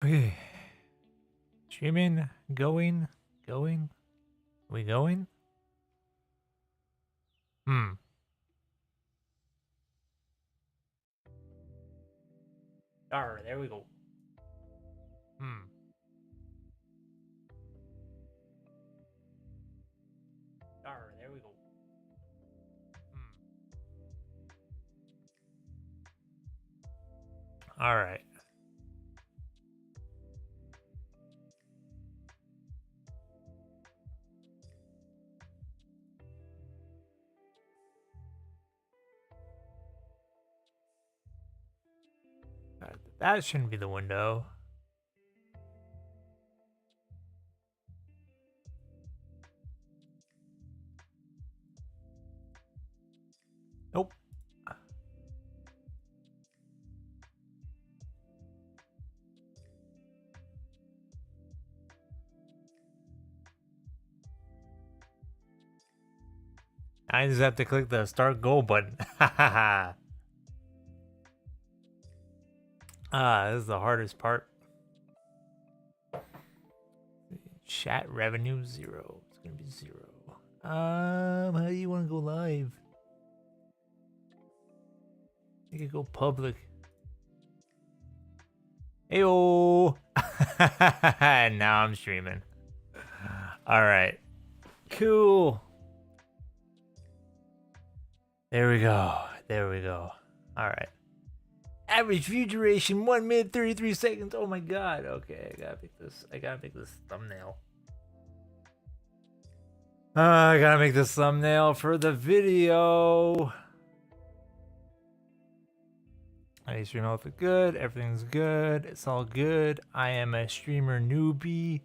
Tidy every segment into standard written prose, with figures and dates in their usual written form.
Okay. Streaming, going. We going? Hmm. Alright, there we go. Hmm. Alright, there we go. Hmm. Alright. That shouldn't be the window. Nope. I just have to click the start go button. Ah, this is the hardest part. Chat revenue 0. It's gonna be 0. How do you want to go live? You could go public. Heyo! Now I'm streaming. Alright. Cool. There we go. There we go. Alright. Average view duration 1 minute 33 seconds. Oh my god. Okay, I gotta pick this. I gotta make this thumbnail. I gotta make this thumbnail for the video. I stream outfit good. Everything's good. It's all good. I am a streamer newbie.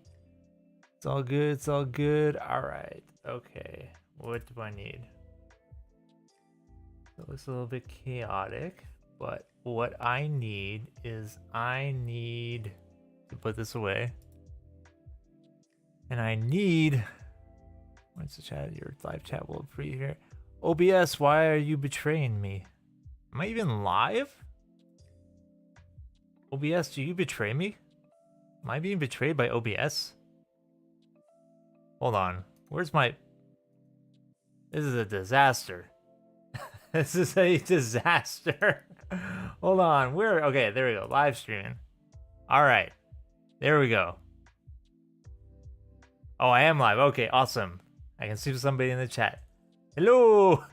It's all good. It's all good. Alright. Okay. What do I need? It looks a little bit chaotic, but what I need is I need to put this away. And I need... What's the chat? Your live chat will free here. OBS, why are you betraying me? Am I even live? OBS, do you betray me? Am I being betrayed by OBS? Hold on. Where's my... This is a disaster. This is a disaster. Hold on. Where? Okay, there we go. Live streaming. All right. There we go. Oh, I am live. Okay, awesome. I can see somebody in the chat. Hello.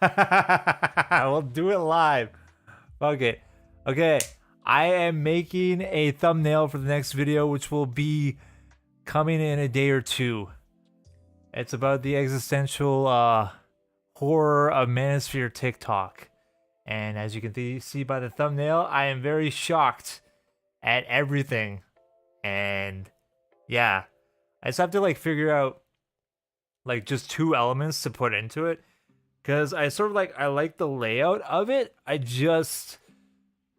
We'll do it live. Okay. Okay. I am making a thumbnail for the next video, which will be coming in a day or two. It's about the existential horror of Manosphere TikTok. And as you can see by the thumbnail, I am very shocked at everything. And yeah, I just have to like figure out like just 2 elements to put into it. Cause I sort of like, I like the layout of it. I just,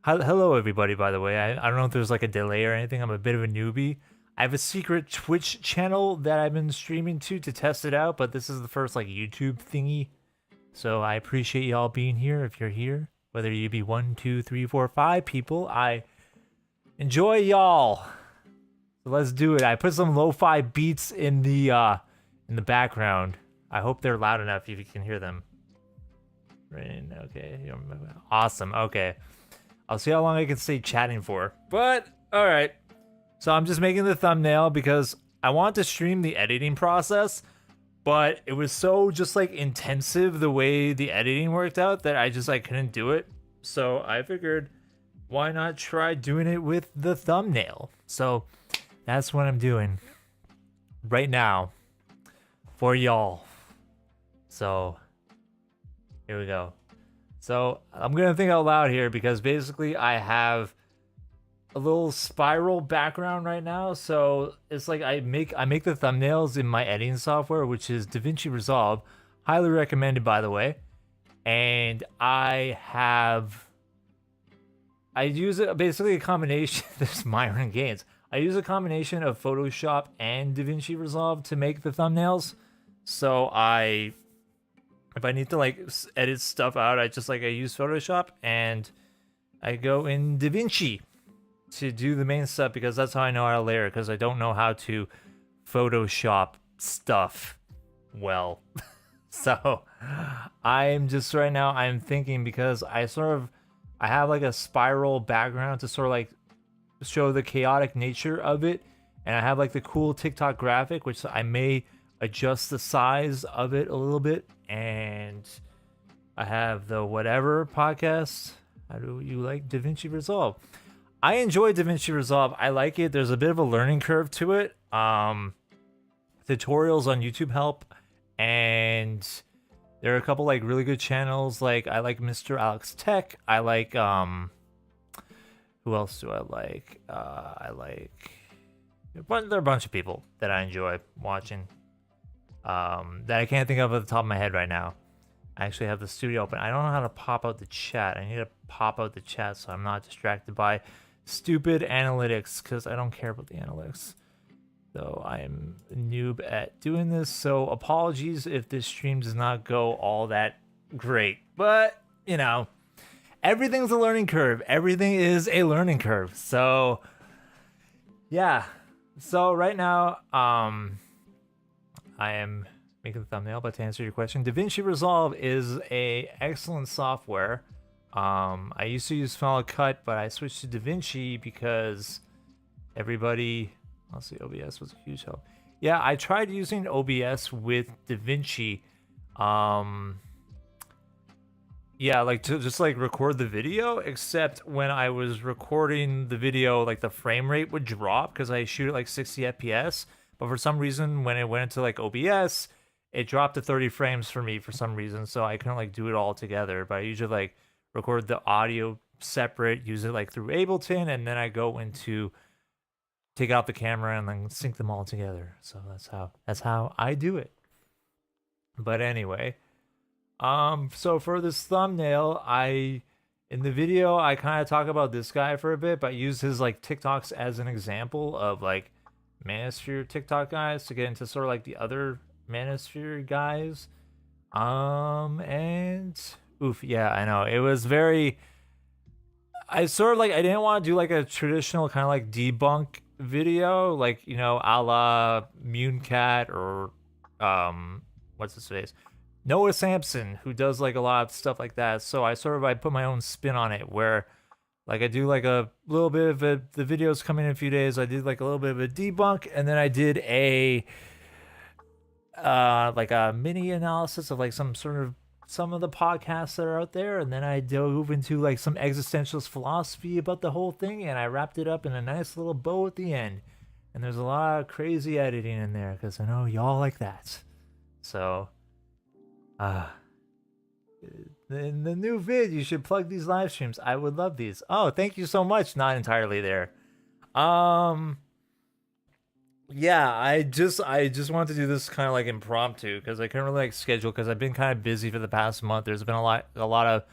hello everybody, by the way. I don't know if there's like a delay or anything. I'm a bit of a newbie. I have a secret Twitch channel that I've been streaming to test it out, but this is the first like YouTube thingy. So I appreciate y'all being here if you're here. Whether you be 1, 2, 3, 4, 5 people, I enjoy y'all. So let's do it. I put some lo-fi beats in the background. I hope they're loud enough if you can hear them. Right, okay. Awesome. Okay. I'll see how long I can stay chatting for. But all right. So I'm just making the thumbnail because I want to stream the editing process, but it was so just like intensive the way the editing worked out that I just like couldn't do it. So I figured why not try doing it with the thumbnail? So that's what I'm doing right now for y'all. So here we go. So I'm gonna think out loud here because basically I have a little spiral background right now. So it's like I make the thumbnails in my editing software, which is DaVinci Resolve, highly recommended by the way. And I use it basically a combination. There's Myron Gaines. I use a combination of Photoshop and DaVinci Resolve to make the thumbnails. So if I need to like edit stuff out, I use Photoshop and I go in DaVinci. to do the main stuff because that's how I know how to layer, because I don't know how to Photoshop stuff well. So I'm just right now I'm thinking, because I have like a spiral background to sort of like show the chaotic nature of it, and I have like the cool TikTok graphic, which I may adjust the size of it a little bit, and I have the whatever podcast. How do you like DaVinci Resolve? I enjoy DaVinci Resolve. I like it. There's a bit of a learning curve to it. Tutorials on YouTube help, and there are a couple like really good channels. Like I like Mr. Alex Tech. I like who else do I like? There are a bunch of people that I enjoy watching. That I can't think of at the top of my head right now. I actually have the studio open. I don't know how to pop out the chat. I need to pop out the chat so I'm not distracted by stupid analytics, because I don't care about the analytics. Though I am a noob at doing this, so apologies if this stream does not go all that great. But, you know, everything's a learning curve. Everything is a learning curve. So, yeah. So right now, I am making the thumbnail, but to answer your question, DaVinci Resolve is a excellent software. I used to use Final Cut, but I switched to DaVinci because everybody, let's see, OBS was a huge help. Yeah, I tried using OBS with DaVinci. Yeah, like to just like record the video, except when I was recording the video, like the frame rate would drop because I shoot at like 60 FPS. But for some reason, when it went into like OBS, it dropped to 30 frames for me for some reason. So I couldn't like do it all together. But I usually like record the audio separate, use it like through Ableton, and then I go into take out the camera and then sync them all together. So that's how I do it. But anyway, so for this thumbnail, in the video I kind of talk about this guy for a bit, but use his like TikToks as an example of like Manosphere TikTok guys to get into sort of like the other Manosphere guys. And oof, yeah, I know it was very. I sort of like I didn't want to do like a traditional kind of like debunk video, like, you know, a la Mooncat or what's his face, Noah Sampson, who does like a lot of stuff like that. So I put my own spin on it, where like I do like a little bit of the videos coming in a few days. I did like a little bit of a debunk, and then I did a like a mini analysis of like some of the podcasts that are out there, and then I dove into like some existentialist philosophy about the whole thing, and I wrapped it up in a nice little bow at the end. And there's a lot of crazy editing in there because I know y'all like that. So in the new vid, you should plug these live streams. I would love these. Oh, thank you so much. Not entirely there. Yeah, I just wanted to do this kind of like impromptu because I couldn't really like schedule, because I've been kind of busy for the past month. There's been a lot of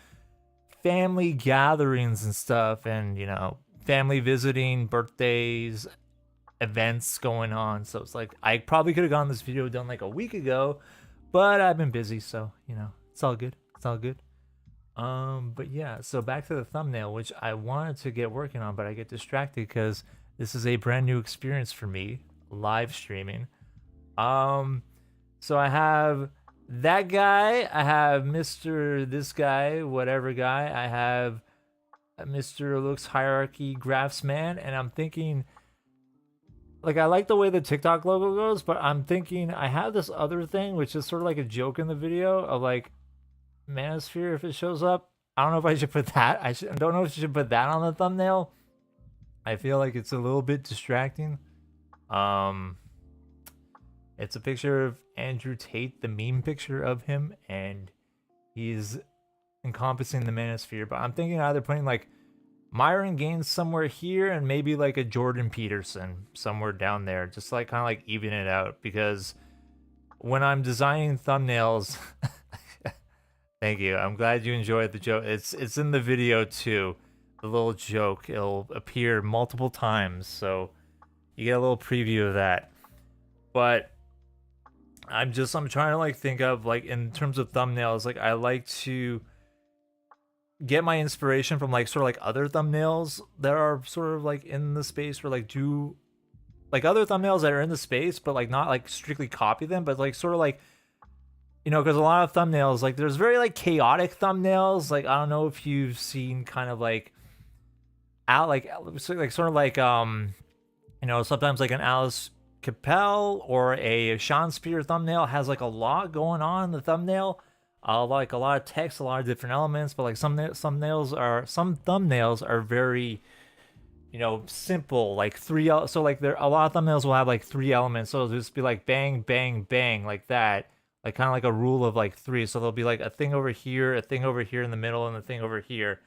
family gatherings and stuff, and you know, family visiting, birthdays, events going on. So it's like I probably could have gotten this video done like a week ago, but I've been busy, so you know, it's all good. It's all good. But yeah, so back to the thumbnail, which I wanted to get working on, but I get distracted because this is a brand new experience for me, live streaming. So I have that guy, I have Mr. this guy, whatever guy, I have Mr. Looks Hierarchy Graphsman, and I'm thinking, like, I like the way the TikTok logo goes, but I'm thinking I have this other thing, which is sort of like a joke in the video of like Manosphere, if it shows up. I don't know if I should put that. I don't know if I should put that on the thumbnail. I feel like it's a little bit distracting. It's a picture of Andrew Tate, the meme picture of him, and he's encompassing the Manosphere. But I'm thinking either putting like Myron Gaines somewhere here and maybe like a Jordan Peterson somewhere down there, just like kind of like even it out, because when I'm designing thumbnails, thank you. I'm glad you enjoyed the joke. It's in the video too. The little joke, it'll appear multiple times, so you get a little preview of that. But I'm trying to like think of like in terms of thumbnails, like I like to get my inspiration from like sort of like other thumbnails that are sort of like in the space, or like do like other thumbnails that are in the space, but like not like strictly copy them, but like sort of like, you know, because a lot of thumbnails, like there's very like chaotic thumbnails. Like I don't know if you've seen kind of like out like sort of like you know, sometimes like an Alice Capel or a Sean Spear thumbnail has like a lot going on in the thumbnail, like a lot of text, a lot of different elements. But like some thumbnails are very, you know, simple, like so like there a lot of thumbnails will have like 3 elements, so it'll just be like bang bang bang like that, like kind of like a rule of like 3. So there'll be like a thing over here, a thing over here in the middle, and a thing over here,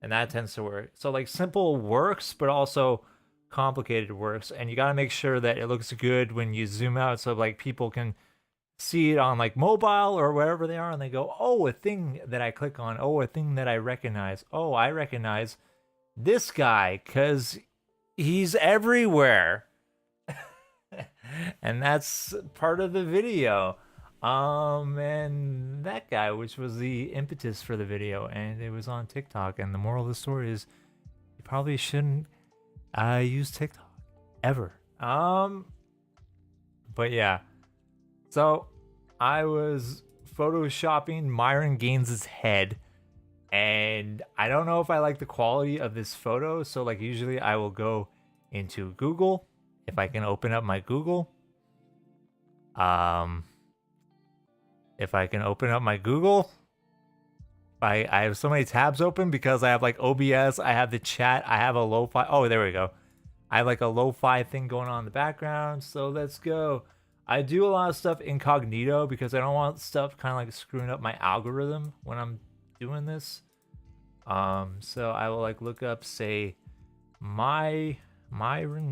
and that tends to work. So like simple works, but also complicated works, and you got to make sure that it looks good when you zoom out, so like people can see it on like mobile or wherever they are, and they go, oh, a thing that I click on, oh, a thing that I recognize, oh, I recognize this guy because he's everywhere. And that's part of the video. And that guy, which was the impetus for the video, and it was on TikTok. And the moral of the story is you probably shouldn't use TikTok ever. But yeah, so I was photoshopping Myron Gaines' head, and I don't know if I like the quality of this photo. So like usually I will go into Google, if I can open up my Google. If I can open up my Google, I have so many tabs open because I have like OBS, I have the chat, I have a lo-fi. Oh, there we go. I have like a lo-fi thing going on in the background. So let's go. I do a lot of stuff incognito because I don't want stuff kind of like screwing up my algorithm when I'm doing this. So I will like look up, say, Myron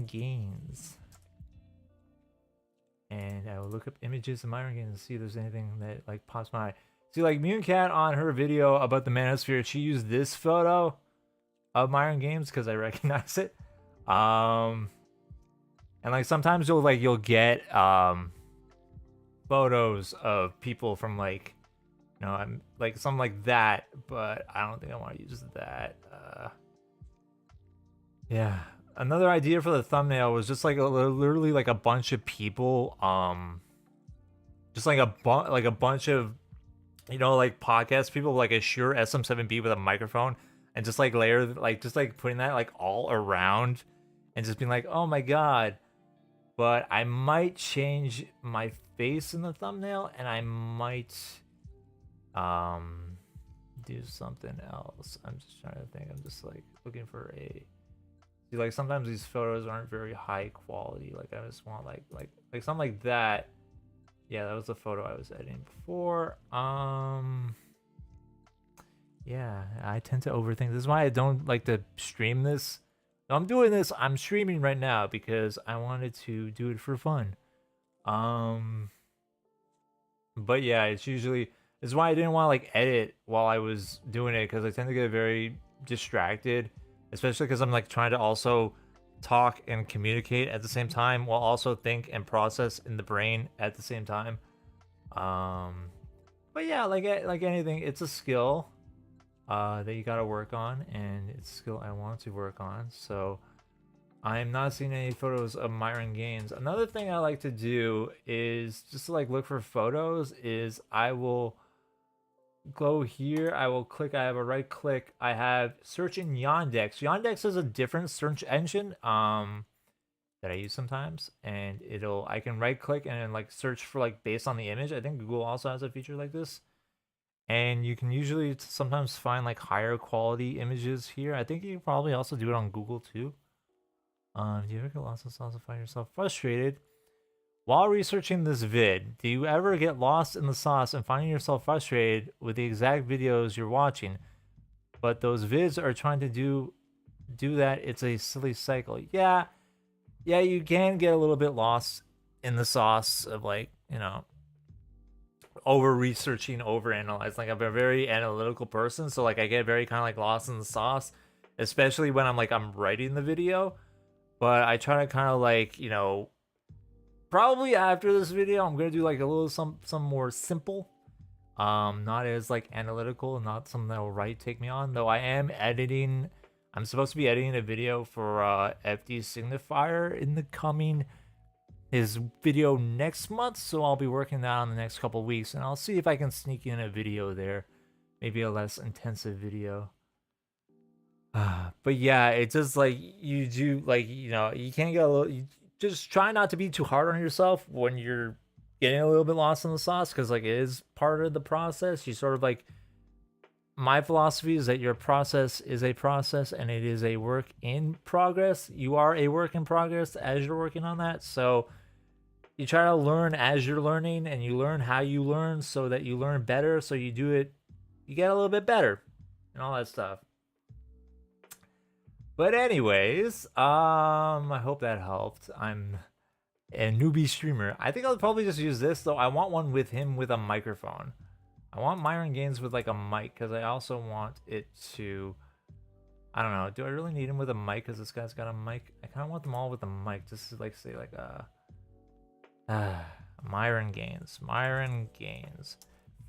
Gaines, and I will look up images of Myron Gaines and see if there's anything that like pops my eye. See, like Mooncat on her video about the Manosphere, she used this photo of Myron Gaines because I recognize it. And like sometimes you'll get photos of people from like, you know, I'm like something like that, but I don't think I want to use that. Yeah. Another idea for the thumbnail was just like literally like a bunch of people, just like a bunch of, you know, like podcast people, like a Shure SM7B with a microphone, and just like just like putting that like all around, and just being like, oh my god. But I might change my face in the thumbnail, and I might do something else. I'm just trying to think. I'm just like looking for a. See, like sometimes these photos aren't very high quality. Like I just want like something like that. Yeah, that was the photo I was editing before. Yeah, I tend to overthink. This is why I don't like to stream this. No, I'm doing this. I'm streaming right now because I wanted to do it for fun. But yeah, it's why I didn't want to like edit while I was doing it, because I tend to get very distracted, especially because I'm like trying to also talk and communicate at the same time while also think and process in the brain at the same time. But yeah, like anything, it's a skill that you gotta work on, and it's a skill I want to work on. So I'm not seeing any photos of Myron Gaines. Another thing I like to do is just to like look for photos. Is I will go here, I will click, I have a right click, I have search in Yandex. Yandex is a different search engine that I use sometimes, and I can right click and then like search for like based on the image. I think Google also has a feature like this, and you can usually sometimes find like higher quality images here. I think you can probably also do it on Google too. Do you ever get lost in sauce and find yourself frustrated while researching this vid? Do you ever get lost in the sauce and finding yourself frustrated with the exact videos you're watching, but those vids are trying to do that? It's a silly cycle. Yeah, you can get a little bit lost in the sauce of like, you know, over researching, over analyzing. Like I'm a very analytical person, so like I get very kind of like lost in the sauce, especially when I'm writing the video. But I try to kind of like, you know, probably after this video I'm gonna do like a little some more simple Not as like analytical, not something that will take me on. Though I am editing. I'm supposed to be editing a video for FD Signifier in the coming his video next month, so I'll be working that on the next couple weeks, and I'll see if I can sneak in a video there, maybe a less intensive video. But yeah, it's just like you do, like, you know, you can't get a little. You just try not to be too hard on yourself when you're getting a little bit lost in the sauce, because like it is part of the process. You sort of like, my philosophy is that your process is a process and it is a work in progress. You are a work in progress as you're working on that, so you try to learn as you're learning, and you learn how you learn so that you learn better, so you do it, you get a little bit better and all that stuff. But anyways, I hope that helped. I'm a newbie streamer. I think I'll probably just use this, though. I want one with him with a microphone. I want Myron Gaines with like a mic, because I also want it to, I don't know, do I really need him with a mic because this guy's got a mic? I kind of want them all with a mic, just to like say like Myron Gaines,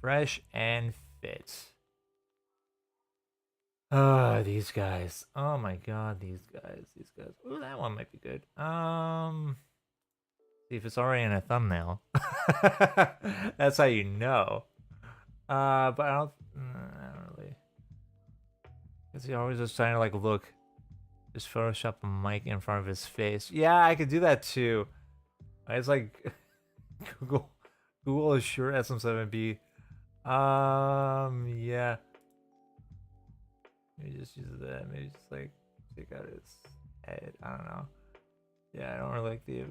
fresh and fit. These guys, oh my god, these guys. Ooh, that one might be good. See if it's already in a thumbnail. That's how you know. But I don't really, because he always just trying to like look, just Photoshop a mic in front of his face. Yeah, I could do that too. It's like Google Assure SM7B. Yeah. Maybe just use that. Maybe just like check out his head. I don't know. Yeah, I don't really like the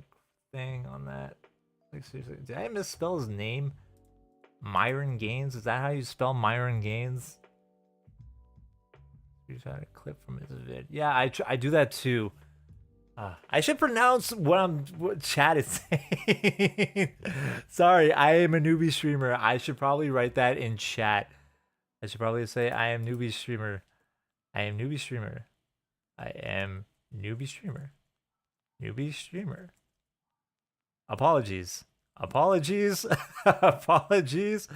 thing on that. Like seriously, did I misspell his name? Myron Gaines? Is that how you spell Myron Gaines? You try to clip from his vid. Yeah, I do that too. I should pronounce what chat is saying. Sorry, I am a newbie streamer. I should probably write that in chat. I should probably say I am newbie streamer. I am newbie streamer. I am newbie streamer. Newbie streamer. Apologies. Apologies. Apologies.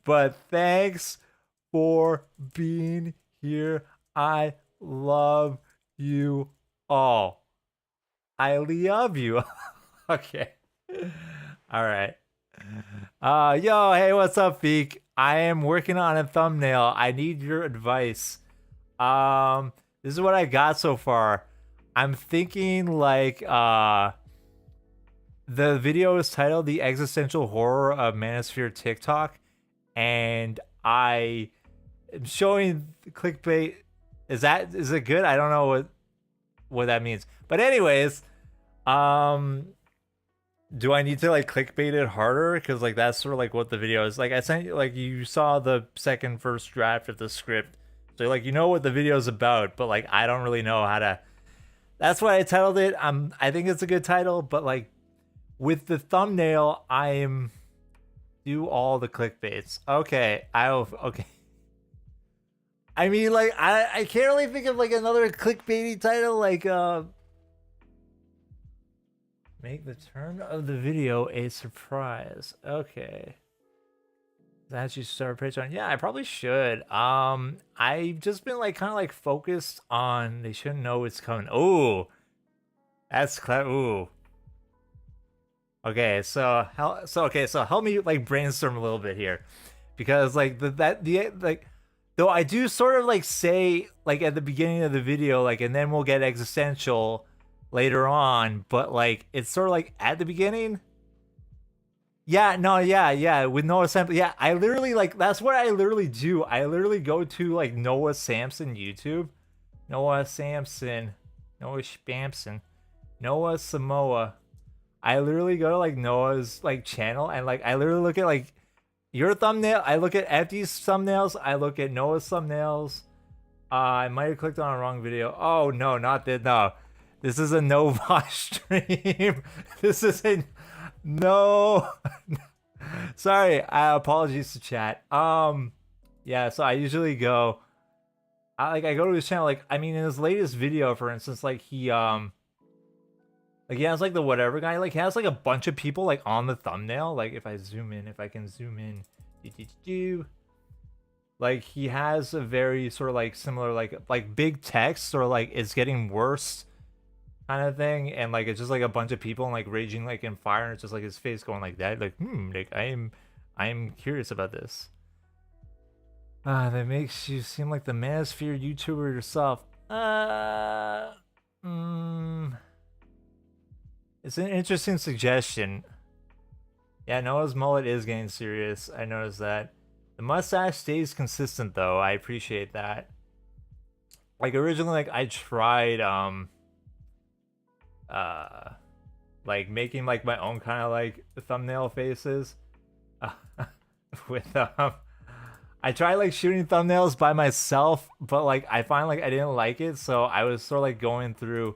But thanks for being here. I love you all. I love you. Okay. All right. Yo, hey, what's up, Feek? I am working on a thumbnail. I need your advice. This is what I got so far. I'm thinking like the video is titled "The Existential Horror of Manosphere TikTok," and I am showing clickbait. Is it good? I don't know what that means. But anyways, do I need to like clickbait it harder? Because like that's sort of like what the video is. Like I sent you, like you saw the first draft of the script, so like you know what the video is about, but like I don't really know how to. That's why I titled it. I think it's a good title, but like with the thumbnail, I'm do all the clickbaits. Okay, okay. I mean, like I can't really think of like another clickbaity title like make the turn of the video a surprise. Okay. That you start Patreon. Yeah, I probably should. I've just been like kind of like focused on they shouldn't know it's coming. Oh, that's clever. Ooh. Okay, so help me like brainstorm a little bit here, because like though I do sort of like say like at the beginning of the video, like, and then we'll get existential later on, but like it's sort of like at the beginning. Yeah, no, yeah, with Noah Samson. Yeah, I literally like that's what I literally do. I literally go to like Noah Samson YouTube, Noah Samson, Noah Spamson, Noah Samoa. I literally go to like Noah's like channel, and like I literally look at like your thumbnail. I look at FD's thumbnails. I look at Noah's thumbnails. I might have clicked on a wrong video. Oh no, not that. No, this is a Nova stream. This is a no. Sorry. Apologies to chat. Yeah. So I usually go. I go to his channel. Like I mean, in his latest video, for instance, like he like he has like the whatever guy. Like he has like a bunch of people like on the thumbnail. Like if I zoom in, if I can zoom in Like he has a very sort of like similar like big text or like it's getting worse kind of thing, and like it's just like a bunch of people and like raging like in fire, and it's just like his face going like that, like like I am curious about this. That makes you seem like the Manosphere YouTuber yourself. It's an interesting suggestion. Yeah, Noah's mullet is getting serious. I noticed that. The mustache stays consistent though. I appreciate that. Like originally, like I tried like making like my own kind of like thumbnail faces. With I tried like shooting thumbnails by myself, but like I find like I didn't like it, so I was sort of like going through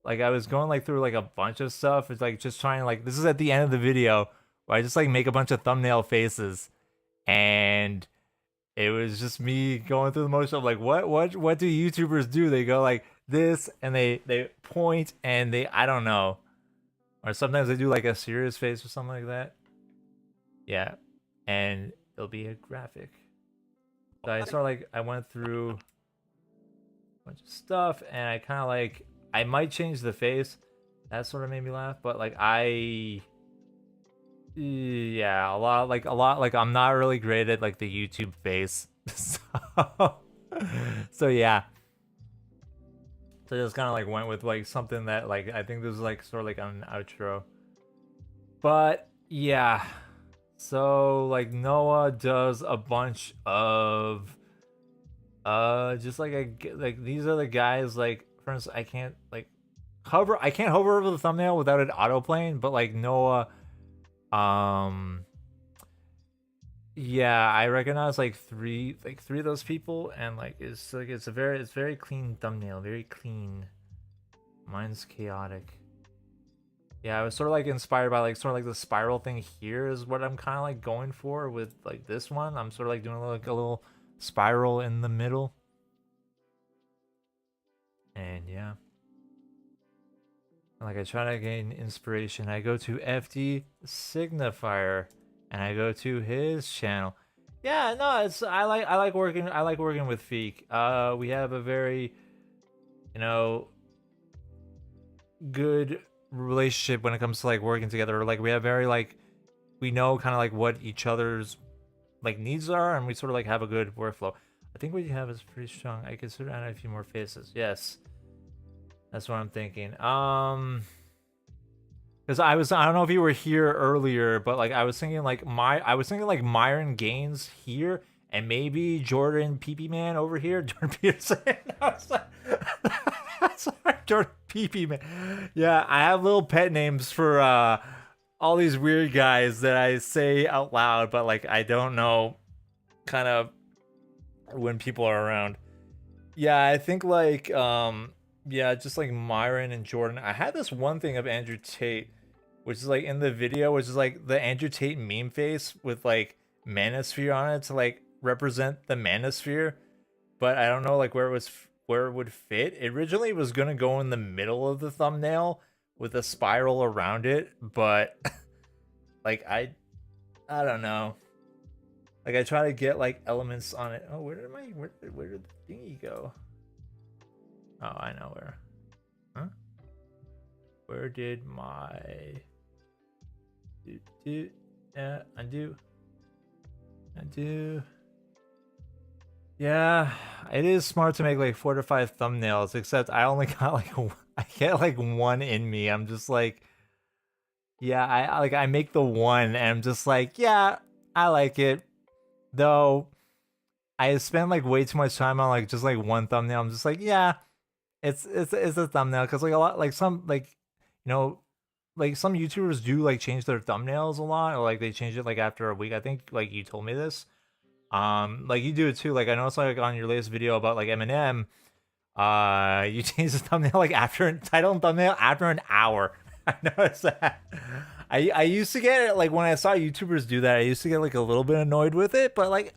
like I was going like through like a bunch of stuff. It's like just trying like this is at the end of the video where I just like make a bunch of thumbnail faces, and it was just me going through the motion of like what do YouTubers do? They go like this and they point and they I don't know. Or sometimes they do like a serious face or something like that. Yeah. And it'll be a graphic. So I sort of like I went through a bunch of stuff and I kind of like I might change the face. That sort of made me laugh, but like yeah, a lot like I'm not really great at like the YouTube face. So yeah. So I just kind of like went with like something that like I think this is like sort of like an outro. But yeah. So like Noah does a bunch of just like these are the guys like for instance I can't hover over the thumbnail without it autoplaying, but like Noah yeah, I recognize like three of those people, and like it's very clean thumbnail, very clean. Mine's chaotic. Yeah, I was sort of like inspired by like sort of like the spiral thing here is what I'm kind of like going for with like this one. I'm sort of like doing a little spiral in the middle. And yeah. Like I try to gain inspiration. I go to FD Signifier and I go to his channel. Yeah, no, it's I like working with Feek. We have a very good relationship when it comes to like working together. Like we have very like we know kind of like what each other's like needs are, and we sort of like have a good workflow. I think what you have is pretty strong. I consider adding a few more faces. Yes. That's what I'm thinking. Because I don't know if you were here earlier, but like I was thinking like Myron Gaines here, and maybe Jordan PP Man over here, Jordan Peterson. Sorry, Jordan PP Man. Yeah, I have little pet names for all these weird guys that I say out loud, but like I don't know, kind of when people are around. Yeah, I think like yeah, just like Myron and Jordan. I had this one thing of Andrew Tate, which is like in the video, which is like the Andrew Tate meme face with like Manosphere on it to like represent the Manosphere, but I don't know like where it would fit. It originally was gonna go in the middle of the thumbnail with a spiral around it, but like I don't know. Like I try to get like elements on it. Oh, where did the thingy go? Oh, I know where. Huh? Where did my undo? Yeah, it is smart to make like 4 to 5 thumbnails, except I only got like I get like one in me. I'm just like, yeah, I make the one and I'm just like, yeah, I like it. Though I spend like way too much time on like just like one thumbnail. I'm just like, yeah, it's a thumbnail, because like a lot like some like like some YouTubers do like change their thumbnails a lot, or like they change it like after a week. I think like you told me this. Like you do it too. Like I noticed like on your latest video about like Eminem, you changed the thumbnail like after title and thumbnail after an hour. I noticed that. I used to get it like when I saw YouTubers do that, I used to get like a little bit annoyed with it, but like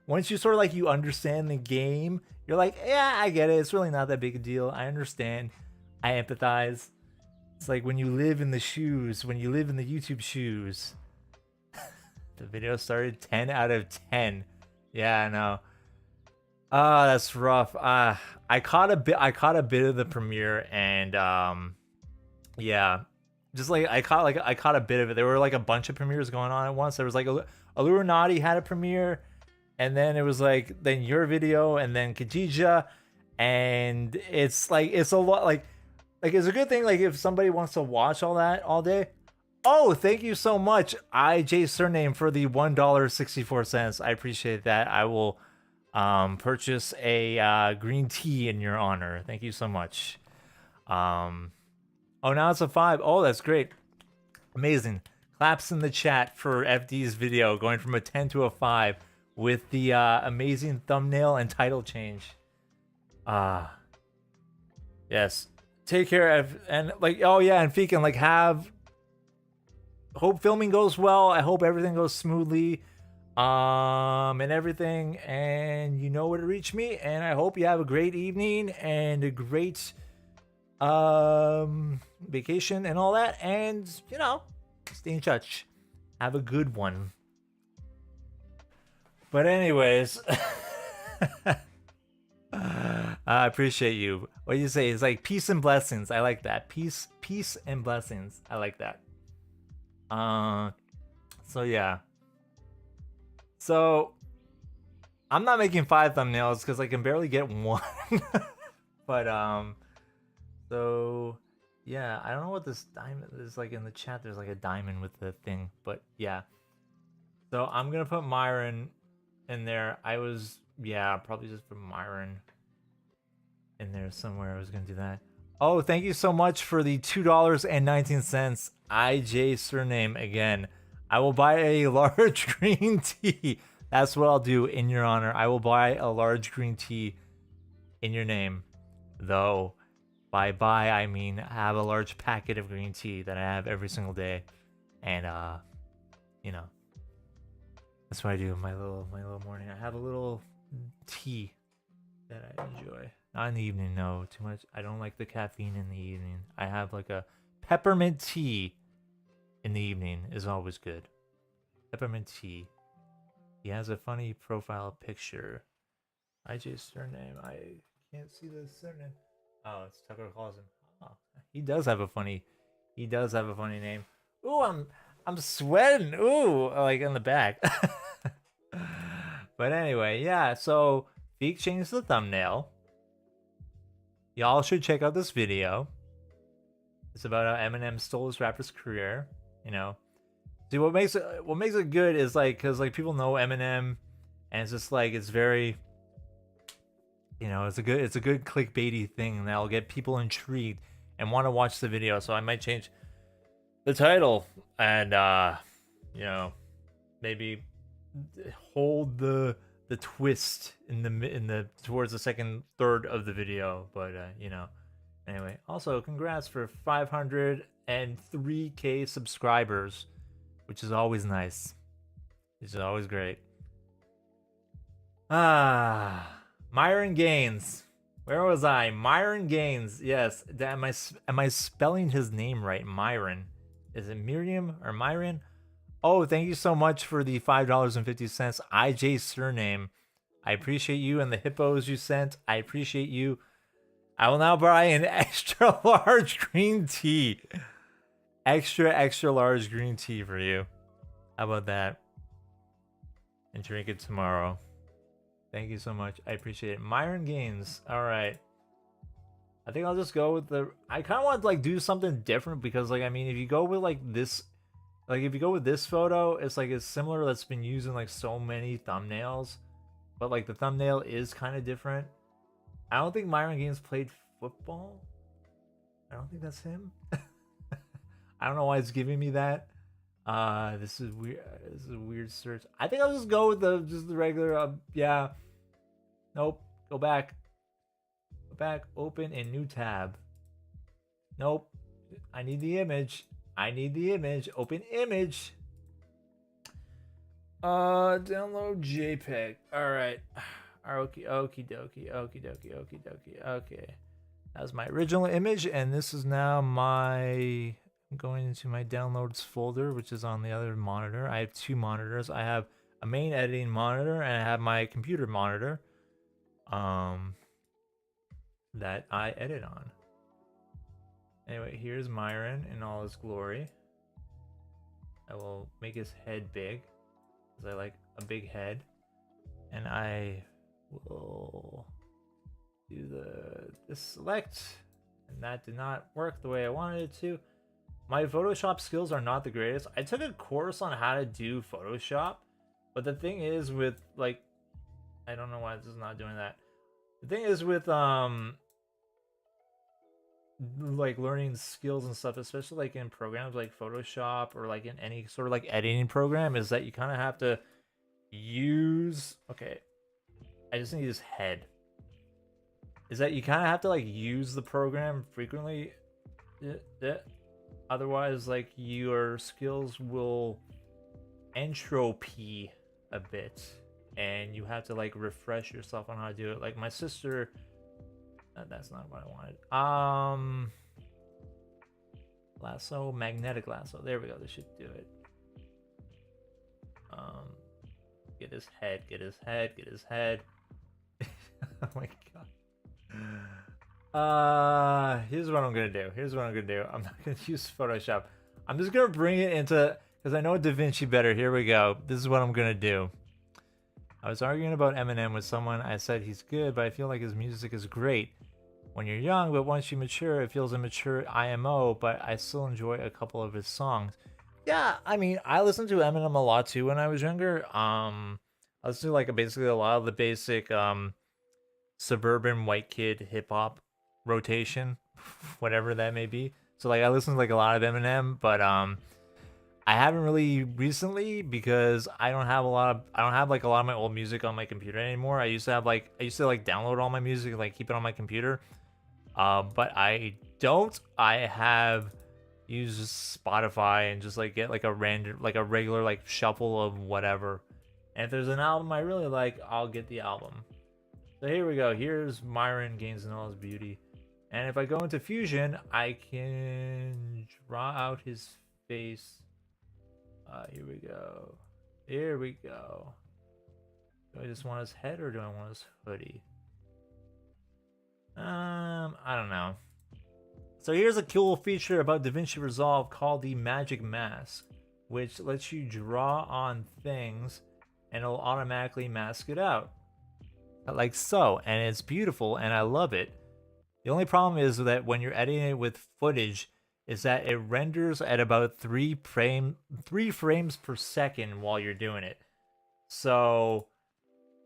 once you sort of like you understand the game, you're like, yeah, I get it. It's really not that big a deal. I understand. I empathize. It's like when you live in the shoes, when you live in the YouTube shoes. The video started 10 out of 10. Yeah, I know. Ah, that's rough. I caught a bit of the premiere, and yeah, just like I caught a bit of it. There were like a bunch of premieres going on at once. There was like Illuminati had a premiere, and then it was like then your video, and then Kijija, and it's like it's a lot like it's a good thing like if somebody wants to watch all that all day. Oh, thank you so much, IJ Surname, for the $1.64. I appreciate that. I will purchase a green tea in your honor. Thank you so much. Oh, now it's a 5. Oh, that's great. Amazing. Claps in the chat for FD's video going from a 10 to a 5 with the amazing thumbnail and title change. Yes. Take care of, and like, oh yeah, and Feekin, like, hope filming goes well. I hope everything goes smoothly. And everything, and you know where to reach me, and I hope you have a great evening and a great vacation and all that, and you know, stay in touch. Have a good one. But anyways, I appreciate you. What do you say? It's like peace and blessings. I like that. Peace and blessings. I like that. So yeah. So I'm not making 5 thumbnails because I can barely get one. But so yeah, I don't know what this diamond is like in the chat. There's like a diamond with the thing, but yeah. So I'm gonna put Myron in there. Probably just put Myron in there somewhere. I was gonna do that. Oh, thank you so much for the $2.19. IJ Surname again. I will buy a large green tea. That's what I'll do in your honor. I will buy a large green tea in your name. Though, by buy, I mean have a large packet of green tea that I have every single day. And, you know, that's what I do in my little morning. I have a little tea that I enjoy. Not in the evening, no, too much. I don't like the caffeine in the evening. I have like a peppermint tea in the evening is always good. Peppermint tea. He has a funny profile picture. IJ's surname. I can't see the surname. Oh, it's Tucker calls him. Oh, he does have a funny name. Ooh, I'm sweating. Ooh, like in the back. But anyway, yeah. So Feek changed the thumbnail. Y'all should check out this video. It's about how Eminem stole his rapper's career. You know, see what makes it good is like because like people know Eminem, and it's just like it's very, you know, it's a good clickbaity thing that'll get people intrigued and want to watch the video. So I might change the title and you know, maybe hold the twist in the towards the second third of the video. But you know, anyway. Also, congrats for 503K subscribers, which is always nice. Which is always great. Myron Gaines. Where was I? Myron Gaines. Yes. Am I spelling his name right? Myron. Is it Miriam or Myron? Oh, thank you so much for the $5.50. IJ Surname. I appreciate you and the hippos you sent. I appreciate you. I will now buy an extra large green tea. Extra large green tea for you. How about that? And drink it tomorrow. Thank you so much. I appreciate it. Myron Gaines. All right. I think I'll just go with I kind of want to like do something different because like I mean if you go with like this, like if you go with this photo, it's like it's similar. That's been used in like so many thumbnails, but like the thumbnail is kind of different. I don't think Myron Gaines played football. I don't think that's him. I don't know why it's giving me that. This is weird. This is a weird search. I think I'll just go with the regular. Yeah. Nope. Go back. Go back. Open a new tab. Nope. I need the image. Open image. Download JPEG. All right. Okie dokie. Okay. That was my original image, and this is now my I'm going into my downloads folder, which is on the other monitor. I have two monitors. I have a main editing monitor and I have my computer monitor that I edit on. Anyway, here's Myron in all his glory. I will make his head big because I like a big head. And I will do the select, and that did not work the way I wanted it to. My Photoshop skills are not the greatest. I took a course on how to do Photoshop, but the thing is with like, I don't know why this is not doing that. The thing is with like learning skills and stuff, especially like in programs like Photoshop or like in any sort of like editing program, is that you kind of have to use, okay, I just need his head, is that you kind of have to like use the program frequently, otherwise like your skills will entropy a bit and you have to like refresh yourself on how to do it. Like my sister, that's not what I wanted. Lasso, magnetic lasso, there we go, this should do it. Get his head, get his head, get his head. Oh my god. Here's what I'm gonna do. Here's what I'm gonna do. I'm not gonna use Photoshop. I'm just gonna bring it into, because I know DaVinci better. Here we go. This is what I'm gonna do. I was arguing about Eminem with someone. I said he's good, but I feel like his music is great when you're young, but once you mature, it feels immature IMO, but I still enjoy a couple of his songs. Yeah, I mean, I listened to Eminem a lot too when I was younger. I listened to like basically a lot of the basic suburban white kid hip hop rotation, whatever that may be. So like I listened to like a lot of Eminem, but I haven't really recently because I don't have like a lot of my old music on my computer anymore. I used to download all my music and like keep it on my computer. But I don't. I have used Spotify and just like get like a regular like shuffle of whatever. And if there's an album I really like, I'll get the album. So here we go. Here's Myron Gaines in all his beauty. And if I go into Fusion, I can draw out his face. Here we go. Here we go. Do I just want his head or do I want his hoodie? I don't know. So here's a cool feature about DaVinci Resolve called the Magic Mask, which lets you draw on things and it'll automatically mask it out. Like so, and it's beautiful and I love it. The only problem is that when you're editing it with footage is that it renders at about 3 frames per second while you're doing it. So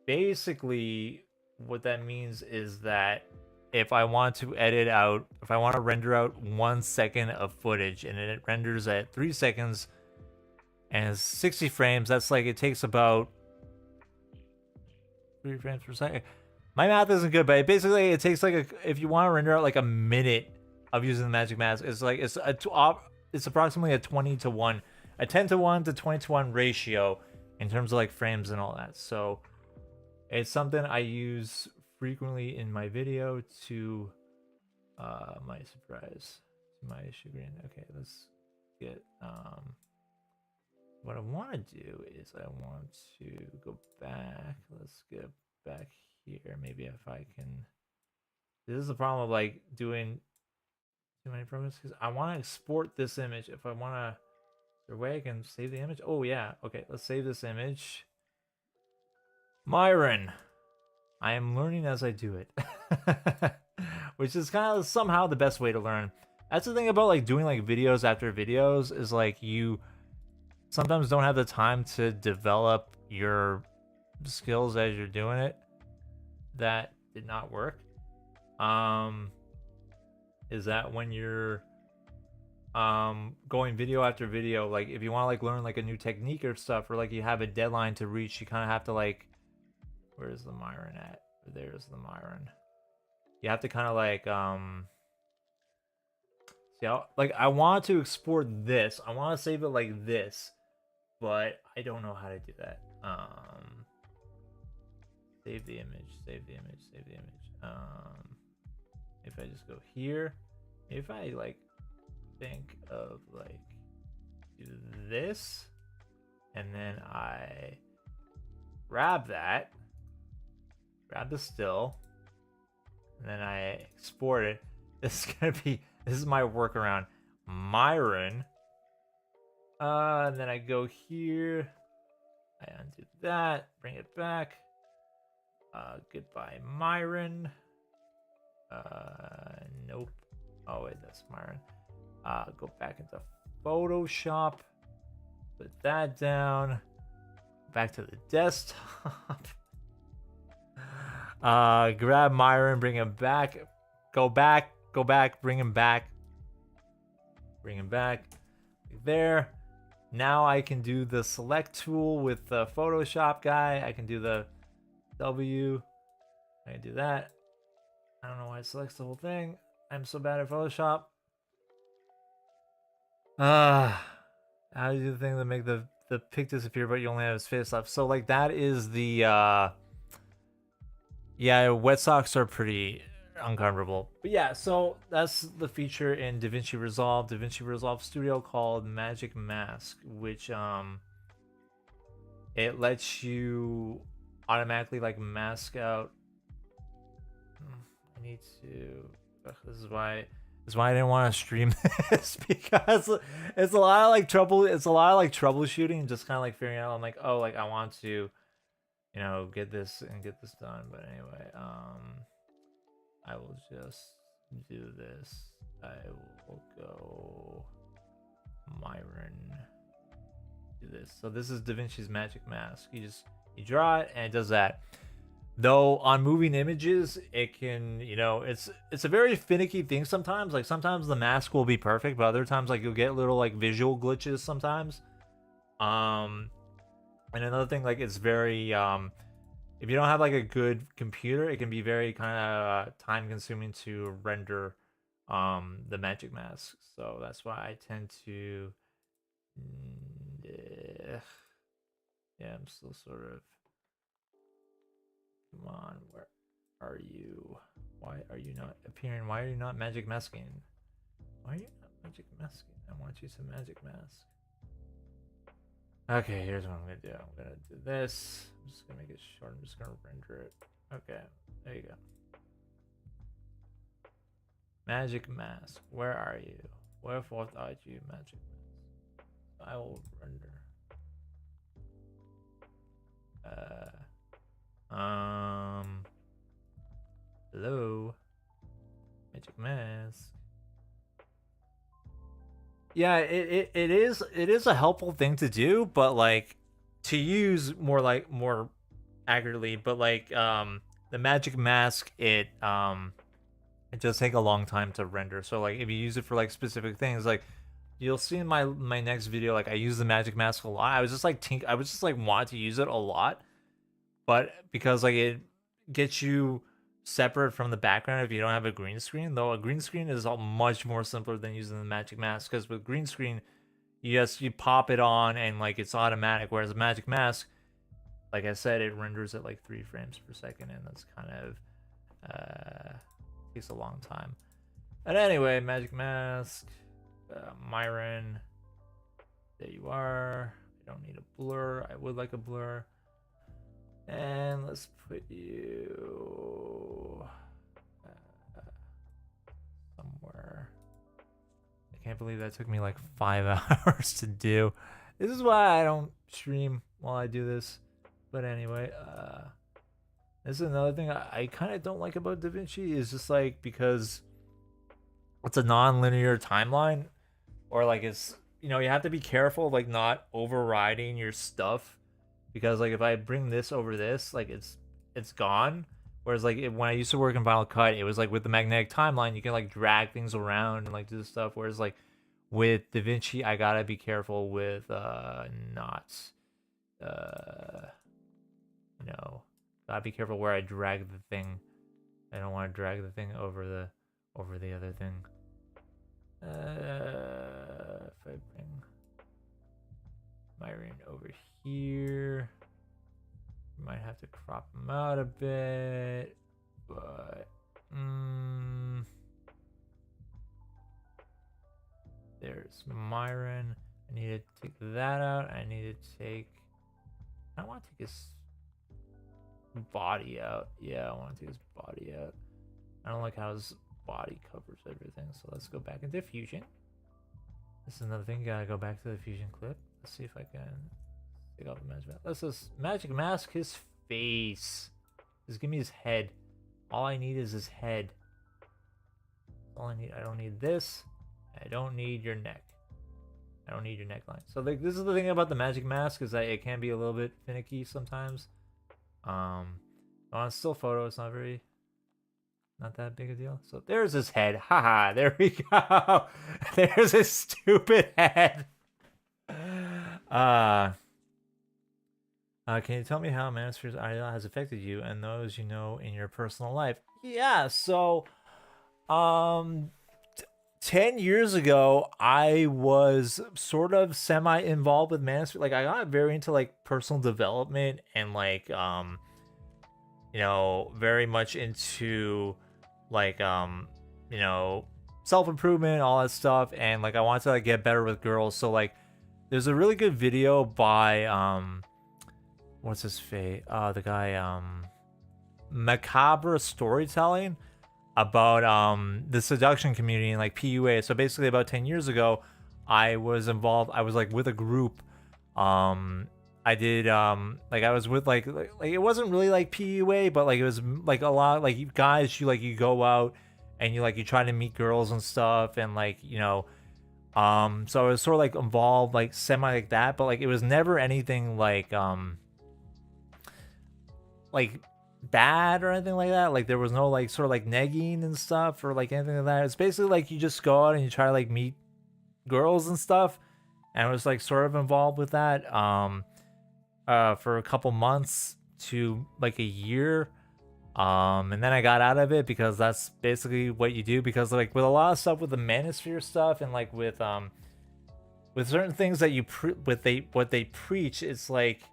basically what that means is that if I want to render out 1 second of footage and it renders at 3 seconds and 60 frames, that's like, it takes about 3 frames per second. My math isn't good, but basically it takes like if you want to render out like a minute of using the Magic Mask, it's like it's approximately a 20 to 1, a 10 to 1 to 20 to 1 ratio in terms of like frames and all that. So it's something I use frequently in my video to my surprise, to my chagrin. Okay, let's get what I want to do is I want to go back. Let's get back here. Maybe if I can. This is the problem of like doing too many programs because I want to export this image. If I want to, is there a way I can save the image? Oh yeah. Okay, let's save this image. Myron, I am learning as I do it, which is kind of somehow the best way to learn. That's the thing about like doing like videos after videos is like you sometimes don't have the time to develop your skills as you're doing it. That did not work. Is that when you're going video after video, like if you want to like learn like a new technique or stuff, or like you have a deadline to reach, you kind of have to like, where's the Myron at? There's the Myron. You have to kind of like see how, like I want to export this, I want to save it like this, but I don't know how to do that. Save the image, save the image, save the image. If I just go here, if I like think of like do this, and then I grab that, grab the still, and then I export it. This is my workaround. Myron. And then I go here. I undo that, bring it back. Goodbye, Myron. Nope. Oh wait, that's Myron. Go back into Photoshop. Put that down. Back to the desktop. Grab Myron, bring him back. Go back, bring him back. Bring him back. There. Now I can do the select tool with the Photoshop guy. I can do the W. I can do that. I don't know why it selects the whole thing. I'm so bad at Photoshop. How do you do the thing that make the pic disappear, but you only have his face left? So like that is the yeah, wet socks are pretty uncomfortable. But yeah, so that's the feature in DaVinci Resolve Studio called Magic Mask, which it lets you automatically like mask out. I need to. This is why I didn't want to stream this, because it's a lot of like troubleshooting, just kind of like figuring out. I'm like, oh, like I want to, get this done. But anyway, I will just do this. I will go Myron. Do this. So this is DaVinci's Magic Mask. You draw it and it does that. Though on moving images, it can, it's a very finicky thing sometimes. Like sometimes the mask will be perfect, but other times like you'll get little like visual glitches sometimes. And another thing, like it's very if you don't have like a good computer, it can be very kind of time consuming to render the Magic Mask. So that's why I tend to yeah, I'm still sort of. Come on, where are you? Why are you not appearing? Why are you not magic masking? Why are you not magic masking? I want you to magic mask. Okay, here's what I'm gonna do. I'm gonna do this. I'm just gonna make it short. I'm just gonna render it. Okay, there you go. Magic mask. Where are you? Wherefore thought you magic mask? I will render. Hello, Magic Mask. Yeah, it is a helpful thing to do, but like to use more accurately. But like the Magic Mask, it does take a long time to render. So like if you use it for like specific things, like you'll see in my next video, like I use the Magic Mask a lot. I was just like want to use it a lot, but because like it gets you separate from the background if you don't have a green screen. Though a green screen is much more simpler than using the Magic Mask, because with green screen, you pop it on and like it's automatic, whereas a Magic Mask, like I said, it renders at like 3 frames per second, and that's kind of takes a long time. But anyway, Magic Mask, Myron, there you are. I don't need a blur. I would like a blur. And let's put you somewhere. I can't believe that took me like 5 hours to do. This is why I don't stream while I do this. But anyway, this is another thing I kind of don't like about DaVinci, is just like because it's a non-linear timeline, or like it's, you have to be careful of like not overriding your stuff. Because like if I bring this over this, like it's gone. Whereas like when I used to work in Final Cut, it was like with the magnetic timeline, you can like drag things around and like do this stuff. Whereas like with DaVinci, I gotta be careful with not gotta be careful where I drag the thing. I don't want to drag the thing over the other thing. If I bring Myron over here, might have to crop him out a bit, but this Myron. I need to take that out. I need to take. I want to take his body out. Yeah, I want to take his body out. I don't like how his body covers everything. So let's go back into fusion. This is another thing. Gotta go back to the fusion clip. Let's see if I can take off the magic mask. Let's just magic mask his face. Just give me his head. All I need is his head. All I need. I don't need this. I don't need your neck. I don't need your neckline. So like, this is the thing about the magic mask, is that it can be a little bit finicky sometimes. On still photo, it's not that big a deal. So there's his head. Haha, there we go. There's his stupid head. Can you tell me how Manosphere's idea has affected you and those you know in your personal life? Yeah, so 10 years ago, I was sort of semi-involved with Manosphere. Like, I got very into, like, personal development and, like, you know, very much into, like, you know, self-improvement, all that stuff. And, like, I wanted to, like, get better with girls. So, like, there's a really good video by, what's his face? The guy, Macabre Storytelling, about the seduction community and like PUA. So basically about 10 years ago, I was involved. I was like with a group. I did like I was with like it wasn't really like PUA, but like it was like a lot like you guys, you go out and you try to meet girls and stuff, and like, you know, so I was sort of like involved like semi like that, but like it was never anything like bad or anything like that. Like there was no like sort of like negging and stuff or like anything like that. It's basically like you just go out and you try to like meet girls and stuff, and I was like sort of involved with that for a couple months to like a year, and then I got out of it because that's basically what you do, because like with a lot of stuff with the Manosphere stuff and like with certain things that you what they preach, it's like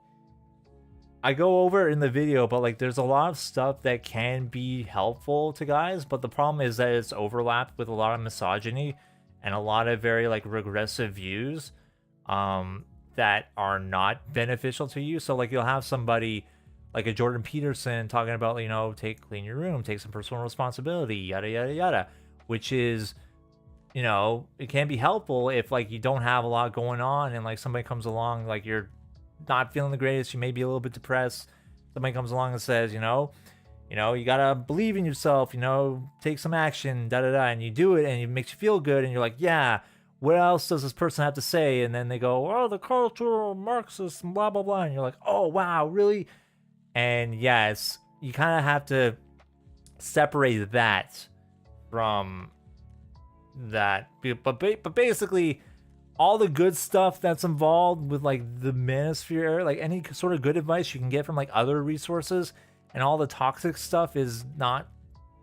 I go over in the video, but like there's a lot of stuff that can be helpful to guys, but the problem is that it's overlapped with a lot of misogyny and a lot of very like regressive views that are not beneficial to you. So like you'll have somebody like a Jordan Peterson talking about, you know, clean your room, take some personal responsibility, yada yada yada, which is, you know, it can be helpful if like you don't have a lot going on and like somebody comes along, like you're not feeling the greatest, you may be a little bit depressed, somebody comes along and says, you know, you gotta believe in yourself, you know, take some action, da da da, and you do it and it makes you feel good, and you're like, yeah, what else does this person have to say? And then they go, oh, the cultural Marxists and blah blah blah, and you're like, oh wow, really? And yes, you kind of have to separate that from that, but basically all the good stuff that's involved with like the Manosphere, like any sort of good advice you can get from like other resources, and all the toxic stuff is not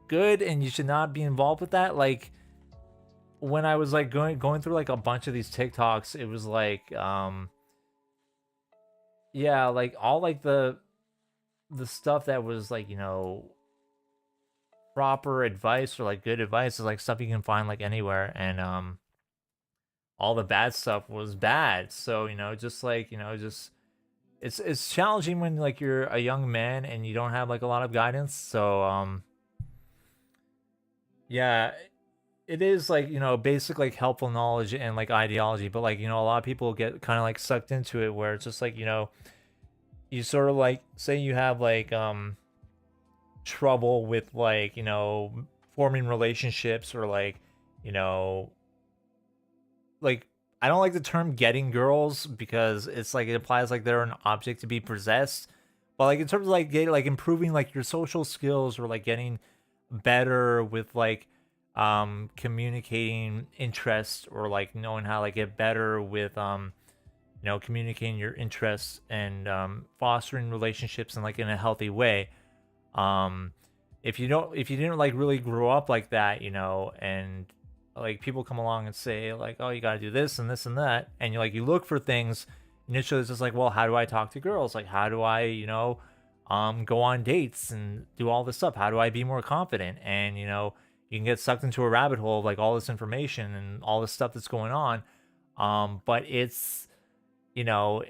good and you should not be involved with that. Like when I was like going through like a bunch of these TikToks, it was like yeah, like all like the stuff that was like, you know, proper advice or like good advice is like stuff you can find like anywhere, and all the bad stuff was bad. So, you know, just like, you know, just it's challenging when like you're a young man and you don't have like a lot of guidance. So yeah, it is like, you know, basic like helpful knowledge and like ideology, but like, you know, a lot of people get kind of like sucked into it where it's just like, you know, you sort of like say you have like trouble with like, you know, forming relationships, or like, you know, like I don't like the term getting girls because it's like it implies like they're an object to be possessed. But like in terms of like getting like improving like your social skills, or like getting better with like communicating interest, or like knowing how to like get better with you know, communicating your interests and fostering relationships in like in a healthy way. If you didn't like really grow up like that, you know, and like people come along and say like, oh, you got to do this and this and that, and you look for things initially. It's just like, well, how do I talk to girls? Like, how do I, you know, go on dates and do all this stuff? How do I be more confident? And, you know, you can get sucked into a rabbit hole of like all this information and all this stuff that's going on. But it's, you know,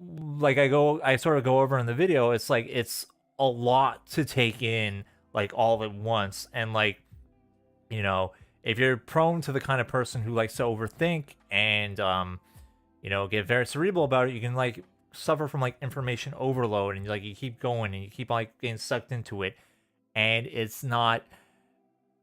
like I sort of go over in the video, it's like it's a lot to take in like all at once. And like, you know, if you're prone to the kind of person who likes to overthink and you know, get very cerebral about it, you can like suffer from like information overload, and like you keep going and you keep like getting sucked into it, and it's not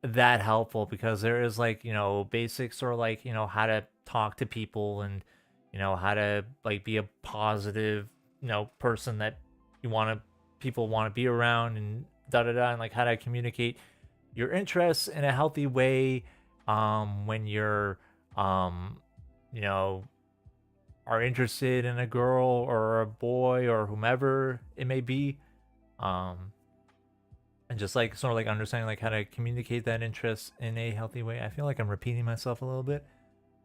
that helpful because there is like, you know, basics, or like, you know, how to talk to people, and you know, how to like be a positive, you know, person that you want to people want to be around, and da da da, and like how to communicate your interests in a healthy way when you're you know, are interested in a girl or a boy or whomever it may be. And just like sort of like understanding like how to communicate that interest in a healthy way. I feel like I'm repeating myself a little bit.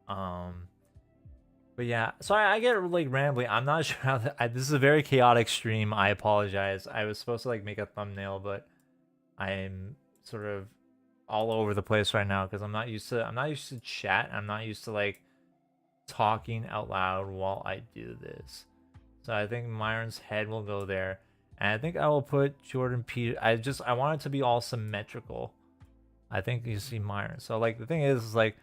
But yeah, so I get like rambling. I'm not sure how this is a very chaotic stream. I apologize. I was supposed to like make a thumbnail, but I'm sort of all over the place right now because I'm not used to chat. I'm not used to like talking out loud while I do this. So I think Myron's head will go there. And I think I will put Jordan Peter. I want it to be all symmetrical. I think you see Myron. So like the thing is like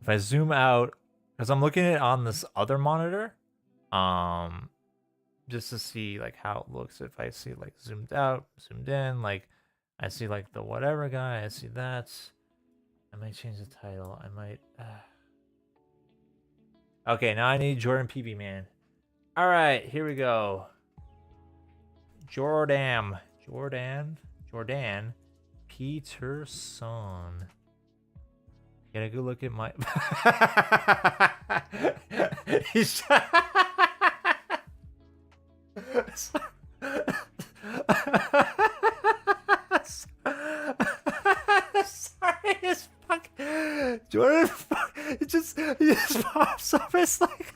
if I zoom out, because I'm looking at it on this other monitor, just to see like how it looks. If I see like zoomed out, zoomed in, like I see like the whatever guy, I see that. I might change the title. I might. Okay, now I need Jordan PB man. All right, here we go. Jordan Peterson. Get a good look at my. He's. Sorry, it's fuck. Jordan. It just pops up. It's like.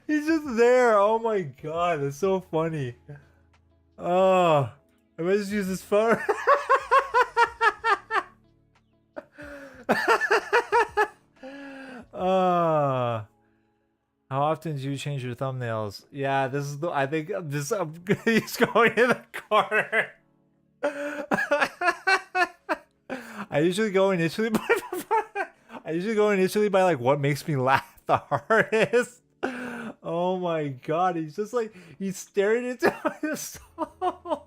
He's just there. Oh my god, that's so funny. Oh, I might just use his phone. How often do you change your thumbnails? Yeah, this is the. I think this. He's going in the corner. I usually go initially by. Like what makes me laugh the hardest. Oh my god, he's just like he's staring into my soul.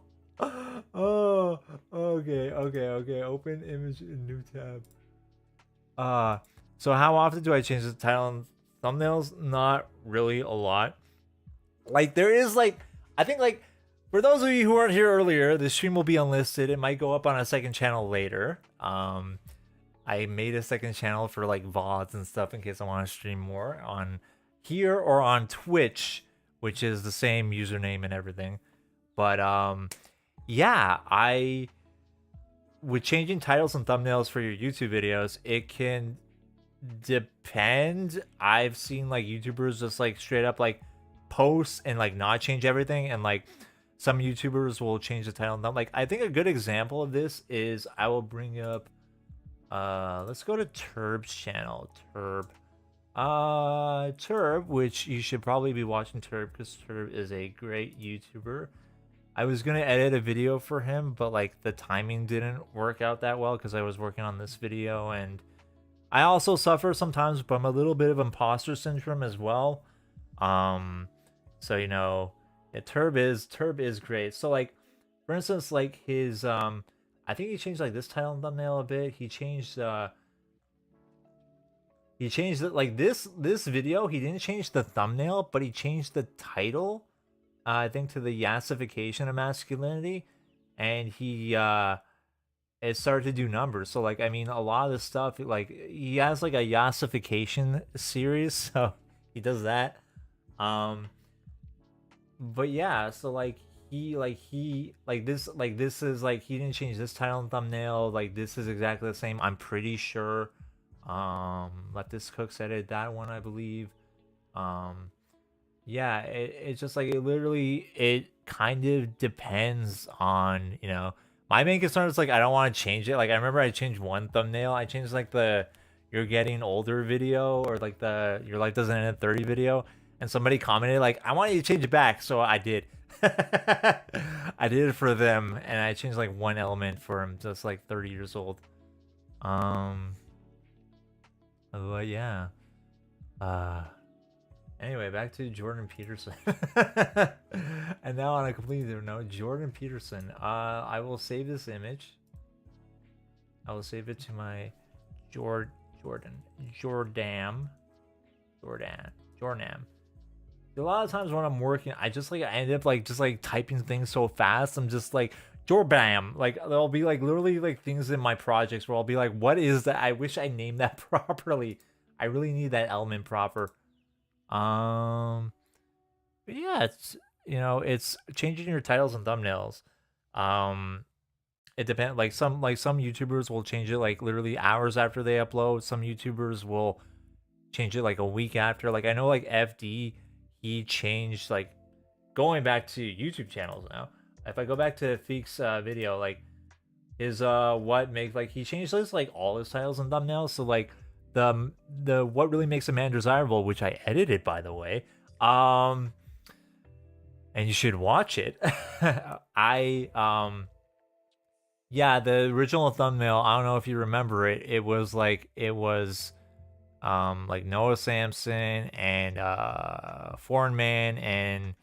Oh, okay. Open image in new tab. So how often do I change the title and thumbnails? Not really a lot. Like there is like I think like for those of you who weren't here earlier, the stream will be unlisted. It might go up on a second channel later. I made a second channel for like VODs and stuff in case I want to stream more on here or on Twitch, which is the same username and everything. But yeah, with changing titles and thumbnails for your YouTube videos, it can depend. I've seen like YouTubers just like straight up like post and like not change everything, and like some YouTubers will change the title. And like I think a good example of this is I will bring up let's go to Turb's channel. Turb, which you should probably be watching Turb because Turb is a great YouTuber. I was gonna edit a video for him, but like the timing didn't work out that well because I was working on this video, and I also suffer sometimes from a little bit of imposter syndrome as well. So you know, yeah, Turb is great. So like, for instance, like his I think he changed like this title and thumbnail a bit. He changed it like this video. He didn't change the thumbnail, but he changed the title. I think to the yassification of masculinity, and he it started to do numbers. So like I mean a lot of the stuff like he has like a yassification series, so he does that. But yeah, so like this is like he didn't change this title and thumbnail. Like this is exactly the same. I'm pretty sure. Let this Cooks edit that one, I believe. Yeah, it's just like it kind of depends on, you know, my main concern is like I don't want to change it. Like I remember I changed one thumbnail. I changed like the you're getting older video, or like the your life doesn't end at 30 video, and somebody commented like, I want you to change it back, so I did. I did it for them, and I changed like one element for him, just like 30 years old. But yeah. Anyway, back to Jordan Peterson. And now on a completely different note, Jordan Peterson. I will save this image. I will save it to my Jordan. A lot of times when I'm working, I end up like just like typing things so fast. I'm just like Jorbam. Like there'll be like literally like things in my projects where I'll be like, what is that? I wish I named that properly. I really need that element proper. But yeah, it's it's changing your titles and thumbnails. It depends. Like some YouTubers will change it like literally hours after they upload. Some YouTubers will change it like a week after. Like I know like FD, he changed like going back to YouTube channels now. If I go back to Feek's video, like his what makes like he changed his like all his titles and thumbnails. So like the what really makes a man desirable, which I edited by the way. And you should watch it. Yeah, the original thumbnail, I don't know if you remember it. It was like Noah Samson and Foreign Man and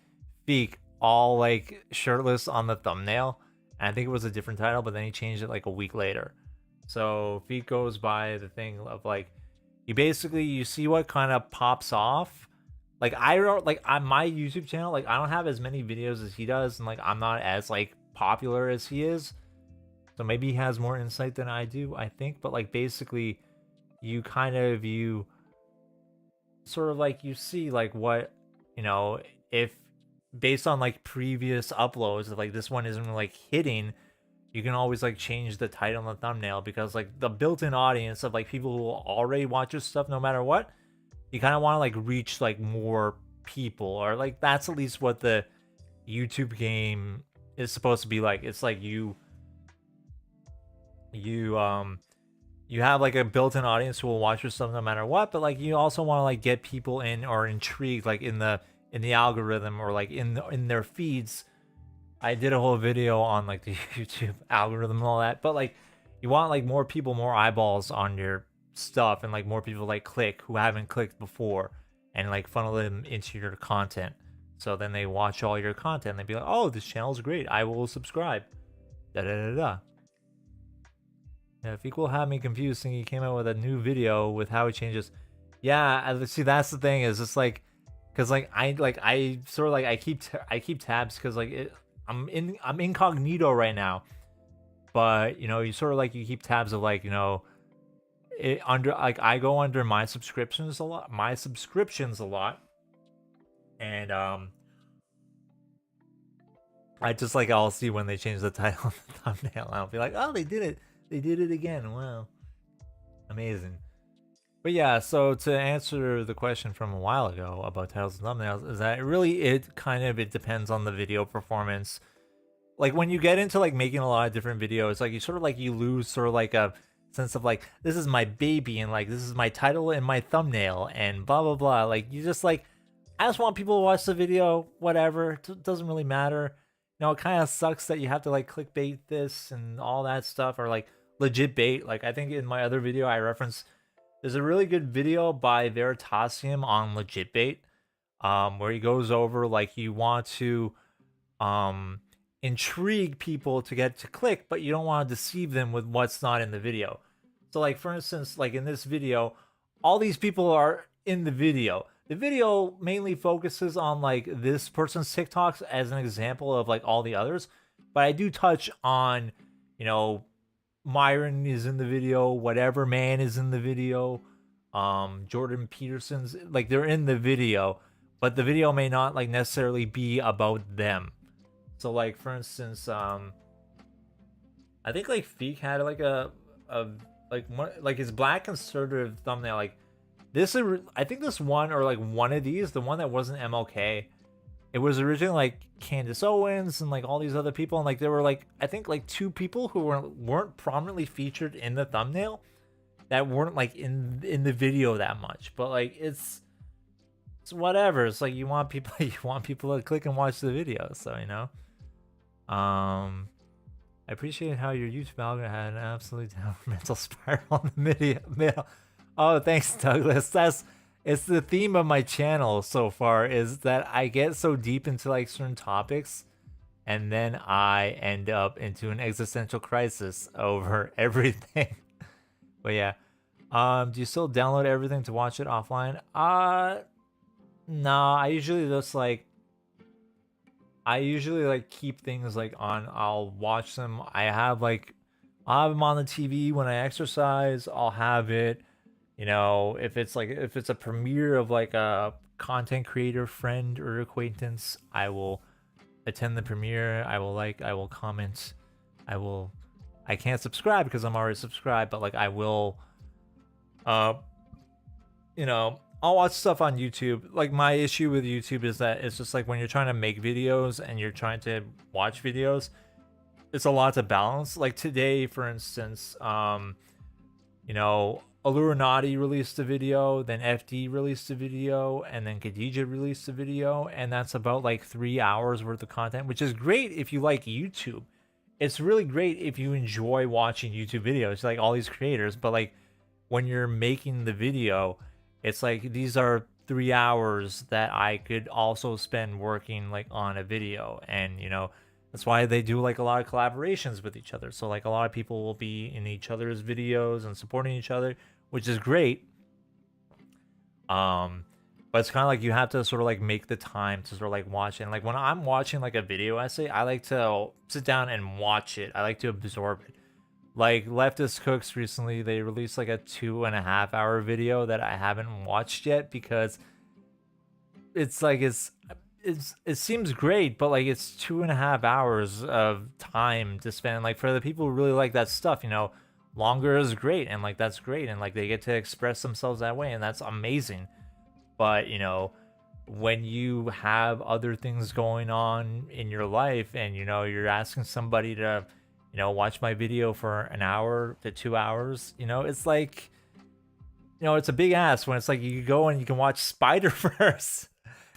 Feek all like shirtless on the thumbnail. And I think it was a different title, but then he changed it like a week later. So Feek goes by the thing of like you see what kind of pops off. Like on my YouTube channel, like I don't have as many videos as he does, and like I'm not as like popular as he is. So maybe he has more insight than I do, I think. But like basically you sort of like you see like what, if based on like previous uploads, if like this one isn't like hitting, you can always like change the title and the thumbnail, because like the built-in audience of like people who will already watch your stuff no matter what, you kind of want to like reach like more people, or like that's at least what the YouTube game is supposed to be like. It's like you have like a built-in audience who will watch your stuff no matter what, but like you also want to like get people in or intrigued like in the algorithm, or like in their feeds. I did a whole video on like the YouTube algorithm and all that, but like you want like more people, more eyeballs on your stuff, and like more people like click who haven't clicked before, and like funnel them into your content. So then they watch all your content and they be like, oh, this channel's great, I will subscribe. Da da da da. Yeah, Feek will have me confused thinking he came out with a new video with how he changes. Yeah, see, that's the thing, is it's like, because like I sort of like I keep tabs, because like I'm incognito right now, but you sort of like you keep tabs of like it under like I go under my subscriptions a lot, and I just like I'll see when they change the title and the thumbnail, and I'll be like, oh, they did it again, wow, amazing. But yeah, so to answer the question from a while ago about titles and thumbnails, is that it depends on the video performance. Like when you get into like making a lot of different videos, like you lose sort of like a sense of like, this is my baby, and like this is my title and my thumbnail and blah blah blah. Like you just like, I just want people to watch the video, whatever. It doesn't really matter. It kind of sucks that you have to like clickbait this and all that stuff, or like legit bait. Like I think in my other video I referenced, there's a really good video by Veritasium on legit bait, where he goes over like you want to intrigue people to get to click, but you don't want to deceive them with what's not in the video. So like for instance, like in this video, all these people are in the video. The video mainly focuses on like this person's TikToks as an example of like all the others, but I do touch on, Myron is in the video, whatever man is in the video, Jordan Peterson's, like they're in the video, but the video may not like necessarily be about them. So like for instance, I think like Feek had like a like his black conservative thumbnail, like this is, I think this one, or like one of these, the one that wasn't MLK, it was originally like Candace Owens and like all these other people, and like there were like I think like two people who weren't prominently featured in the thumbnail, that weren't like in the video that much, but like it's whatever. It's like you want people you want people to click and watch the video, so you know. I appreciate how your YouTube algorithm had an absolute downward mental spiral on the middle. Oh, thanks, Douglas. It's the theme of my channel so far, is that I get so deep into like certain topics, and then I end up into an existential crisis over everything. But yeah, do you still download everything to watch it offline? No, I usually just like keep things like on. I'll watch them. I'll have them on the TV when I exercise. I'll have it, you know, if it's a premiere of like a content creator friend or acquaintance, I will attend the premiere. I will comment. I can't subscribe because I'm already subscribed, but like I will you know, I'll watch stuff on YouTube. Like my issue with YouTube is that it's just like when you're trying to make videos and you're trying to watch videos, it's a lot to balance. Like today, for instance, you know, Illuminati released a video, then FD released a video, and then Khadija released a video, and that's about like 3 hours worth of content, which is great if you like YouTube. It's really great if you enjoy watching YouTube videos, like all these creators, but like when you're making the video, it's like these are 3 hours that I could also spend working like on a video. And you know, that's why they do like a lot of collaborations with each other. So like a lot of people will be in each other's videos and supporting each other, which is great. But it's kind of like you have to sort of like make the time to sort of like watch it. And like when I'm watching like a video essay, I like to sit down and watch it. I like to absorb it. Like Leftist Cooks recently, they released like a 2.5 hour video that I haven't watched yet because it's like it seems great, but like it's 2.5 hours of time to spend. Like for the people who really like that stuff, you know, longer is great, and like that's great, and like they get to express themselves that way, and that's amazing. But you know, when you have other things going on in your life, and you know you're asking somebody to, you know, watch my video for an hour to 2 hours, you know, it's like, you know, it's a big ask when it's like you go and you can watch Spider-Verse.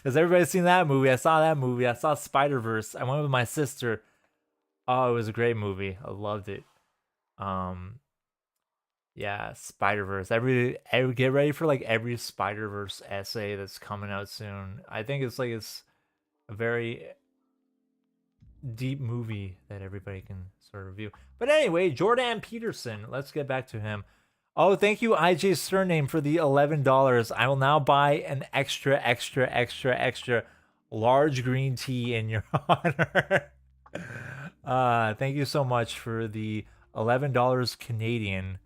Has everybody seen that movie? I saw that movie. I saw Spider-Verse. I went with my sister. Oh, it was a great movie. I loved it. Yeah, Spider-Verse. Every get ready for like every Spider-Verse essay that's coming out soon. I think it's a very deep movie that everybody can sort of view. But anyway, Jordan Peterson, let's get back to him. Oh, thank you, IJ Surname, for the $11. I will now buy an extra large green tea in your honor. Thank you so much for the $11 Canadian.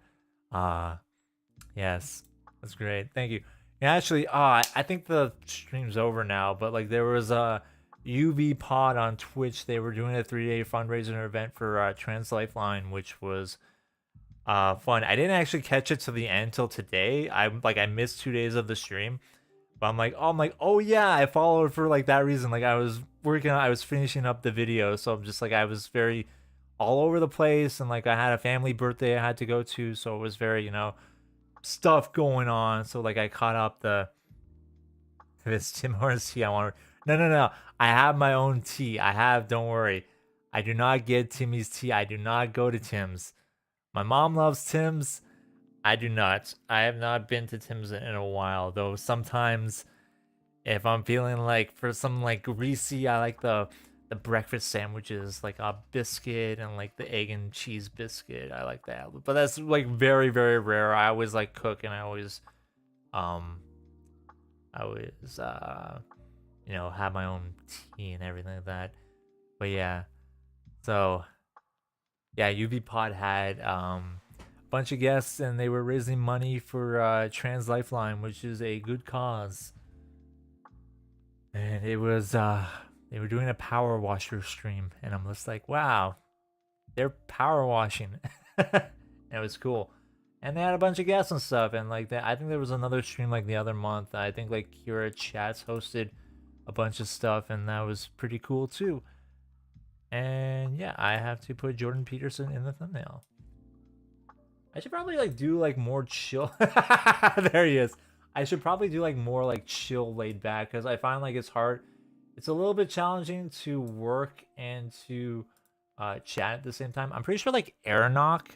Yes, that's great. Thank you. And actually, I think the stream's over now, but like there was a UV Pod on Twitch. They were doing a 3-day fundraiser event for Trans Lifeline, which was fun. I didn't actually catch it to the end till today. I missed 2 days of the stream, but I'm like, oh yeah, I followed for like that reason. Like I was finishing up the video, so I'm just like I was very all over the place, and like I had a family birthday I had to go to, so it was very, you know, stuff going on. So like I caught up this Tim Hortons tea. No. I have my own tea. Don't worry. I do not get Timmy's tea. I do not go to Tim's. My mom loves Tim's. I do not. I have not been to Tim's in a while, though sometimes if I'm feeling like for some like greasy, I like the breakfast sandwiches, like a biscuit and like the egg and cheese biscuit. I like that. But that's like very, very rare. I always like cook, and I always you know, have my own tea and everything like that. But yeah. So yeah, UV Pod had a bunch of guests, and they were raising money for Trans Lifeline, which is a good cause. And it was they were doing a power washer stream, and I'm just like, wow, they're power washing. It was cool. And they had a bunch of guests and stuff, and like that, I think there was another stream like the other month. I think like Kira Chats hosted a bunch of stuff, and that was pretty cool too. And yeah, I have to put Jordan Peterson in the thumbnail. I should probably like do like more chill. There he is. I should probably do like more like chill, laid back, because I find like it's hard. It's a little bit challenging to work and to chat at the same time. I'm pretty sure like Aeronock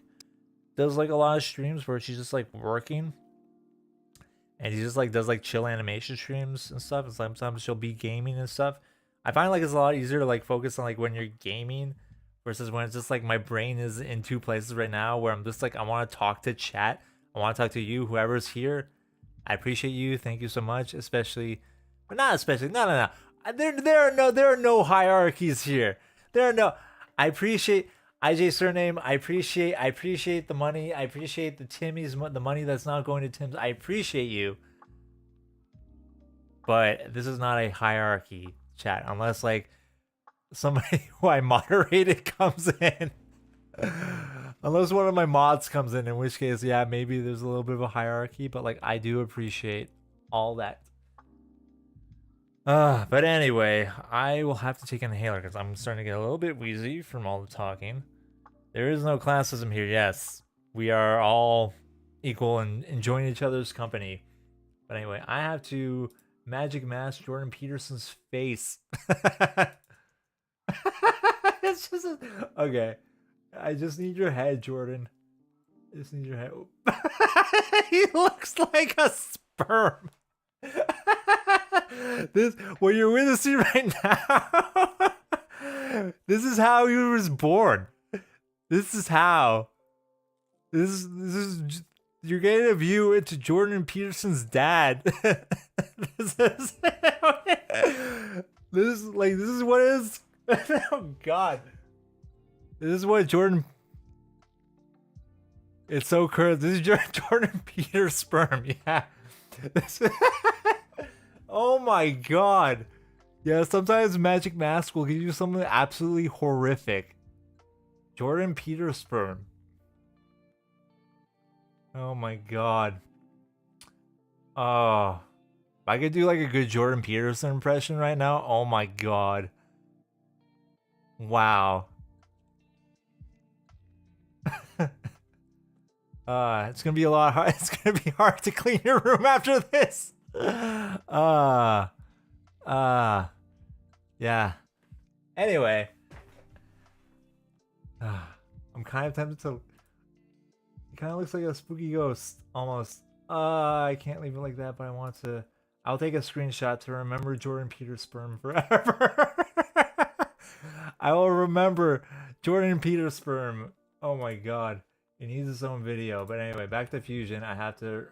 does like a lot of streams where she's just like working, and he just like does like chill animation streams and stuff. And sometimes she'll be gaming and stuff. I find like it's a lot easier to like focus on like when you're gaming versus when it's just like my brain is in two places right now where I'm just like I want to talk to chat. I want to talk to you, whoever's here. I appreciate you. Thank you so much. Especially, but not especially. No, no, no. There are no hierarchies here. There are no. I appreciate IJ surname. I appreciate the money. I appreciate the Timmy's the money that's not going to Tim's. I appreciate you. But this is not a hierarchy chat unless like somebody who I moderated comes in. Unless one of my mods comes in which case, yeah, maybe there's a little bit of a hierarchy, but like I do appreciate all that. But anyway, I will have to take an inhaler because I'm starting to get a little bit wheezy from all the talking. There is no classism here. Yes, we are all equal and enjoying each other's company. But anyway, I have to magic mask Jordan Peterson's face. It's just okay. I just need your head, Jordan. I just need your head. He looks like a sperm. This what you're witnessing right now. This is how he was born. This is how. This is you're getting a view into Jordan Peterson's dad. This is what is. Oh God. This is what Jordan. It's so curved. This is Jordan Peter's sperm. Yeah. Oh my God. Yeah, sometimes Magic Mask will give you something absolutely horrific. Jordan Peter's sperm. Oh my God. Oh. If I could do like a good Jordan Peterson impression right now, oh my God. Wow. It's gonna be a lot hard. It's gonna be hard to clean your room after this. Yeah. Anyway, I'm kind of tempted to. It kind of looks like a spooky ghost, almost. I can't leave it like that, but I want to. I'll take a screenshot to remember Jordan Peter's sperm forever. I will remember Jordan Peter's sperm. Oh my God. It needs its own video. But anyway, back to Fusion. I have to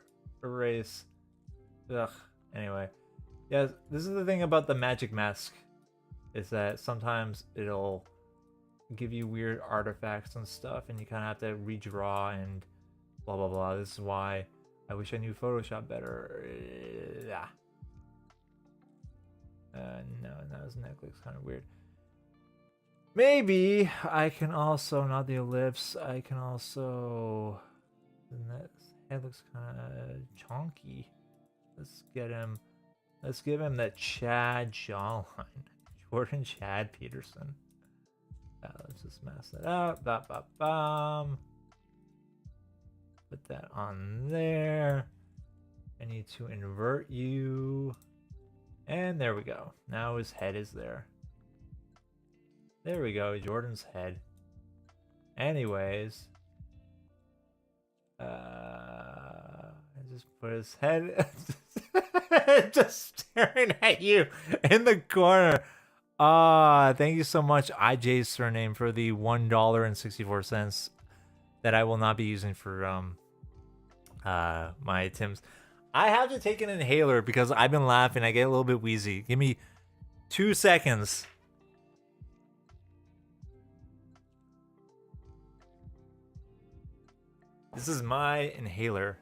erase. Ugh. Anyway. Yeah, this is the thing about the Magic Mask. Is that sometimes it'll give you weird artifacts and stuff. And you kind of have to redraw and blah, blah, blah. This is why I wish I knew Photoshop better. Yeah. No, his neck looks kind of weird. Maybe I can also, not the ellipse, I can also, his head looks kind of chonky. Let's give him that Chad jawline. Jordan Chad Peterson. Let's just mess that up. Put that on there. I need to invert you. And there we go. Now his head is there. There we go, Jordan's head. Anyways. I just put his head just staring at you in the corner. Thank you so much, IJ's surname, for the $1.64 that I will not be using for my Tim's. I have to take an inhaler because I've been laughing. I get a little bit wheezy. Give me 2 seconds. This is my inhaler.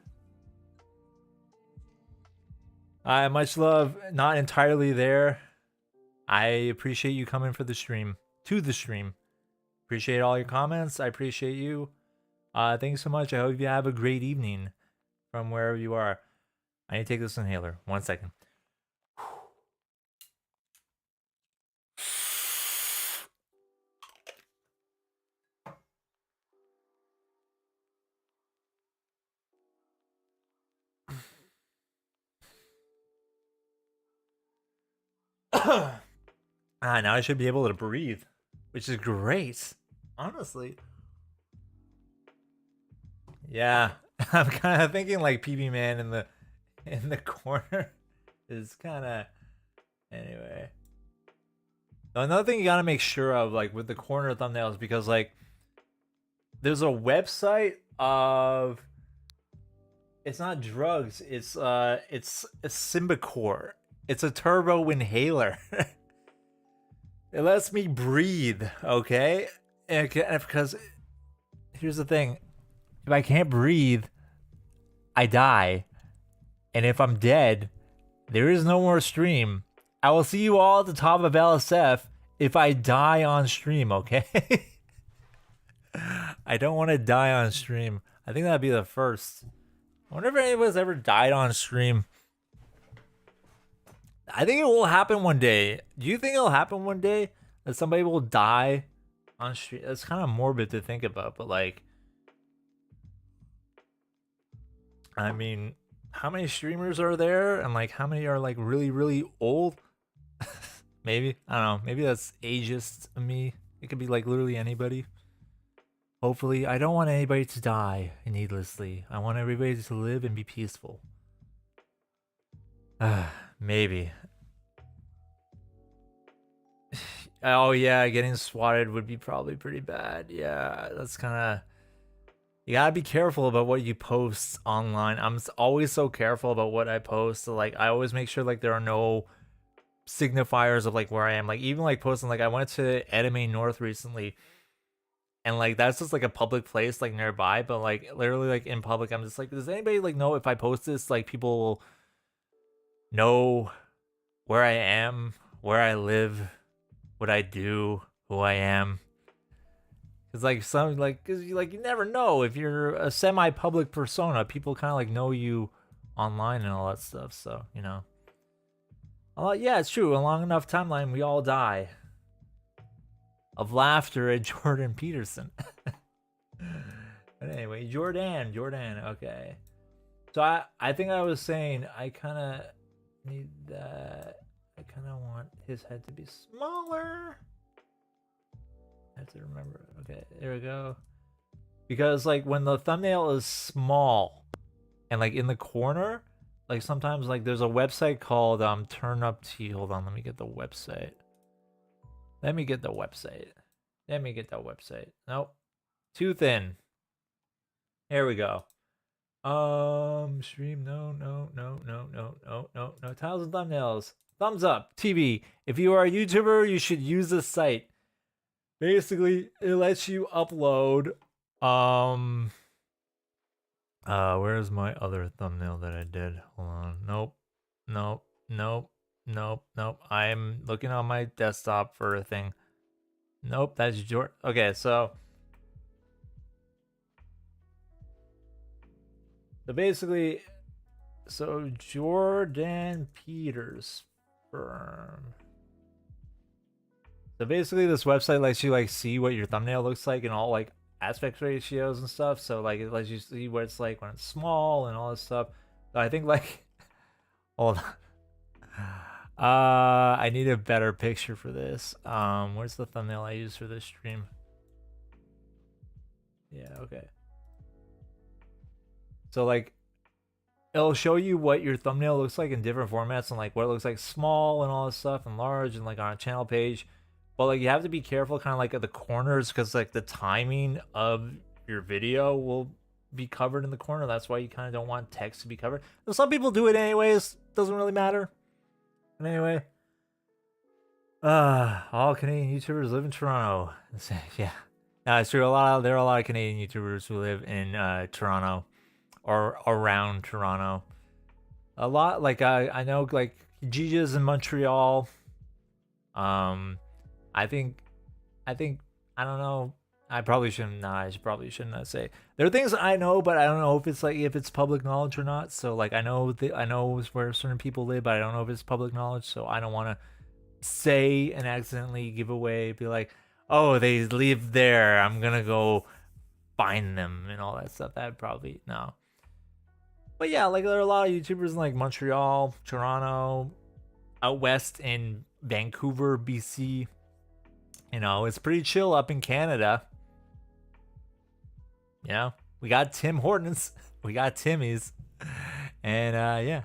Much love. Not entirely there. I appreciate you coming for the stream. To the stream. Appreciate all your comments. I appreciate you. Thanks so much. I hope you have a great evening from wherever you are. I need to take this inhaler. 1 second. Now I should be able to breathe, which is great, honestly. Yeah, I'm kind of thinking like PB Man in the corner is kind of anyway. Another thing you gotta make sure of, like with the corner thumbnails, because like there's a website of, it's not drugs, it's a Symbicort. It's a turbo inhaler. It lets me breathe, okay? And because here's the thing, if I can't breathe, I die. And if I'm dead, there is no more stream. I will see you all at the top of LSF if I die on stream, okay? I don't want to die on stream. I think that'd be the first. I wonder if anybody's ever died on stream. I think it will happen one day. Do you think it'll happen one day that somebody will die on stream? It's kind of morbid to think about, but like, I mean, how many streamers are there, and like how many are like really, really old? Maybe, I don't know, maybe that's ageist of me. It could be like literally anybody. Hopefully, I don't want anybody to die needlessly. I want everybody to live and be peaceful. Maybe. Oh yeah, getting swatted would be probably pretty bad. Yeah, that's kind of, you gotta be careful about what you post online. I'm always so careful about what I post. So, like, I always make sure like there are no signifiers of like where I am. Like even like posting, like I went to Edamame North recently, and like that's just like a public place like nearby, but like literally like in public, I'm just like, does anybody like know if I post this, like people will know where I am, where I live, what I do, who I am? Cause like some like, cause you like, you never know if you're a semi-public persona. People kind of like know you online and all that stuff. So you know, yeah, it's true. A long enough timeline, we all die of laughter at Jordan Peterson. But anyway, Jordan. Okay. So I think I was saying I kind of need that. I kind of want his head to be smaller. I have to remember. Okay, there we go. Because like when the thumbnail is small and like in the corner, like sometimes like there's a website called Turn Up Tea. Hold on, let me get the website. Nope. Too thin. There we go. Stream, no. Titles and thumbnails. Thumbs up, TV. If you are a YouTuber, you should use this site. Basically, it lets you upload, where's my other thumbnail that I did? Hold on. Nope. I'm looking on my desktop for a thing. Nope, that's Jordan. Okay, so basically, so Jordan Peters firm. So basically, this website lets you like see what your thumbnail looks like in all like aspect ratios and stuff. So like it lets you see what it's like when it's small and all this stuff. So I think like, hold on. I need a better picture for this. Where's the thumbnail I use for this stream? Yeah, okay. So like it'll show you what your thumbnail looks like in different formats, and like what it looks like small and all this stuff and large and like on a channel page. But like you have to be careful kind of like at the corners, because like the timing of your video will be covered in the corner. That's why you kind of don't want text to be covered. Though some people do it anyways. Doesn't really matter. But anyway, all Canadian YouTubers live in Toronto. Yeah, no, it's true. There are a lot of Canadian YouTubers who live in Toronto or around Toronto. A lot, like I know like Gigi's in Montreal. I think I don't know. I probably shouldn't. Nah, I probably shouldn't say. There are things I know, but I don't know if it's public knowledge or not. So like I know where certain people live, but I don't know if it's public knowledge. So I don't want to say and accidentally give away. Be like, oh, they live there. I'm gonna go find them and all that stuff. That probably no. But yeah, like there are a lot of YouTubers in like Montreal, Toronto. out west in Vancouver, BC. You know, it's pretty chill up in Canada. You know, we got Tim Hortons, we got Timmy's, and yeah.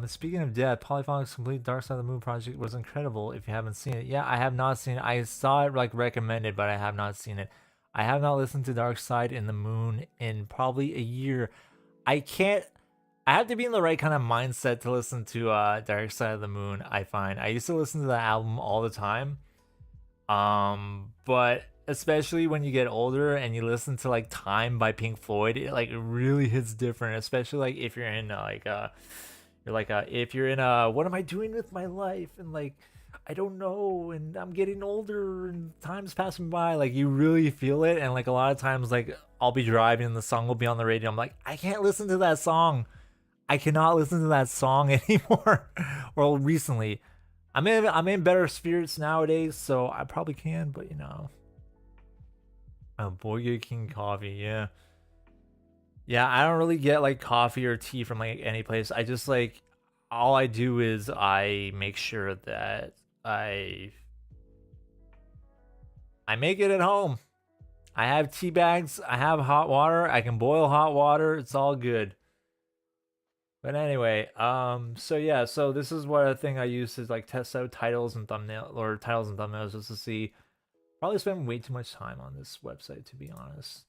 Speaking of death, Polyphonic's complete Dark Side of the Moon project was incredible. If you haven't seen it, yeah, I have not seen it. I saw it like recommended, but I have not seen it. I have not listened to Dark Side in the Moon in probably a year. I can't. I have to be in the right kind of mindset to listen to Dark Side of the Moon. I find I used to listen to the album all the time. But especially when you get older and you listen to like Time by Pink Floyd, it like really hits different, especially like if you're in if you're in what am I doing with my life, and like I don't know, and I'm getting older and time's passing by, like you really feel it. And like a lot of times, like I'll be driving and the song will be on the radio, I'm like, I can't listen to that song, I cannot listen to that song anymore. Well, recently I'm in better spirits nowadays, so I probably can, but you know. Burger King coffee, yeah. Yeah, I don't really get like coffee or tea from like any place. I just like, all I do is I make sure that I make it at home. I have tea bags, I have hot water, I can boil hot water, it's all good. But anyway, so yeah, so this is what a thing I use to like test out titles and thumbnails just to see. Probably spend way too much time on this website, to be honest.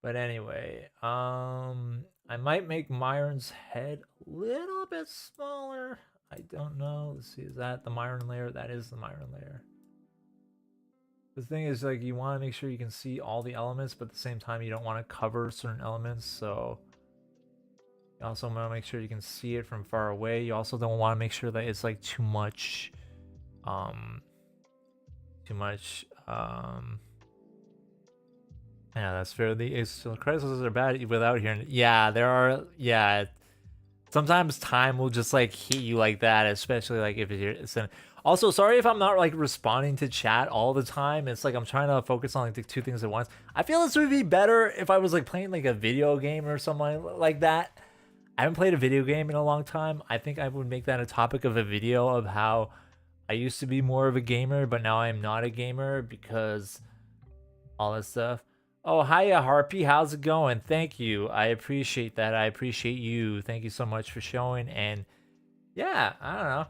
But anyway, I might make Myron's head a little bit smaller. I don't know. Let's see, is that the Myron layer? That is the Myron layer. The thing is, like, you want to make sure you can see all the elements, but at the same time, you don't want to cover certain elements, so you also want to make sure you can see it from far away. You also don't want to make sure that it's like too much yeah, that's fair. The credits are bad without hearing. Yeah, there are. Yeah, sometimes time will just like hit you like that, especially like if it's in. Also, sorry if I'm not like responding to chat all the time. It's like I'm trying to focus on like the two things at once. I feel this would be better if I was like playing like a video game or something like that. I haven't played a video game in a long time. I think I would make that a topic of a video of how I used to be more of a gamer, but now I'm not a gamer because all that stuff. Oh, hiya, Harpy. How's it going? Thank you. I appreciate that. I appreciate you. Thank you so much for showing. And yeah, I don't know.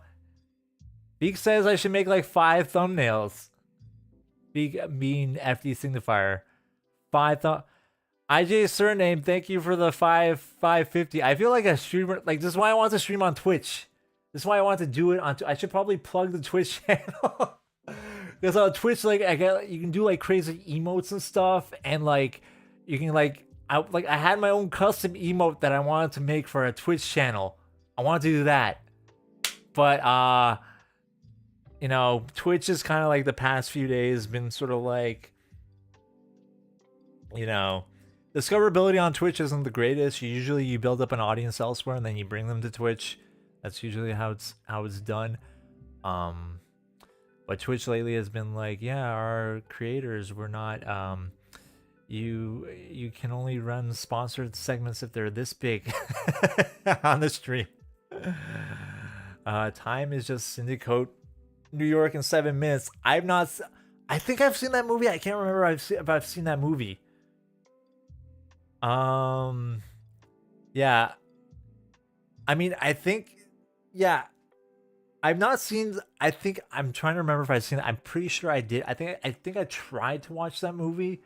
Beak says I should make like 5 thumbnails. Beak being FD signifier. 5 IJ surname. Thank you for the 550. I feel like a streamer. Like, this is why I want to stream on Twitch. This is why I want to do it on. I should probably plug the Twitch channel. Because on Twitch, like you can do like crazy emotes and stuff, and like you can like I had my own custom emote that I wanted to make for a Twitch channel. I wanted to do that, but you know, Twitch is kind of like the past few days been sort of like, you know, discoverability on Twitch isn't the greatest. Usually you build up an audience elsewhere and then you bring them to Twitch. That's usually how it's done. But Twitch lately has been like, yeah, our creators, we're not you can only run sponsored segments if they're this big on the stream. Time is just Syndicate New York in 7 minutes. I think I've seen that movie. I can't remember if I've seen that movie. Yeah. I mean, I think, yeah. I've not seen. I think I'm trying to remember if I've seen it. I'm pretty sure I did. I think I tried to watch that movie,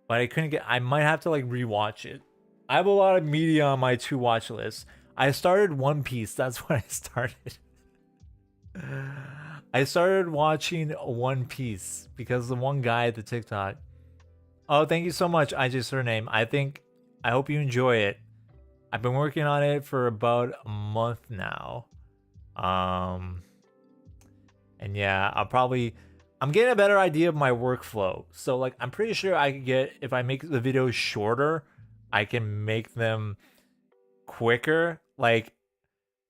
but I couldn't get. I might have to like rewatch it. I have a lot of media on my to watch list. I started One Piece. That's what I started. I started watching One Piece because the one guy at the TikTok. Oh, thank you so much, IJ surname. I hope you enjoy it. I've been working on it for about a month now. And yeah, I'm getting a better idea of my workflow. So like, I'm pretty sure I could get, if I make the videos shorter, I can make them quicker. Like,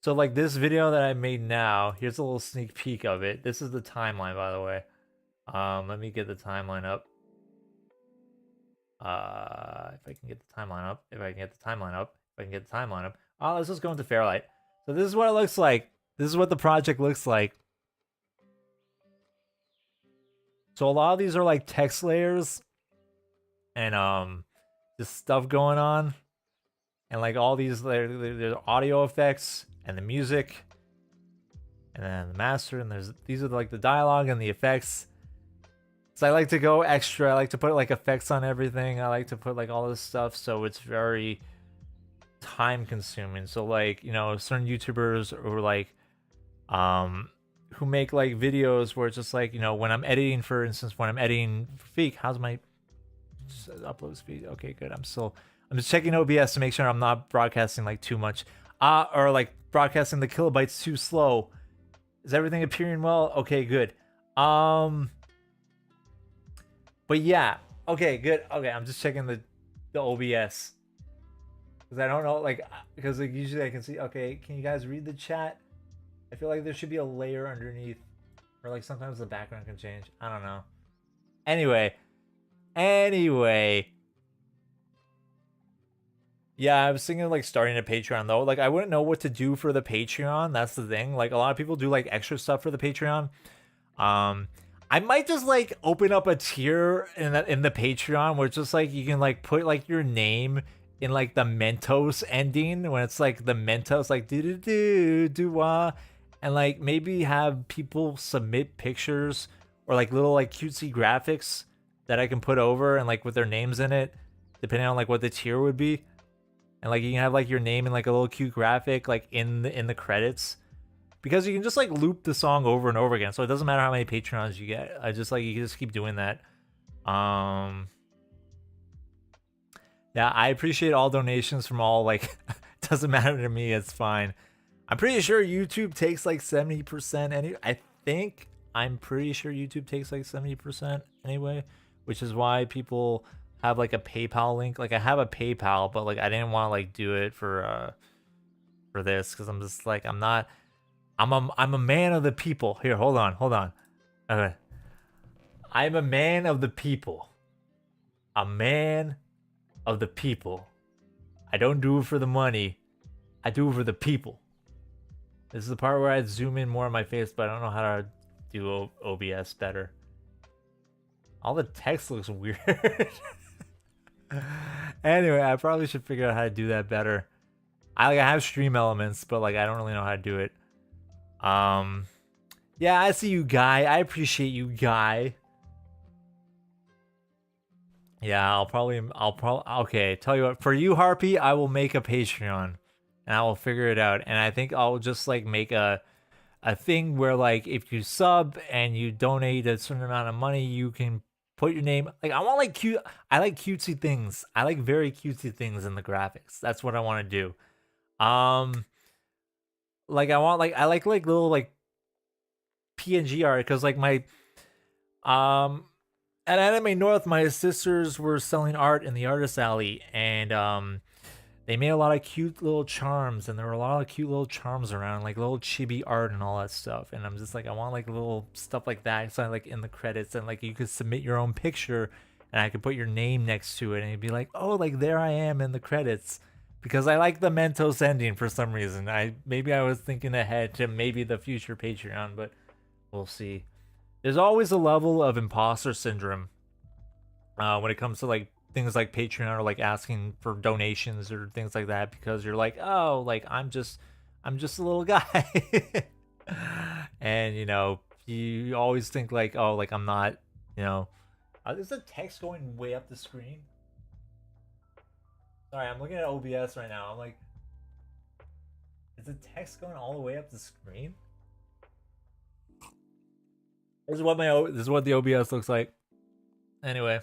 so like this video that I made now, here's a little sneak peek of it. This is the timeline, by the way. Let me get the timeline up. If I can get the timeline up. Oh, let's just go into Fairlight. So this is what it looks like. This is what the project looks like. So a lot of these are like text layers and just stuff going on, and like all these there's audio effects and the music, and then the master, and these are like the dialogue and the effects. So I like to go extra. I like to put like effects on everything. I like to put like all this stuff, so it's very time consuming. So like, you know, certain YouTubers or like who make like videos where it's just like, you know, when I'm editing, for instance, when I'm editing Feek, how's my upload speed? Okay, good. I'm just checking OBS to make sure I'm not broadcasting like too much, or like broadcasting the kilobytes too slow. Is everything appearing well? Okay, good. But yeah, okay, good. Okay, I'm just checking the OBS because I don't know, like, because like usually I can see. Okay, can you guys read the chat? I feel like there should be a layer underneath, or like sometimes the background can change. I don't know. Anyway. Yeah, I was thinking of like starting a Patreon though. Like I wouldn't know what to do for the Patreon. That's the thing. Like a lot of people do like extra stuff for the Patreon. I might just like open up a tier in the Patreon where it's just like you can like put like your name in like the Mentos ending when it's like the Mentos like do do do do wah, and like maybe have people submit pictures or like little like cutesy graphics that I can put over and like with their names in it, depending on like what the tier would be. And like you can have like your name in like a little cute graphic like in the credits, because you can just like loop the song over and over again, so it doesn't matter how many Patreons you get. I just like, you can just keep doing that. Yeah, I appreciate all donations from all, like doesn't matter to me, it's fine. I'm pretty sure YouTube takes like 70% I'm pretty sure YouTube takes like 70% anyway, which is why people have like a PayPal link. Like I have a PayPal, but like I didn't want to like do it for this because I'm just like, I'm a man of the people. Here, hold on. Okay. I'm a man of the people. A man of the people. I don't do it for the money. I do it for the people. This is the part where I zoom in more on my face, but I don't know how to do OBS better. All the text looks weird. Anyway, I probably should figure out how to do that better. I have stream elements, but like I don't really know how to do it. Yeah, I see you, Guy. I appreciate you, Guy. Yeah, I'll probably okay, tell you what, for you, Harpy, I will make a Patreon and I will figure it out. And I think I'll just like make a thing where like if you sub and you donate a certain amount of money, you can put your name. Like I want like I like cutesy things. I like very cutesy things in the graphics. That's what I want to do. Like I want like I like little like PNG art, because like my at Anime North, my sisters were selling art in the artist alley, and they made a lot of cute little charms, and there were a lot of cute little charms around, like little chibi art and all that stuff. And I'm just like, I want like little stuff like that, so like in the credits, and like you could submit your own picture, and I could put your name next to it, and it'd be like, oh, like there I am in the credits. Because I like the Mentos ending for some reason. Maybe I was thinking ahead to maybe the future Patreon, but we'll see. There's always a level of imposter syndrome when it comes to like things like Patreon or like asking for donations or things like that, because you're like, oh, like I'm just a little guy. And you know, you always think like, oh, like I'm not, you know. Is the text going way up the screen? Sorry, I'm looking at OBS right now. I'm like, is the text going all the way up the screen? This is what the OBS looks like. Anyway.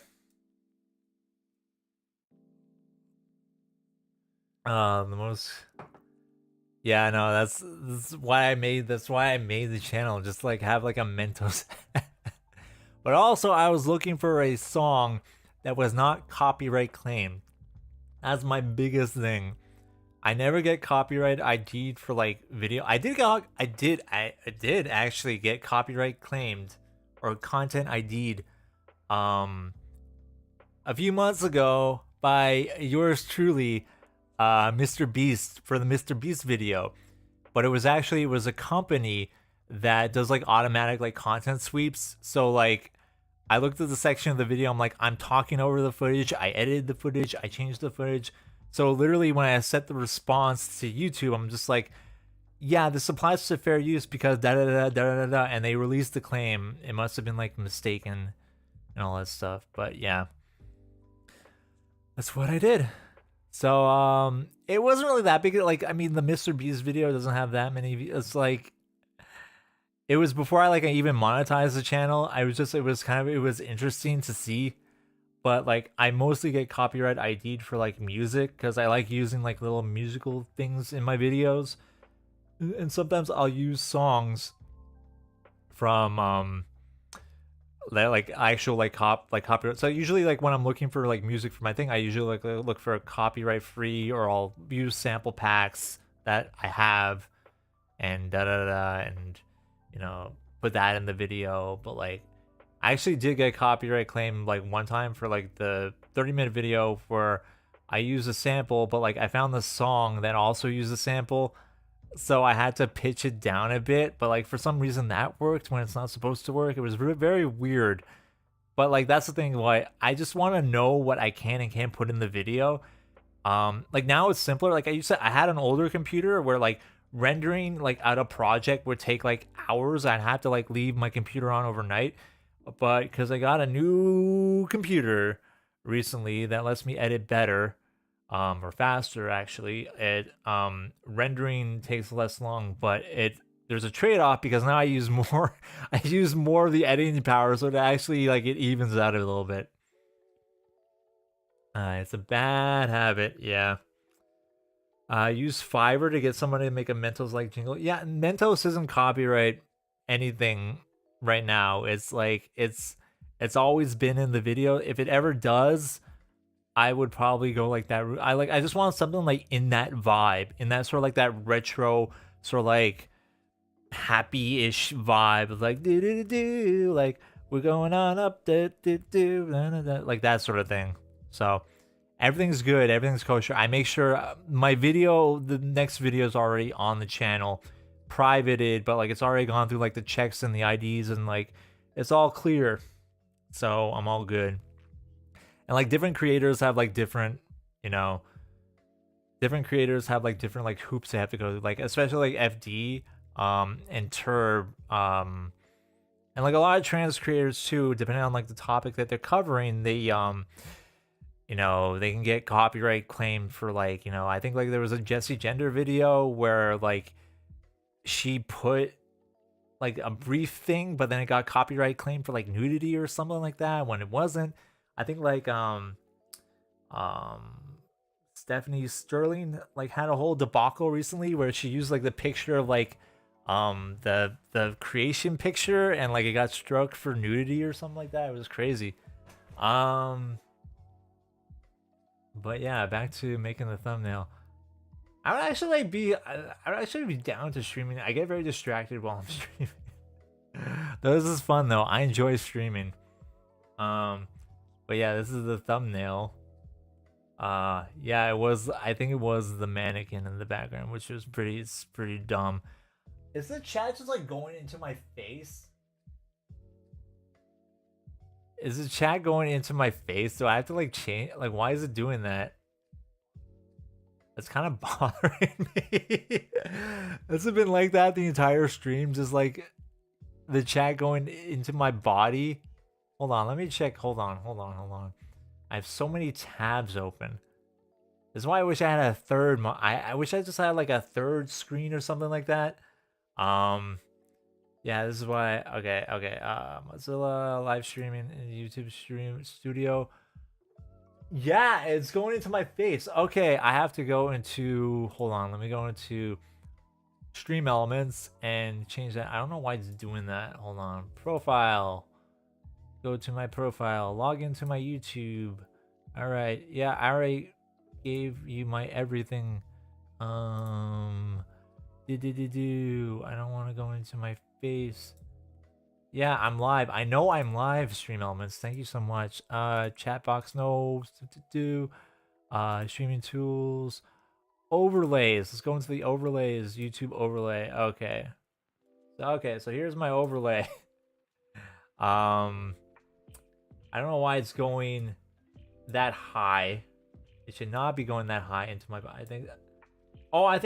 Yeah, no, that's why I made the channel, just like have like a Mentos. But also I was looking for a song that was not copyright claimed. That's my biggest thing. I never get copyright ID'd for like video. I did actually get copyright claimed or content ID'd a few months ago by yours truly, Mr. Beast, for the Mr. Beast video. but it was a company that does like automatic like content sweeps. So like I looked at the section of the video, I'm like, I'm talking over the footage, I edited the footage, I changed the footage. So literally when I set the response to YouTube, I'm just like, yeah, this applies to fair use because da da da da da da, and they released the claim. It must have been like mistaken and all that stuff. But yeah, that's what I did. So it wasn't really that big. Like, I mean, the Mr. Beast video doesn't have that many. It's like, it was before I even monetized the channel. It was interesting to see. But like, I mostly get copyright ID'd for like music because I like using like little musical things in my videos. And sometimes I'll use songs from like actual copyright. So usually like when I'm looking for like music for my thing, I usually like look for a copyright free, or I'll use sample packs that I have and da da da, and you know, put that in the video. But like, I actually did get a copyright claim like one time for like the 30-minute video where I used a sample, but like I found the song that also used a sample. So I had to pitch it down a bit, but like for some reason that worked when it's not supposed to work. It was very weird. But like that's the thing, why I just want to know what I can and can't put in the video. Like now it's simpler. Like I had an older computer where like rendering like out a project would take like hours. I'd have to like leave my computer on overnight. But because I got a new computer recently that lets me edit better, or faster actually, it rendering takes less long, but there's a trade-off because now I use more I use more of the editing power, so it actually like it evens out a little bit. It's a bad habit, yeah. Use Fiverr to get somebody to make a Mentos like jingle. Yeah, Mentos isn't copyright anything right now. It's like it's always been in the video. If it ever does, I would probably go like that route. I just want something like in that vibe, in that sort of like that retro sort of like happy-ish vibe, like do do do do, like we're going on up, do do do, like that sort of thing. So everything's good, everything's kosher. I make sure the next video is already on the channel, privated, but like it's already gone through like the checks and the IDs, and like it's all clear, so I'm all good. And like different creators have like different, different creators have like different like hoops they have to go through, like especially like FD and Turb, and like a lot of trans creators too, depending on like the topic that they're covering, they they can get copyright claimed for like, I think like there was a Jessie Gender video where like she put like a brief thing, but then it got copyright claimed for like nudity or something like that when it wasn't. I think like Stephanie Sterling like had a whole debacle recently where she used like the picture of like the creation picture, and like it got struck for nudity or something like that. It was crazy. But yeah, back to making the thumbnail. I would actually be down to streaming. I get very distracted while I'm streaming. This is fun though. I enjoy streaming. But yeah, this is the thumbnail. Yeah, I think it was the mannequin in the background, which was pretty dumb. Is the chat just like going into my face? Is the chat going into my face? Do I have to like change? Like, why is it doing that? It's kind of bothering me. Has it been like that the entire stream? Just like the chat going into my body? Hold on, let me check. Hold on. I have so many tabs open. This is why I wish I had a third. I wish I just had like a third screen or something like that. Yeah, this is why. Okay. Mozilla live streaming in YouTube stream studio. Yeah, it's going into my face. Okay, I have to go into. Hold on, let me go into Stream Elements and change that. I don't know why it's doing that. Hold on, profile. Go to my profile. Log into my YouTube. All right. Yeah, I already gave you my everything. I don't want to go into my face. Yeah, I'm live. I know I'm live, Stream Elements. Thank you so much. Chat box, no. Streaming tools. overlays. Let's go into the overlays. YouTube overlay. Okay. So here's my overlay. I don't know why it's going that high. It should not be going that high into my body. I think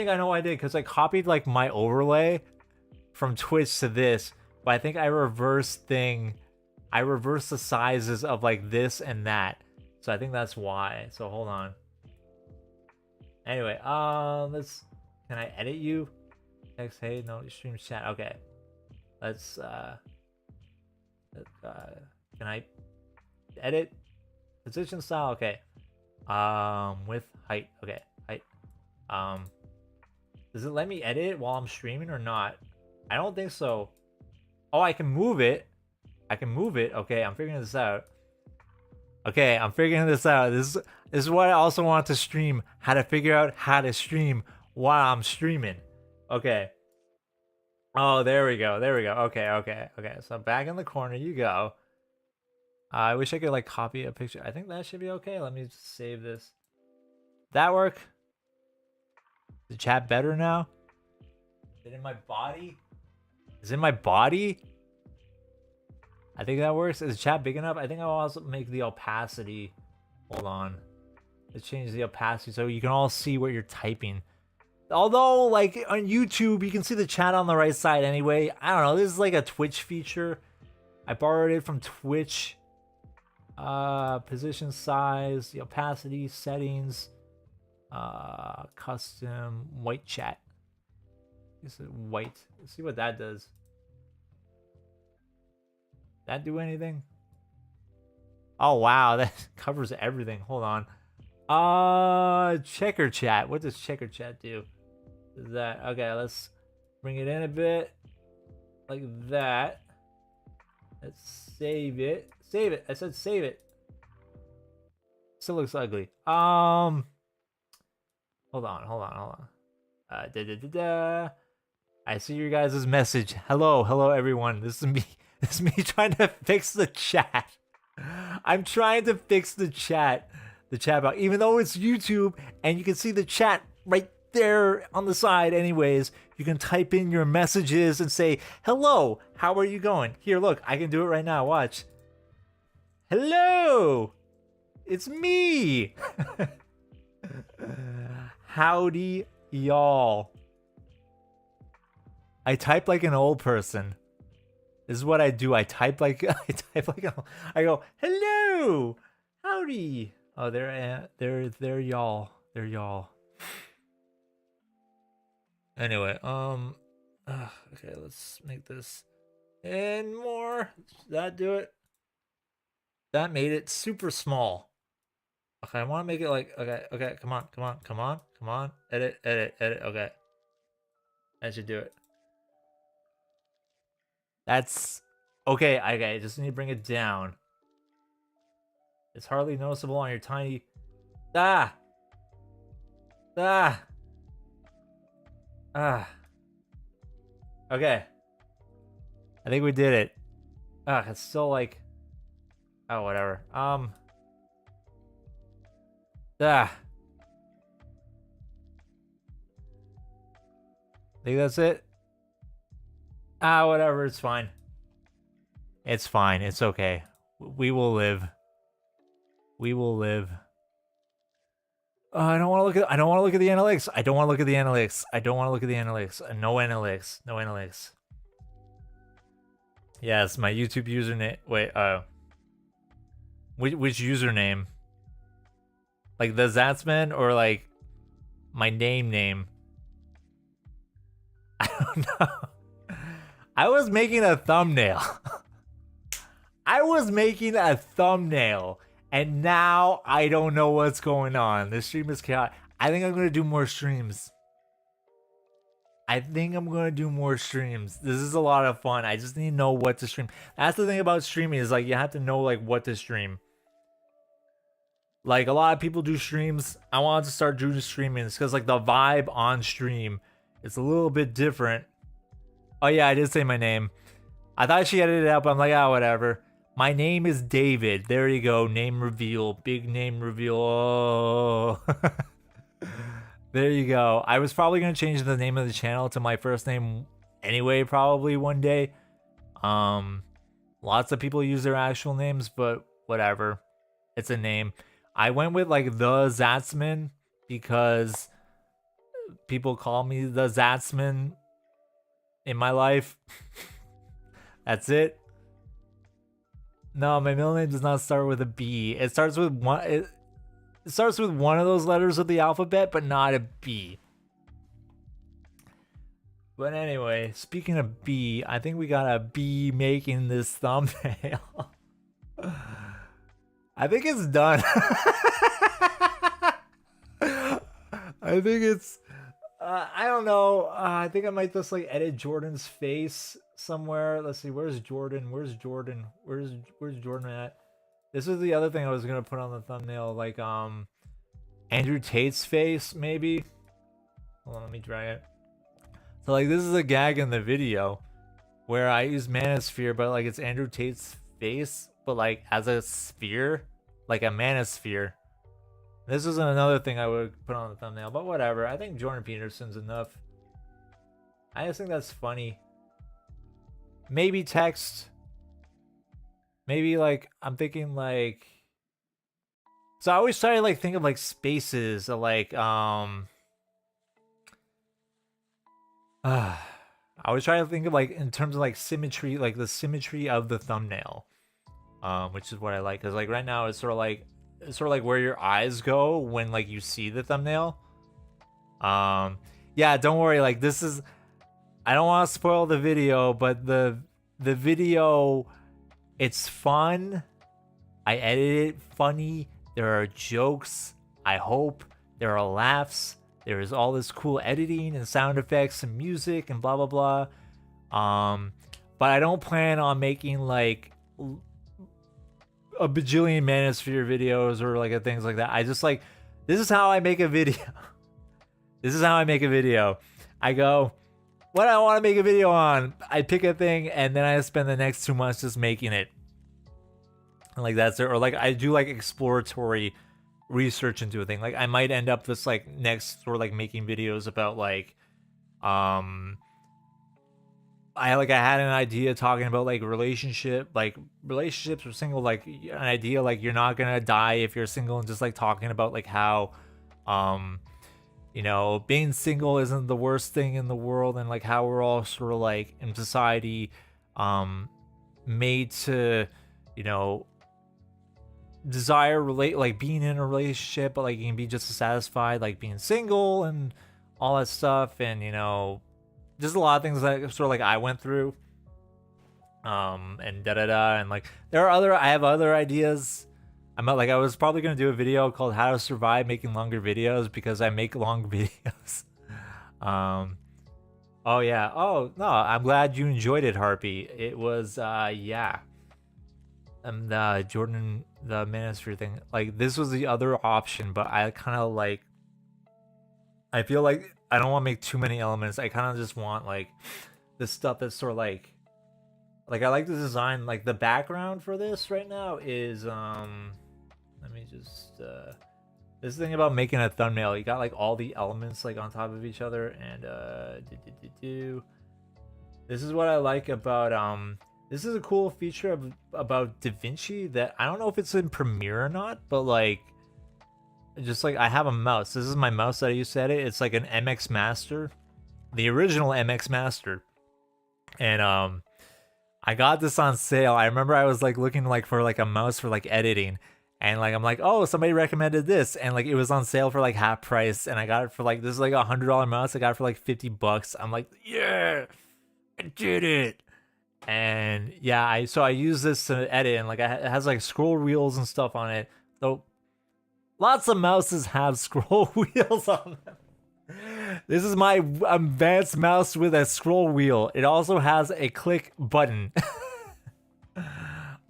I know what I did, because I copied like my overlay from Twitch to this, but I think I reversed the sizes of like this and that. So I think that's why. So hold on. Anyway, can I edit you? Text, hey, no, stream chat. Okay. Let's can I edit position style? Okay. With height. Okay. Height. Does it let me edit it while I'm streaming or not? I don't think so. Oh, I can move it. Okay, I'm figuring this out. This is what I also want to stream. How to figure out how to stream while I'm streaming. Okay. Oh, there we go. Okay. So back in the corner you go. I wish I could like copy a picture. I think that should be okay. Let me just save this. That work? Is the chat better now? Is it in my body? I think that works. Is the chat big enough? I think I'll also make the opacity. Hold on. Let's change the opacity so you can all see what you're typing. Although, like, on YouTube, you can see the chat on the right side anyway. I don't know. This is like a Twitch feature. I borrowed it from Twitch. Position size, the opacity, settings, custom, white chat. Is it white? Let's see what that does. That do anything? Oh wow, that covers everything. Hold on. Checker chat. What does checker chat do? Is that okay? Let's bring it in a bit, like that. Let's save it. Save it. I said save it. Still looks ugly. Hold on. I see your guys' message. Hello everyone. This is me. This is me trying to fix the chat. I'm trying to fix the chat box, even though it's YouTube and you can see the chat right there on the side. Anyways, you can type in your messages and say, hello, how are you going? Here, look, I can do it right now. Watch. Hello, it's me. Howdy, y'all. I type like an old person. This is what I do. I type like I go, hello, howdy. Oh, they're y'all. They're y'all. Anyway, okay, let's make this and more. Does that do it? That made it super small. Okay, I want to make it like okay. Come on. Edit. Okay, that should do it. That's okay. I just need to bring it down. It's hardly noticeable on your tiny. Okay, I think we did it. It's still like, oh, whatever. Think that's it? Whatever, it's fine. It's fine, it's okay. We will live. We will live. I don't want to look at the analytics. No analytics. Yes, my YouTube username. Wait, which username? Like the Zatzman or like my name? I don't know. I was making a thumbnail. And now I don't know what's going on. This stream is chaotic. I think I'm going to do more streams. This is a lot of fun. I just need to know what to stream. That's the thing about streaming, is like you have to know like what to stream. Like a lot of people do streams. I wanted to start doing streaming because like the vibe on stream is a little bit different. Oh yeah, I did say my name. I thought she edited it out, but I'm like, whatever. My name is David. There you go. Name reveal. Big name reveal. Oh. There you go. I was probably gonna change the name of the channel to my first name anyway, probably one day. Um, Lots of people use their actual names, but whatever. It's a name. I went with like the Zatzman because people call me the Zatzman in my life. That's it. No, my middle name does not start with a B. It starts with one. It starts with one of those letters of the alphabet, but not a B. But anyway, speaking of B, I think we got a B making this thumbnail. I think it's done. I think it's. I don't know. I think I might just like edit Jordan's face somewhere. Let's see. Where's Jordan? Where's Jordan? Where's Jordan at? This is the other thing I was gonna put on the thumbnail, like Andrew Tate's face, maybe. Hold on, let me drag it. So like this is a gag in the video where I use Manosphere, but like it's Andrew Tate's face, but like as a sphere, like a manosphere. This isn't another thing I would put on the thumbnail, but whatever. I think Jordan Peterson's enough. I just think that's funny. Maybe text. Maybe like I'm thinking like. So I always try to like think of like spaces, or like I was trying to think of like in terms of like symmetry, like the symmetry of the thumbnail, which is what I like. Cause like right now it's sort of like where your eyes go when like you see the thumbnail. Yeah, don't worry. Like this is, I don't want to spoil the video, but the video, it's fun. I edited it funny. There are jokes. I hope there are laughs. There is all this cool editing and sound effects and music and blah blah blah. But I don't plan on making like a bajillion Manosphere videos or like things like that. I just like, this is how I make a video. This is how I make a video. I go, what I want to make a video on. I pick a thing and then I spend the next 2 months just making it. And like that's it. Or like I do like exploratory research into a thing. Like I might end up this like next or like making videos about like I had an idea talking about like relationships or single, like an idea like you're not gonna die if you're single, and just like talking about like how you know, being single isn't the worst thing in the world, and like how we're all sort of like in society made to, you know, desire like being in a relationship, but like you can be just as satisfied like being single and all that stuff. And you know, just a lot of things that sort of like I went through and and like I have other ideas. I was probably gonna do a video called how to survive making longer videos, because I make long videos. Oh yeah, oh no, I'm glad you enjoyed it, Harpy. It was yeah. The Jordan, the Manosphere thing, like this was the other option, but I kind of like, I feel like I don't want to make too many elements. I kind of just want like this stuff that's sort of like I like the design. Like the background for this right now is let me just this thing about making a thumbnail, you got like all the elements like on top of each other. And this is what I like about this is a cool feature about DaVinci that I don't know if it's in Premiere or not, but like, just like I have a mouse. This is my mouse that I used to edit. It's like an MX Master, the original MX Master, and I got this on sale. I remember I was like looking like for like a mouse for like editing, and like I'm like, oh, somebody recommended this, and like it was on sale for like half price, and I got it for like, this is like $100 mouse. I got it for like $50. I'm like, yeah, I did it. And yeah, I use this to edit, and like it has like scroll wheels and stuff on it. So lots of mouses have scroll wheels on them. This is my advanced mouse with a scroll wheel. It also has a click button.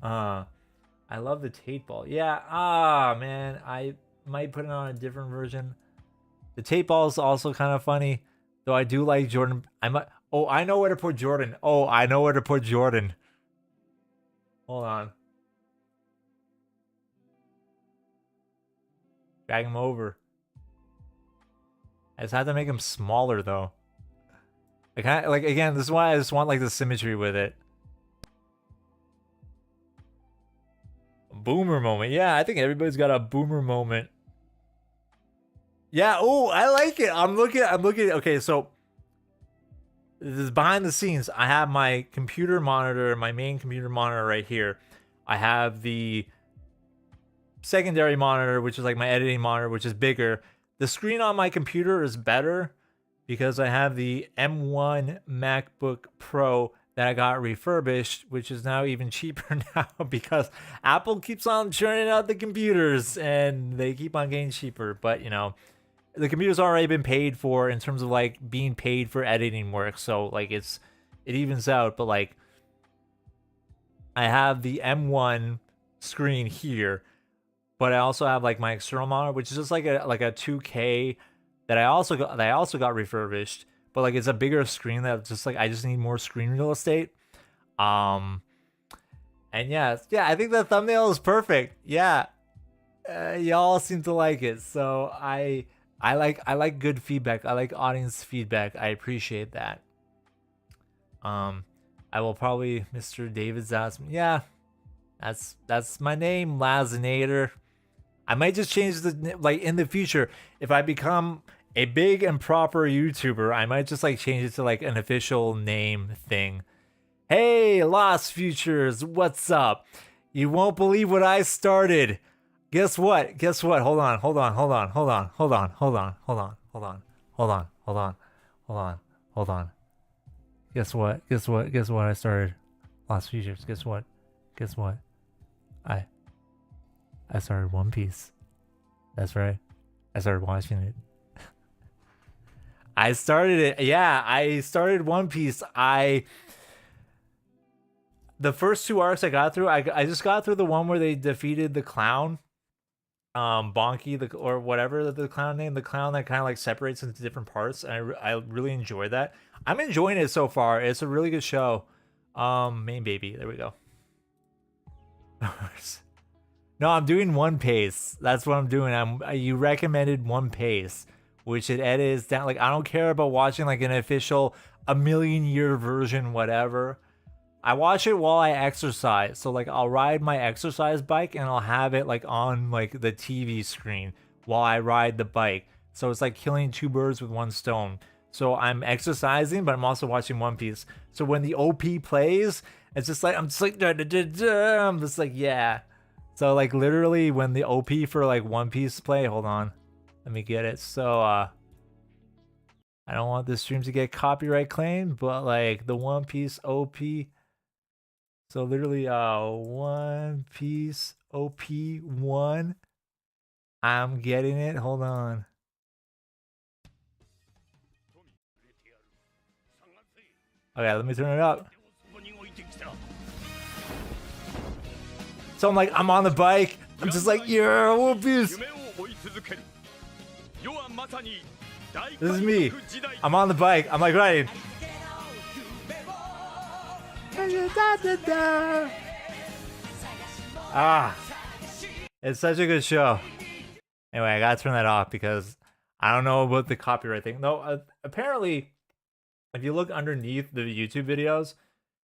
I love the Tate ball. Yeah, man, I might put it on a different version. The Tate ball is also kind of funny, though I do like Jordan. Oh, I know where to put Jordan. Oh, I know where to put Jordan. Hold on. Drag him over. I just had to make him smaller though. Like again, this is why I just want like the symmetry with it. Boomer moment. Yeah, I think everybody's got a boomer moment. Yeah, oh, I like it. I'm looking okay, so this is behind the scenes. I have my computer monitor, my main computer monitor right here. I have the secondary monitor, which is like my editing monitor, which is bigger. The screen on my computer is better because I have the M1 MacBook Pro that I got refurbished, which is now even cheaper now because Apple keeps on churning out the computers and they keep on getting cheaper. But you know, the computer's already been paid for in terms of like being paid for editing work, so like it evens out. But like I have the M1 screen here, but I also have like my external monitor, which is just like a 2K that I also got refurbished, but like it's a bigger screen that just like I just need more screen real estate. And yeah, I think the thumbnail is perfect. Yeah, y'all seem to like it, so I like good feedback. I like audience feedback. I appreciate that. I will probably Mr. David Zassman. Yeah, that's my name, Lazinator. I might just change the like in the future if I become a big and proper YouTuber. I might just like change it to like an official name thing. Hey, Lost Futures, what's up? You won't believe what I started. Guess what? Guess what? Hold on. Guess what I started? Lost Futures. Guess what? I started One Piece. That's right. I started watching it. I started it. Yeah, I started One Piece. The first two arcs I got through, I just got through the one where they defeated the clown. Bonky, or whatever the clown name, the clown that kind of like separates into different parts. And I really enjoy that. I'm enjoying it so far. It's a really good show. Main baby. There we go. No, I'm doing One Piece. That's what I'm doing. You recommended One Piece, which it is down. Like I don't care about watching like an official a million year version, whatever. I watch it while I exercise. So like I'll ride my exercise bike and I'll have it like on like the TV screen while I ride the bike. So it's like killing two birds with one stone. So I'm exercising, but I'm also watching One Piece. So when the OP plays, it's just like I'm just like I'm just like yeah. So like literally when the OP for like One Piece play, hold on. Let me get it. So I don't want this stream to get copyright claimed, but like the One Piece OP. So literally One Piece OP1. I'm getting it. Hold on. Okay, let me turn it up. So I'm like, I'm on the bike. I'm just like, yeah, One Piece. This is me. I'm on the bike. I'm like riding. Ah, it's such a good show. Anyway, I gotta turn that off because I don't know about the copyright thing. No, apparently, if you look underneath the YouTube videos,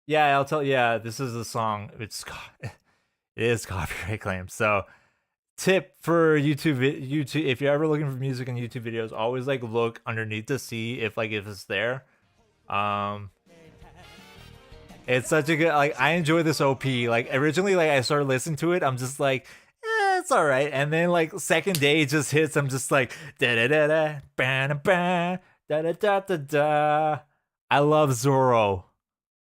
yeah, I'll tell. Yeah, this is a song. It is copyright claimed. So, tip for YouTube. If you're ever looking for music in YouTube videos, always like look underneath to see if it's there. It's such a good, like, I enjoy this OP. Like, originally, like, I started listening to it, I'm just like, it's all right. And then, like, second day it just hits, I'm just like, da-da-da-da, ba-da-ba, da-da-da-da-da. I love Zoro.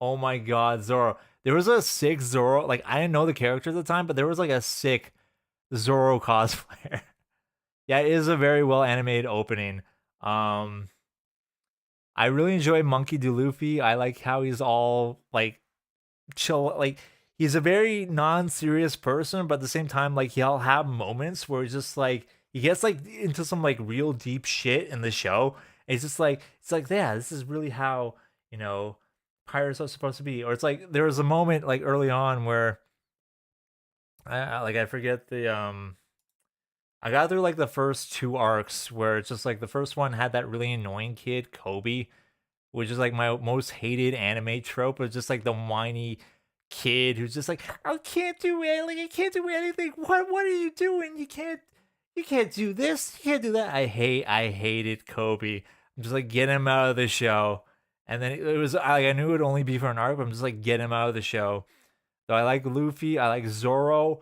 Oh my god, Zoro. There was a sick Zoro, like, I didn't know the character at the time, but there was, like, a sick Zoro cosplayer. Yeah, it is a very well animated opening. I really enjoy Monkey D. Luffy. I like how he's all like chill. Like he's a very non-serious person, but at the same time, like he'll have moments where he's just like he gets like into some like real deep shit in the show. And it's just like yeah, this is really how pirates are supposed to be. Or it's like there was a moment like early on where I forget the I got through like the first two arcs where it's just like the first one had that really annoying kid, Kobe, which is like my most hated anime trope. It's just like the whiny kid who's just like, I can't do anything. I can't do anything. What are you doing? You can't do this. You can't do that. I hated Kobe. I'm just like, get him out of the show. And then it was I knew it would only be for an arc, but I'm just like, get him out of the show. So I like Luffy. I like Zoro.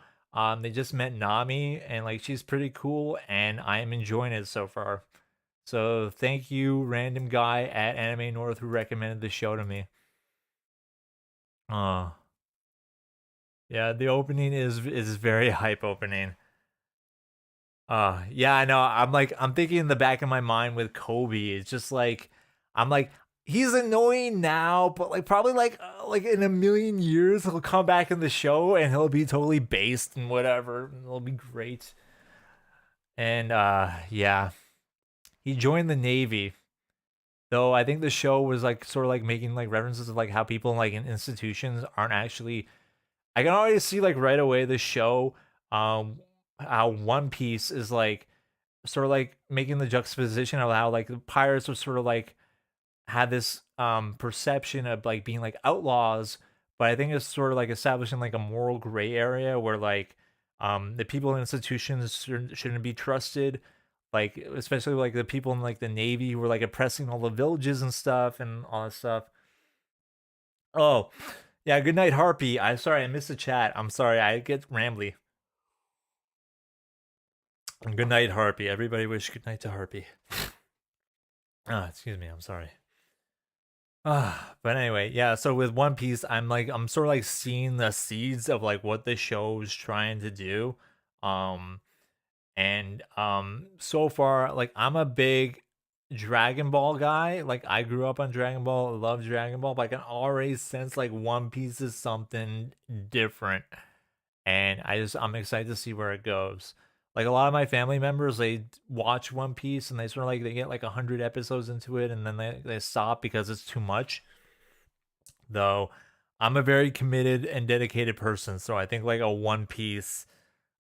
They just met Nami, and like she's pretty cool, and I am enjoying it so far. So thank you, random guy at Anime North, who recommended the show to me. Uh yeah, the opening is very hype opening. Yeah, I know. I'm thinking in the back of my mind with Kobe. It's just like I'm like he's annoying now, but like probably like in a million years he'll come back in the show and he'll be totally based and whatever. And it'll be great. And yeah, he joined the Navy. Though I think the show was like sort of like making like references of like how people like in institutions aren't actually. I can already see like right away the show, how One Piece is like sort of like making the juxtaposition of how like the pirates were sort of like had this perception of like being like outlaws, but I think it's sort of like establishing like a moral gray area where like the people in institutions shouldn't be trusted, like especially like the people in like the Navy who were like oppressing all the villages and stuff and all that stuff. Oh, yeah, good night, Harpy. I'm sorry I missed the chat. I'm sorry, I get rambly. Good night, Harpy. Everybody wish good night to Harpy. Ah, excuse me. I'm sorry. But anyway, yeah. So with One Piece, I'm sort of like seeing the seeds of like what the show's trying to do. Um, and so far, like I'm a big Dragon Ball guy. Like I grew up on Dragon Ball, love Dragon Ball, but I can already sense like One Piece is something different, and I'm excited to see where it goes. Like a lot of my family members, they watch One Piece and they sort of like they get like 100 episodes into it and then they stop because it's too much. Though I'm a very committed and dedicated person, so I think like a One Piece,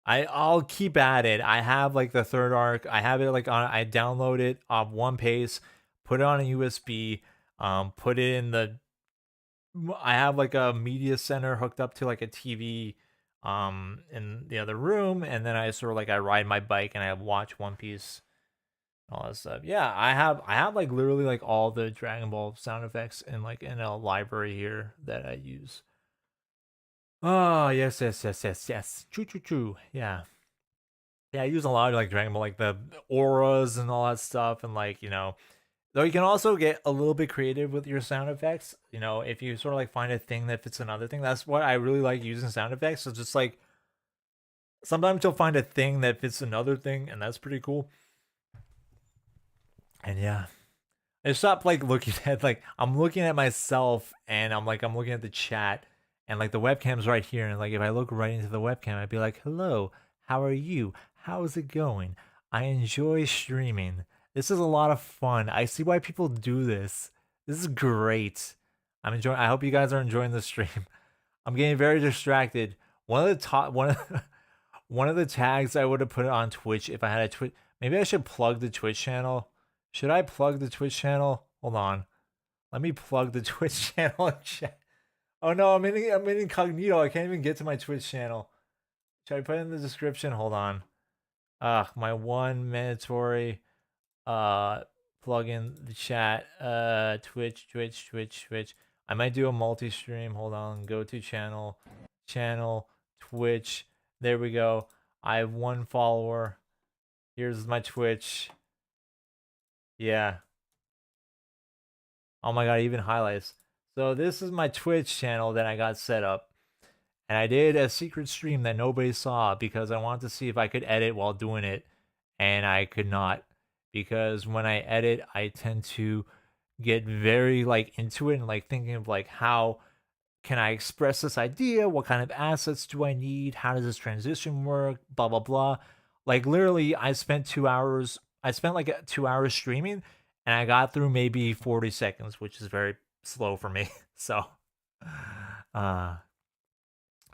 I'll keep at it. I have like the third arc. I have it like on. I download it on One Piece, put it on a USB, put it in the. I have like a media center hooked up to like a TV, in the other room, and then I sort of like I ride my bike and I watch One Piece, all that stuff. Yeah, I have like literally like all the Dragon Ball sound effects in like in a library here that I use. Oh yes, yes, yes, yes, yes. True, true, true. Yeah. Yeah, I use a lot of like Dragon Ball, like the auras and all that stuff, and like though you can also get a little bit creative with your sound effects. If you sort of like find a thing that fits another thing, that's what I really like using sound effects. So just like sometimes you'll find a thing that fits another thing, and that's pretty cool. And yeah, I stopped like looking at like I'm looking at myself, and I'm looking at the chat, and like the webcam's right here, and like if I look right into the webcam, I'd be like, "Hello, how are you? How's it going? I enjoy streaming. This is a lot of fun. I see why people do this. This is great. I'm enjoying. I hope you guys are enjoying the stream. I'm getting very distracted. One of the tags I would have put it on Twitch if I had a Twitch. Maybe I should plug the Twitch channel. Should I plug the Twitch channel? Hold on. Let me plug the Twitch channel in chat. Oh no, I'm in incognito. I can't even get to my Twitch channel. Should I put it in the description? Hold on. My one mandatory plug in the chat. Twitch. I might do a multi-stream. Hold on. Go to channel, Twitch. There we go. I have one follower. Here's my Twitch. Yeah. Oh my god, even highlights. So this is my Twitch channel that I got set up. And I did a secret stream that nobody saw because I wanted to see if I could edit while doing it. And I could not. Because when I edit, I tend to get very like into it and like thinking of like how can I express this idea? What kind of assets do I need? How does this transition work? Blah blah blah. Like literally I spent 2 hours I spent like 2 hours streaming and I got through maybe 40 seconds, which is very slow for me. So uh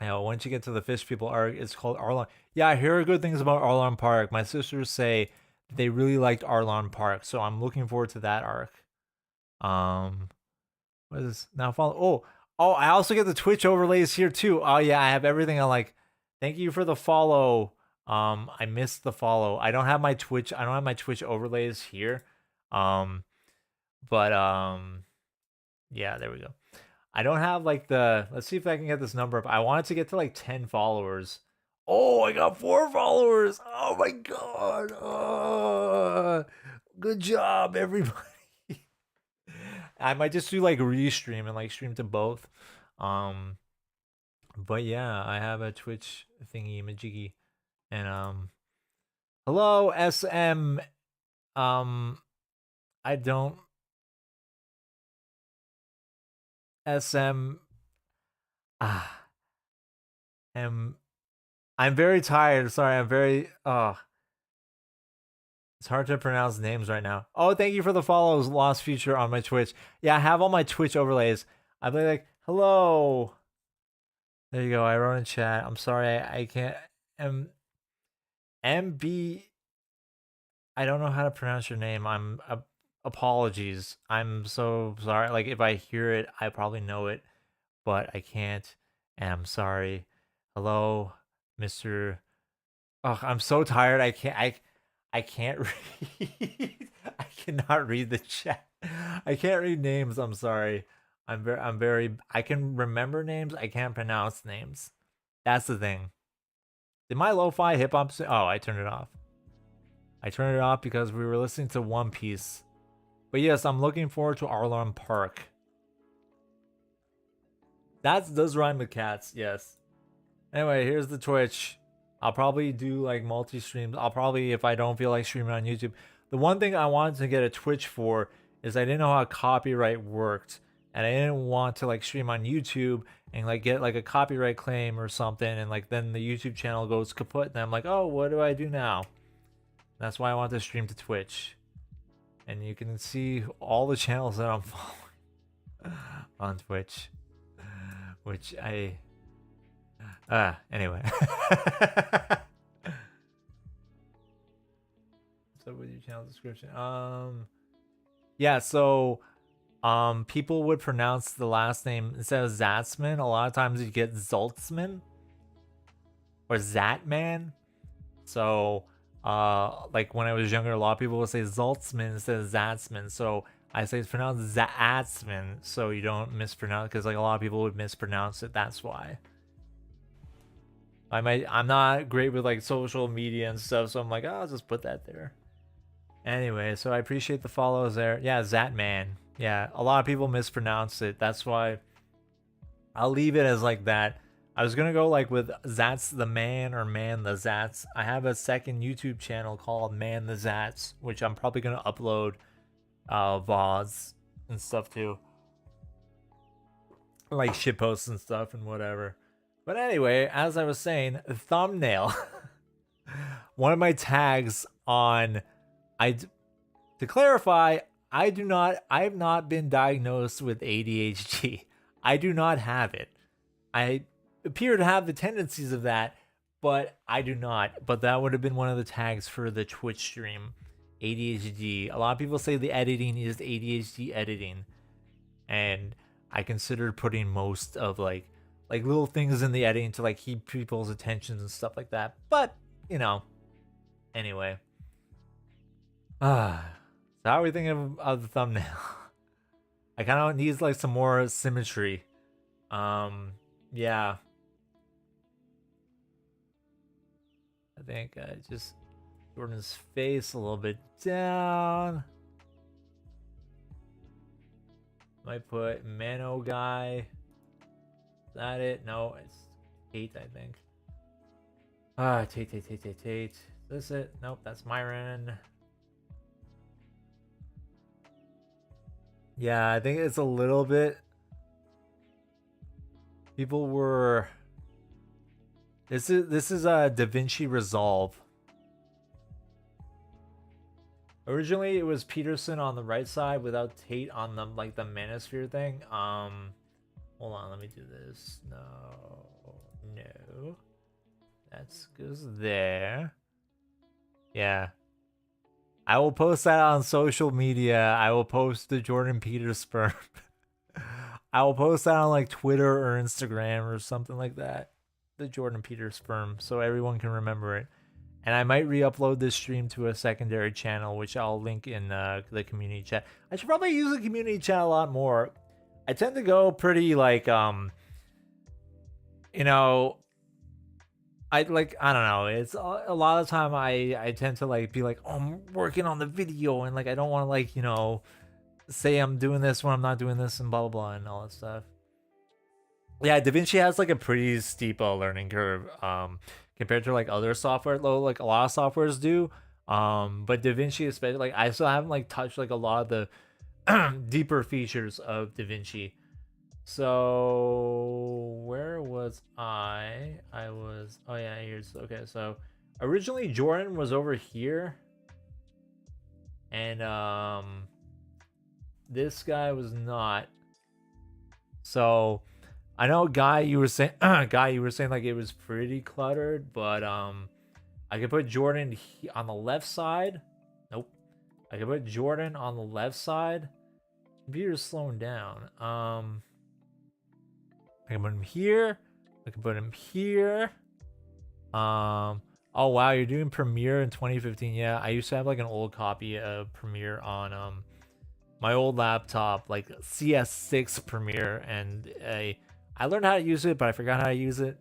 Once you get to the Fish People arc, it's called Arlon. Yeah, I hear good things about Arlon Park. My sisters say they really liked Arlon Park, so I'm looking forward to that arc. What is this? Now follow? Oh, I also get the Twitch overlays here too. Oh yeah, I have everything. I like. Thank you for the follow. I missed the follow. I don't have my Twitch. I don't have my Twitch overlays here. But yeah, there we go. I don't have like the. Let's see if I can get this number up. I wanted to get to like 10 followers. Oh, I got 4 followers. Oh my god. Oh, good job, everybody. I might just do like restream and like stream to both. But yeah, I have a Twitch thingy majiggy. And hello SM. I don't SM am I'm very tired. Sorry, I'm very it's hard to pronounce names right now. Oh, thank you for the follows, Lost Future on my Twitch. Yeah, I have all my Twitch overlays. I'll be like, hello. There you go. I wrote in chat. I'm sorry, I can't. MB. I don't know how to pronounce your name. Apologies. I'm so sorry. Like if I hear it, I probably know it, but I can't. And I'm sorry. Hello, Mr. Oh, I'm so tired. I can't read. I cannot read the chat. I can't read names. I'm sorry. I'm very I can remember names. I can't pronounce names. That's the thing. Did my lo-fi hip hop oh, I turned it off. I turned it off because we were listening to One Piece. But yes, I'm looking forward to Arlon Park. That does rhyme with cats, yes. Anyway, here's the Twitch. I'll probably do like multi-streams. I'll probably, if I don't feel like streaming on YouTube. The one thing I wanted to get a Twitch for is I didn't know how copyright worked. And I didn't want to like stream on YouTube and like get like a copyright claim or something. And like then the YouTube channel goes kaput. And I'm like, oh, what do I do now? That's why I want to stream to Twitch. And you can see all the channels that I'm following on Twitch. Which I anyway. So with your channel description. Yeah, so people would pronounce the last name instead of Zatzman, a lot of times you get Zoltzman or Zatman. So like when I was younger, a lot of people would say Zoltzman instead of Zatzman. So I say it's pronounced Zatzman, so you don't mispronounce, because like a lot of people would mispronounce it. That's why. I'm not great with like social media and stuff, so I'm like, oh, I'll just put that there. Anyway, so I appreciate the follows there. Yeah, Zatman. Yeah, a lot of people mispronounce it. That's why I'll leave it as like that. I was gonna go like with Zats the Man or Man the Zats. I have a second YouTube channel called Man the Zats, which I'm probably gonna upload VODs and stuff too, like shit posts and stuff and whatever. But anyway, as I was saying, thumbnail. One of my tags on to clarify, I have not been diagnosed with ADHD. I do not have it. I appear to have the tendencies of that, but I do not. But that would have been one of the tags for the Twitch stream. ADHD. A lot of people say the editing is ADHD editing. And I considered putting most of like little things in the editing to like keep people's attentions and stuff like that. But, you know, anyway. So how are we thinking of the thumbnail? I kind of need like some more symmetry. Yeah. I think I just shorten his face a little bit down. Might put Mano guy. Is that it? No, it's Tate, I think. Tate. Is this it? Nope, that's Myron. Yeah, I think it's a little bit. People were. This is a DaVinci Resolve. Originally, it was Peterson on the right side without Tate on the like the Manosphere thing. Hold on, let me do this. No. That goes there. Yeah. I will post that on social media. I will post the Jordan Peters sperm. I will post that on like Twitter or Instagram or something like that. The Jordan Peters sperm, so everyone can remember it. And I might re-upload this stream to a secondary channel, which I'll link in the community chat. I should probably use the community chat a lot more. I tend to go pretty like you know, I don't know. It's a lot of time I tend to like be like, oh, I'm working on the video, and like I don't want to like say I'm doing this when I'm not doing this and blah blah blah and all that stuff. Yeah, DaVinci has like a pretty steep learning curve compared to like other software, though like a lot of softwares do. But DaVinci especially, like I still haven't like touched like a lot of the deeper features of DaVinci. So where was I? Oh yeah, here's okay. So originally Jordan was over here, and this guy was not. So I know, Guy, you were saying like it was pretty cluttered, but I could put Jordan on the left side. Nope. I could put Jordan on the left side. Computer's slowing down. I can put him here. I can put him here. Oh wow, you're doing Premiere in 2015. Yeah, I used to have like an old copy of Premiere on my old laptop, like CS6 Premiere, and I learned how to use it, but I forgot how to use it.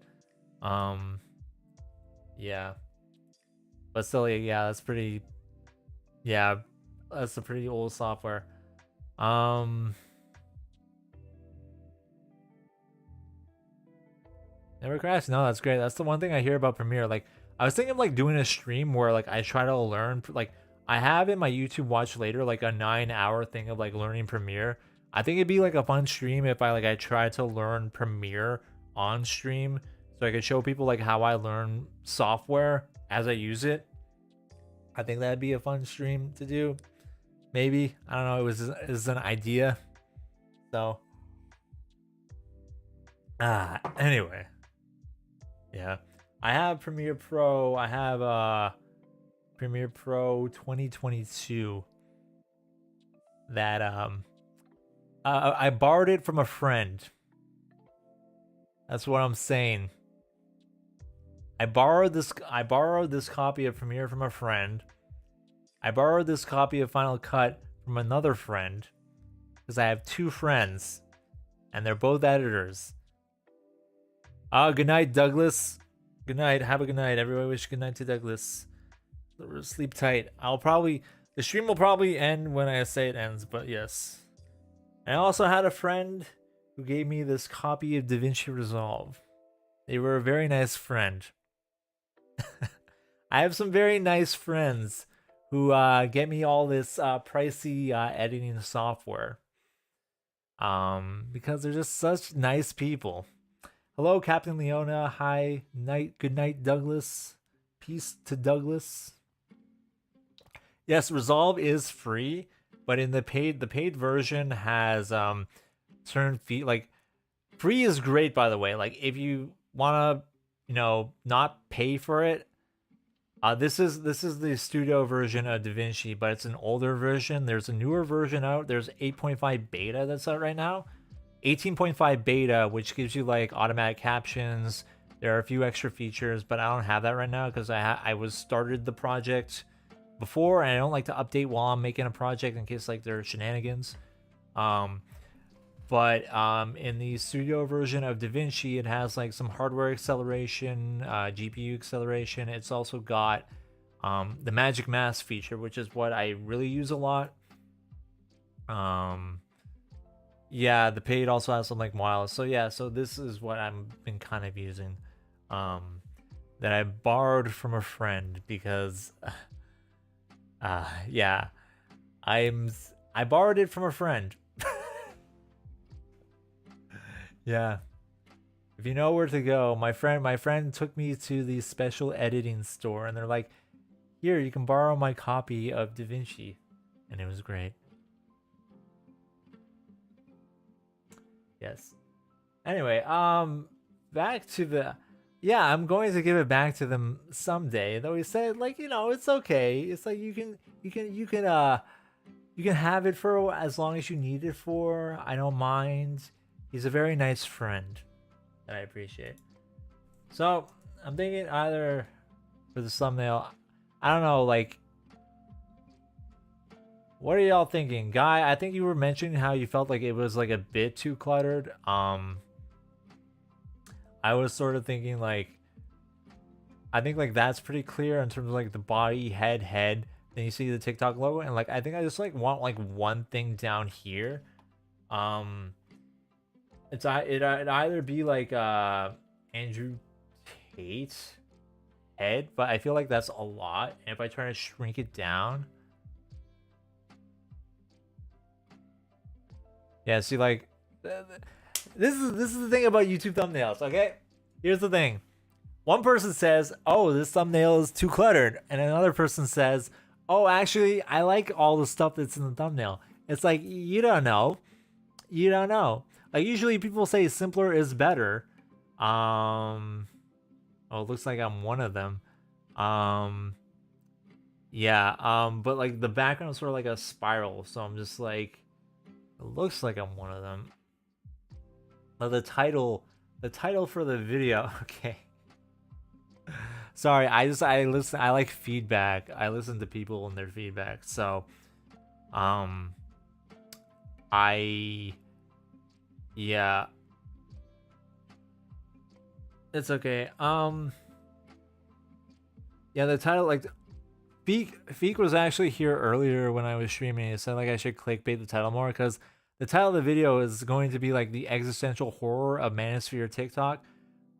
Yeah. But still, yeah, that's pretty. Yeah, that's a pretty old software. Never crashed. No, that's great. That's the one thing I hear about Premiere. Like, I was thinking of like doing a stream where like I try to learn. Like, I have in my YouTube watch later like a 9-hour thing of like learning Premiere. I think it'd be like a fun stream if I try to learn Premiere on stream, so I could show people like how I learn software as I use it. I think that'd be a fun stream to do. Maybe, I don't know. It was an idea. So anyway, yeah, I have Premiere Pro. I have Premiere Pro 2022 that I borrowed it from a friend. That's what I'm saying. I borrowed this copy of Premiere from a friend. I borrowed this copy of Final Cut from another friend, because I have two friends and they're both editors. Good night, Douglas. Good night. Have a good night. Everybody wish good night to Douglas. Sleep tight. The stream will probably end when I say it ends, but yes. I also had a friend who gave me this copy of DaVinci Resolve. They were a very nice friend. I have some very nice friends who get me all this pricey editing software. Because they're just such nice people. Hello, Captain Leona. Hi, night. Good night, Douglas. Peace to Douglas. Yes, Resolve is free, but in the paid version has certain fee. Like, free is great, by the way. Like, if you wanna, not pay for it, this is the studio version of DaVinci, but it's an older version. There's a newer version out. There's 8.5 beta that's out right now. 18.5 beta, which gives you like automatic captions. There are a few extra features, but I don't have that right now because I was started the project before, and I don't like to update while I'm making a project in case like there are shenanigans. But in the studio version of DaVinci, it has like some hardware acceleration, GPU acceleration. It's also got the Magic Mask feature, which is what I really use a lot. Yeah, the paid also has some like wireless. So yeah, so this is what I've been kind of using, that I borrowed from a friend because, yeah, I borrowed it from a friend. Yeah. If you know where to go, my friend took me to the special editing store, and they're like, "Here, you can borrow my copy of DaVinci," and it was great. Yes. Anyway, back to the. yeah, I'm going to give it back to them someday. Though he said, like, you know, it's okay. It's like you can have it for as long as you need it for. I don't mind. He's a very nice friend that I appreciate. So I'm thinking either for the thumbnail, I don't know, like, what are y'all thinking? Guy, I think you were mentioning how you felt like it was like a bit too cluttered. I was sort of thinking like, I think like that's pretty clear in terms of like the body, head. Then you see the TikTok logo, and like I think I just like want like one thing down here. It'd either be like Andrew Tate head, but I feel like that's a lot. And if I try to shrink it down, yeah. See, like this is the thing about YouTube thumbnails. Okay, here's the thing. One person says, "Oh, this thumbnail is too cluttered," and another person says, "Oh, actually, I like all the stuff that's in the thumbnail." It's like you don't know. You don't know. Like usually people say simpler is better. Oh, it looks like I'm one of them. Yeah, but like the background is sort of like a spiral, so I'm just like, it looks like I'm one of them. But the title for the video, okay. Sorry, I listen, I like feedback. I listen to people and their feedback. So yeah. It's okay. Yeah, the title, like, Feek was actually here earlier when I was streaming. It said like I should clickbait the title more because the title of the video is going to be like the existential horror of Manosphere TikTok.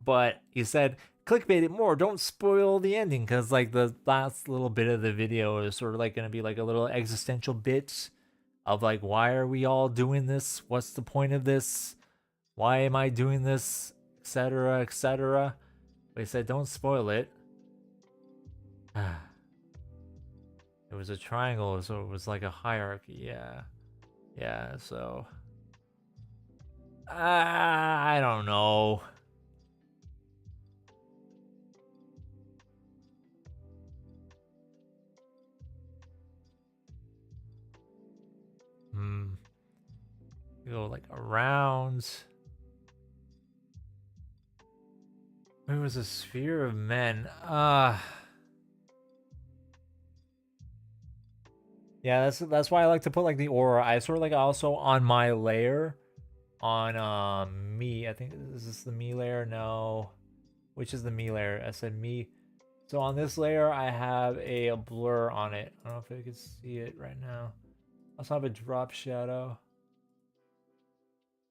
But he said clickbait it more. Don't spoil the ending because like the last little bit of the video is sort of like going to be like a little existential bit of like, why are we all doing this? What's the point of this? Why am I doing this? Etc. Etc. But he said don't spoil it. It was a triangle, so it was like a hierarchy. Yeah, so I don't know. Go like around. It was a sphere of men. Yeah, that's why I like to put like the aura. I sort of like also on my layer on me. I think is this the me layer? No. Which is the me layer? I said me. So on this layer I have a blur on it. I don't know if I can see it right now. I also have a drop shadow.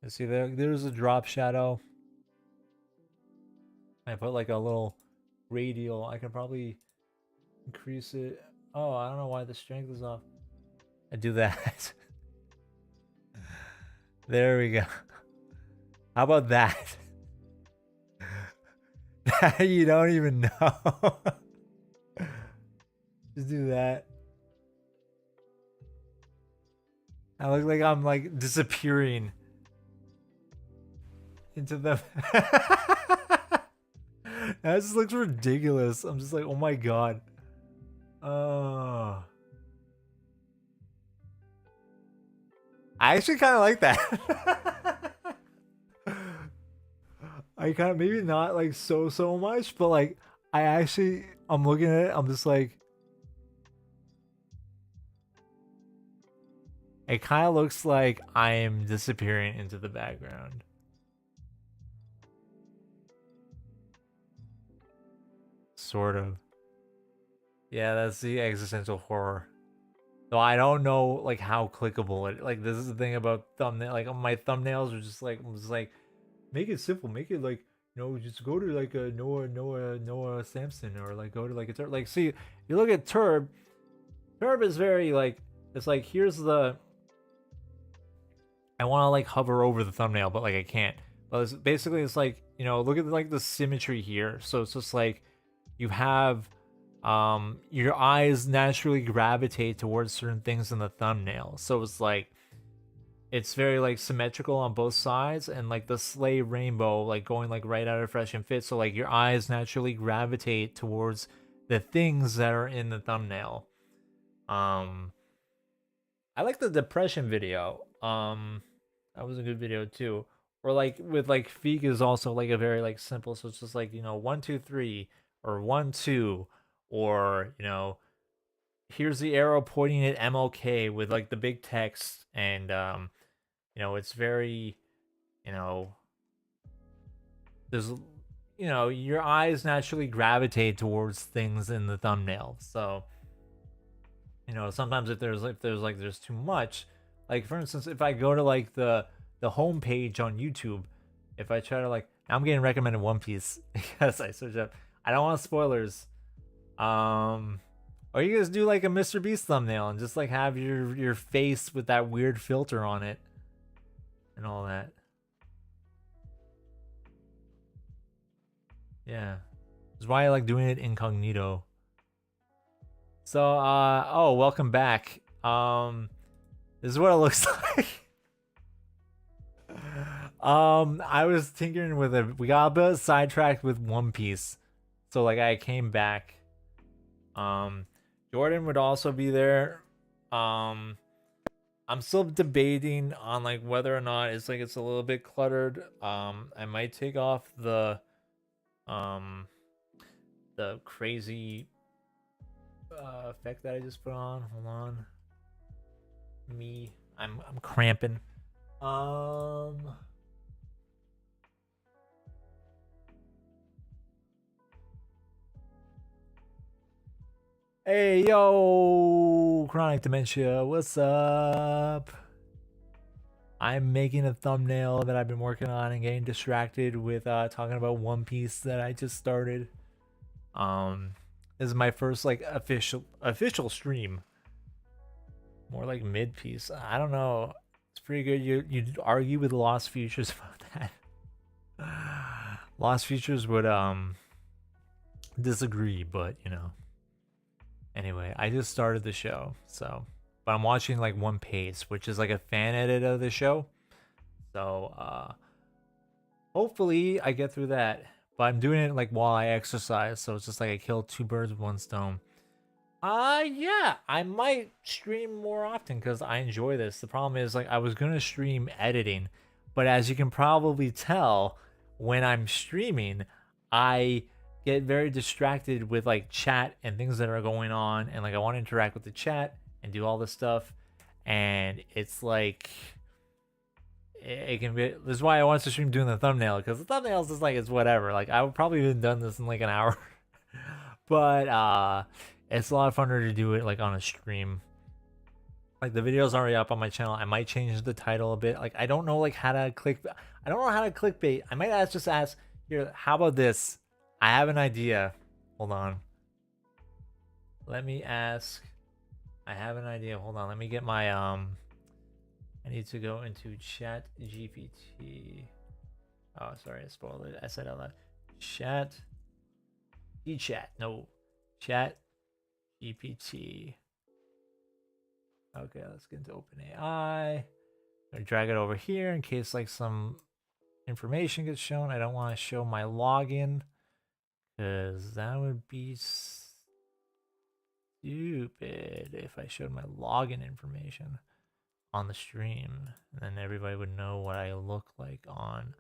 Let's see there's a drop shadow. I put like a little radial. I can probably increase it. Oh, I don't know why the strength is off. I do that. There we go. How about that? You don't even know. Just do that. I look like I'm like disappearing into the that just looks ridiculous. I'm just like, oh my god. I actually kind of like that. I kind of, maybe not like so much, but like I'm looking at it, I'm just like, it kind of looks like I am disappearing into the background. Sort of. Yeah, that's the existential horror. So I don't know like how clickable it, like this is the thing about thumbnail, like my thumbnails are just like, I'm just like, make it simple, make it like, you know, just go to like a Noah Samson, or like go to like a Turb. Like, see, you look at Turb is very like, it's like, here's the, I want to like hover over the thumbnail, but like I can't. But it's basically, it's like, you know, look at like the symmetry here. So it's just like you have your eyes naturally gravitate towards certain things in the thumbnail. So it's like it's very like symmetrical on both sides, and like the sleigh rainbow like going like right out of Fresh and Fit, so like your eyes naturally gravitate towards the things that are in the thumbnail. um I like the depression video. That was a good video too. Or like with like Feek is also like a very like simple, so it's just like, 1 2 3, or 1 2, or here's the arrow pointing at MLK with like the big text, and it's very, you know there's your eyes naturally gravitate towards things in the thumbnail. So sometimes if there's too much, like for instance, if I go to like the home page on YouTube, if I try to like, I'm getting recommended One Piece because I search up, I don't want spoilers. Or you guys do like a Mr. Beast thumbnail and just like have your face with that weird filter on it and all that. Yeah, that's why I like doing it incognito. So oh, welcome back. This is what it looks like. I was tinkering with it. We got a bit sidetracked with One Piece, so like I came back. Jordan would also be there. I'm still debating on like whether or not it's a little bit cluttered. I might take off the crazy effect that I just put on. Hold on. I'm cramping. Hey yo, Chronic Dementia, what's up? I'm making a thumbnail that I've been working on and getting distracted with talking about One Piece that I just started. This is my first like official stream. More like mid piece. I don't know. It's pretty good. You'd argue with Lost Futures about that. Lost Futures would disagree, but Anyway, I just started the show, so but I'm watching like One Piece, which is like a fan edit of the show. So hopefully I get through that. But I'm doing it like while I exercise, so it's just like I killed two birds with one stone. Yeah, I might stream more often because I enjoy this. The problem is like I was gonna stream editing, but as you can probably tell, when I'm streaming, I get very distracted with like chat and things that are going on, and like I want to interact with the chat and do all this stuff, and it's like it can be. This is why I want to stream doing the thumbnail, because the thumbnails is like it's whatever. Like I would probably have done this in like an hour, but it's a lot funner to do it like on a stream. Like the video's already up on my channel. I might change the title a bit. Like I don't know like how to click. I don't know how to clickbait. I might just ask here. How about this? I have an idea. Hold on. Let me ask. I have an idea. Hold on. Let me get my I need to go into Chat GPT. Oh, sorry, I spoiled it. I said out loud. Chat. E-chat. No. Chat GPT. Okay, let's get into OpenAI. I'm gonna drag it over here in case like some information gets shown. I don't want to show my login because that would be stupid if I showed my login information on the stream, and then everybody would know what I look like on.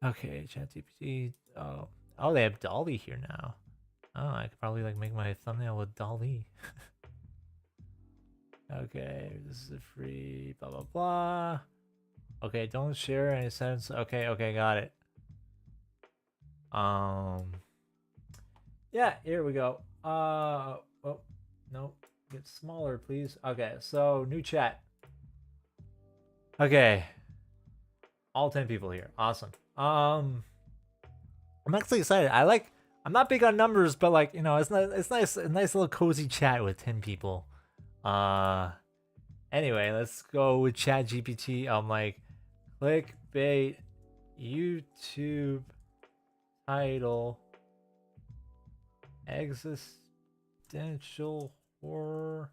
Okay, ChatGPT. Oh, they have Dolly here now. Oh, I could probably like make my thumbnail with Dolly. Okay, this is a free blah blah blah. Okay, don't share any sense. Okay, got it. Yeah, here we go. Oh, no, get smaller, please. Okay, so new chat. Okay, all 10 people here. Awesome. I'm actually excited. I'm not big on numbers, but like it's nice, a nice little cozy chat with 10 people. Anyway, let's go with Chat GPT. I'm like, clickbait, YouTube title, existential horror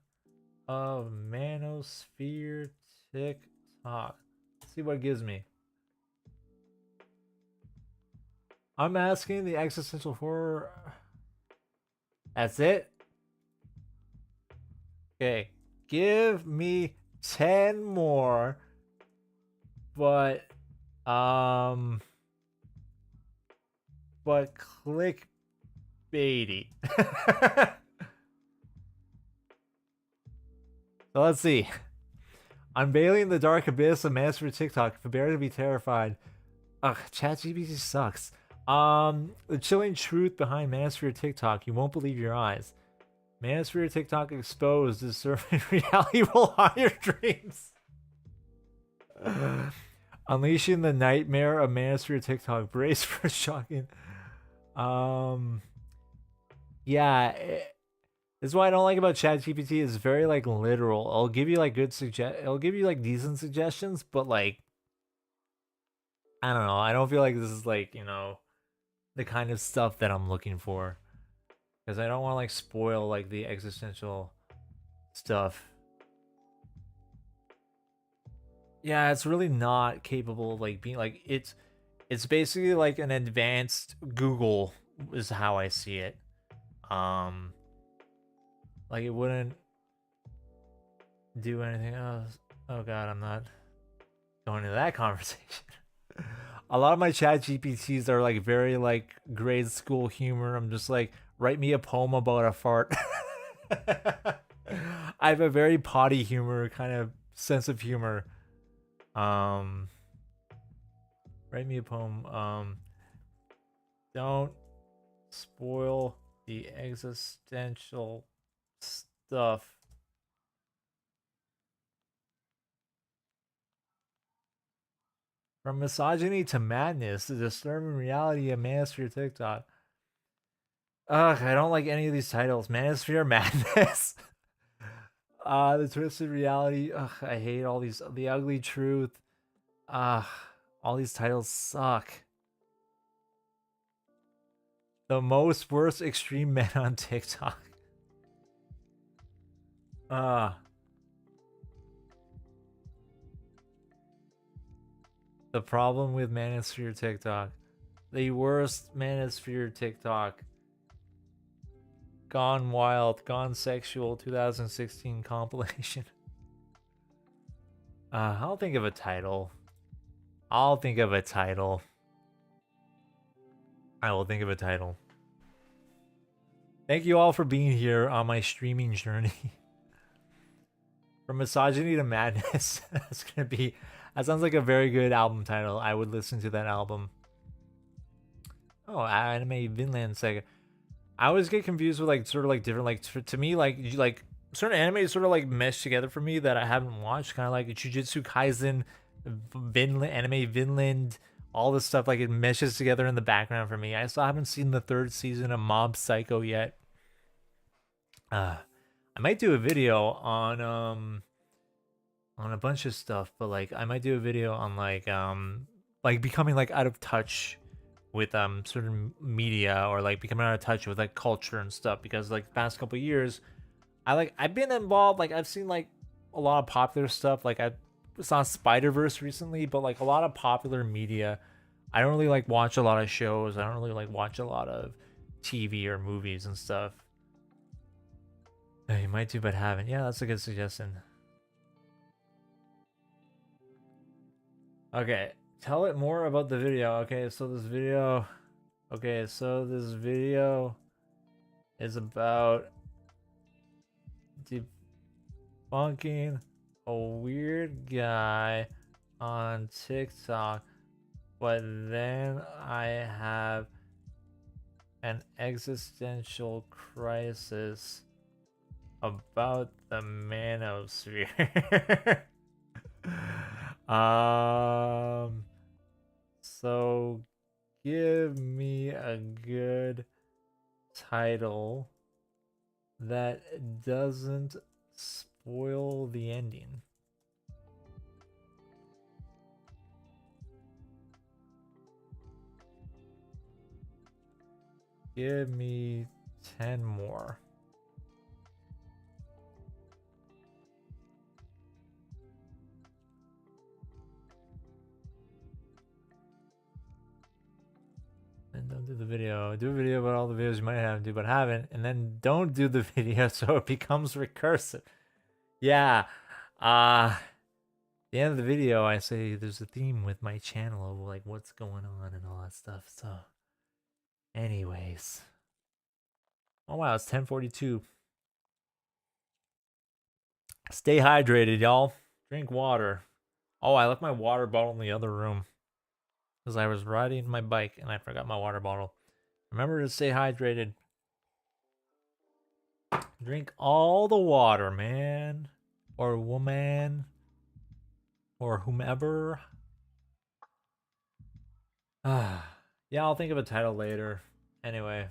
of manosphere TikTok TikTok. Let's see what it gives me. I'm asking the existential horror. That's it? Okay. Give me 10 more. But clickbaity. So let's see. Unveiling the dark abyss of Master TikTok. Prepare to be terrified. Ugh, ChatGPT sucks. The chilling truth behind Manosphere TikTok. You won't believe your eyes. Manosphere TikTok exposed is serving reality will haunt your dreams. Unleashing the nightmare of Manosphere TikTok. Brace for shocking. Yeah. This is what I don't like about ChatGPT. It's very like literal. It'll give you like it'll give you like decent suggestions, but like I don't know. I don't feel like this is like, you know, the kind of stuff that I'm looking for. Because I don't want to like spoil like the existential stuff. Yeah, it's really not capable of like being like it's basically like an advanced Google is how I see it. Like it wouldn't do anything else. Oh god, I'm not going into that conversation. A lot of my chat GPTs are like very like grade school humor. I'm just like, write me a poem about a fart. I have a very potty humor kind of sense of humor. Write me a poem. Don't spoil the existential stuff. From misogyny to madness, the disturbing reality of Manosphere TikTok. Ugh, I don't like any of these titles. Manosphere Madness. The twisted reality. Ugh, I hate all these. The ugly truth. All these titles suck. The most worst extreme men on TikTok. The problem with Manosphere TikTok. The worst Manosphere TikTok. Gone Wild, Gone Sexual 2016 compilation. I'll think of a title. I will think of a title. Thank you all for being here on my streaming journey. From misogyny to madness. That's gonna be. That sounds like a very good album title. I would listen to that album. Oh, Anime Vinland Saga. I always get confused with like sort of like different like to me like certain anime sort of like mesh together for me that I haven't watched, kind of like Jujutsu Kaisen, Vinland, all this stuff like it meshes together in the background for me. I still haven't seen the 3rd season of Mob Psycho yet. I might do a video on a bunch of stuff, but like I might do a video on like becoming like out of touch with certain media, or like becoming out of touch with like culture and stuff, because like the past couple years I've been involved, like I've seen like a lot of popular stuff, like I saw Spider-Verse recently, but like a lot of popular media. I don't really like watch a lot of shows. I don't really like watch a lot of TV or movies and stuff. You might do but haven't. Yeah, that's a good suggestion. Okay, tell it more about the video. Okay, so this video is about debunking a weird guy on TikTok, but then I have an existential crisis about the manosphere. So give me a good title that doesn't spoil the ending. Give me 10 more. then don't do the video. Do a video about all the videos you might have to, but haven't, and then don't do the video so it becomes recursive. Yeah. The end of the video, I say there's a theme with my channel of like what's going on and all that stuff. So, anyways. Oh wow, it's 10:42. Stay hydrated, y'all. Drink water. Oh, I left my water bottle in the other room because I was riding my bike and I forgot my water bottle. Remember to stay hydrated. Drink all the water, man. Or woman. Or whomever. Yeah, I'll think of a title later. Anyway.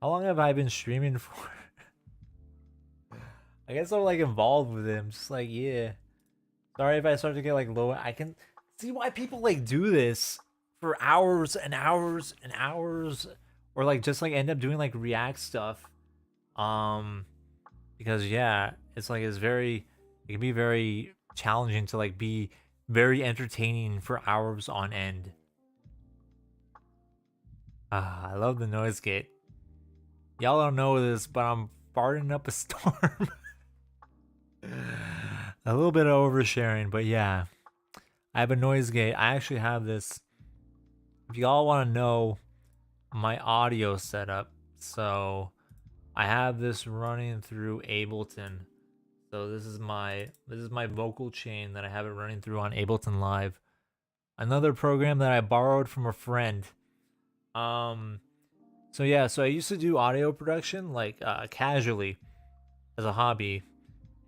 How long have I been streaming for? I guess I'm like involved with him. Just like, yeah. Sorry if I start to get like low. I can see why people like do this for hours and hours and hours. Or like just like end up doing like react stuff. Because yeah, it's like it can be very challenging to like be very entertaining for hours on end. I love the noise gate. Y'all don't know this, but I'm farting up a storm. A little bit of oversharing, but yeah. I have a noise gate. I actually have this. If y'all want to know my audio setup, so I have this running through Ableton. So this is my vocal chain that I have it running through on Ableton Live. Another program that I borrowed from a friend. So yeah, so I used to do audio production like casually as a hobby.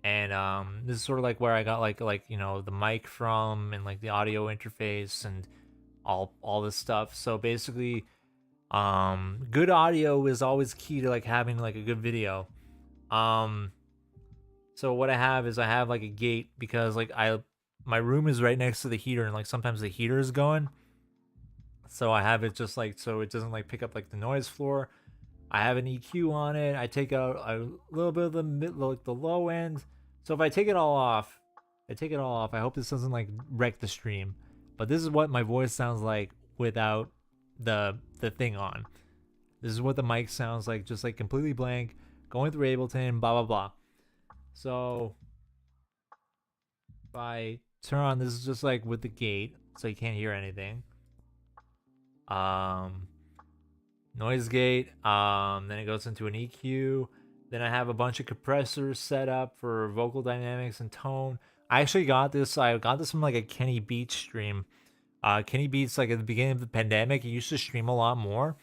And this is sort of like where I got like you know the mic from and like the audio interface and all this stuff. So basically good audio is always key to like having like a good video. So what I have is I have like a gate because like my room is right next to the heater and like sometimes the heater is going. So I have it just like so it doesn't like pick up like the noise floor. I have an EQ on it. I take out a little bit of the the low end. So if I take it all off, I hope this doesn't like wreck the stream. But this is what my voice sounds like without the thing on. This is what the mic sounds like, just like completely blank, going through Ableton, blah blah blah. So if I turn on, this is just like with the gate, so you can't hear anything. Noise gate. Then it goes into an EQ. Then I have a bunch of compressors set up for vocal dynamics and tone. I actually got this. I got this from like a Kenny Beats stream. Kenny Beats, like at the beginning of the pandemic, he used to stream a lot more,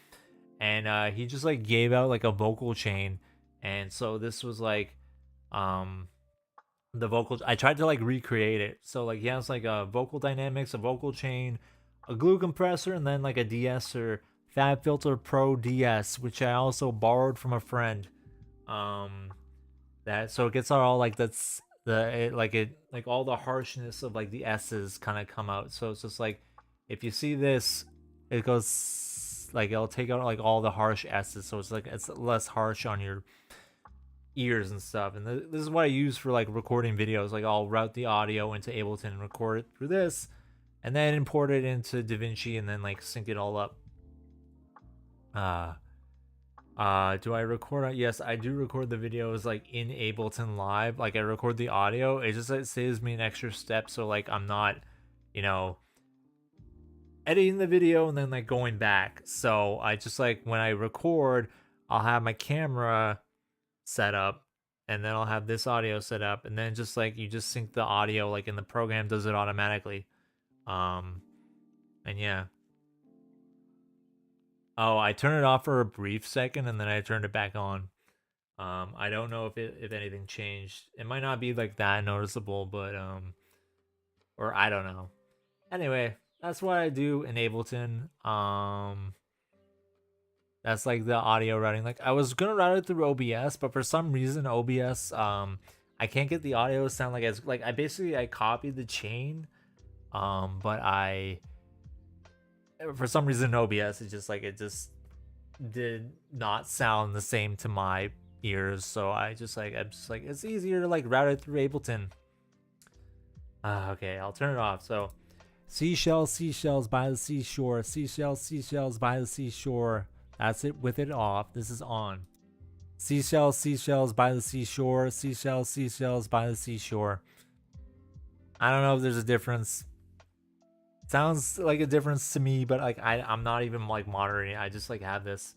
and he just like gave out like a vocal chain, and so this was like, the vocal. I tried to like recreate it. So like he has like a vocal dynamics, a vocal chain, a glue compressor, and then like a de-esser, FabFilter Pro DS, which I also borrowed from a friend. That so it gets all like that's like all the harshness of like the S's kind of come out. So it's just like if you see this, it goes like it'll take out like all the harsh S's. So it's like it's less harsh on your ears and stuff. And this is what I use for like recording videos. Like I'll route the audio into Ableton and record it through this, and then import it into DaVinci and then like sync it all up. Do I record? Yes, I do record the videos like in Ableton Live. Like I record the audio. It just it saves me an extra step, so like I'm not, you know, editing the video and then like going back. So I just like when I record, I'll have my camera set up, and then I'll have this audio set up, and then just like you just sync the audio like in the program does it automatically. And yeah. Oh, I turned it off for a brief second and then I turned it back on. I don't know if anything changed. It might not be like that noticeable, but or I don't know. Anyway, that's what I do in Ableton. That's like the audio routing. Like I was gonna route it through OBS, but for some reason OBS I can't get the audio to sound like as like I copied the chain, but for some reason OBS it just did not sound the same to my ears, so I'm just like it's easier to like route it through Ableton. Okay, I'll turn it off. So Seashells, seashells by the seashore. Seashells, seashells by the seashore. That's it with it off. This is on. Seashells, seashells by the seashore. Seashells, seashells by the seashore. I don't know if there's a difference. Sounds like a difference to me, but like I'm not even like monitoring it. I just like have this.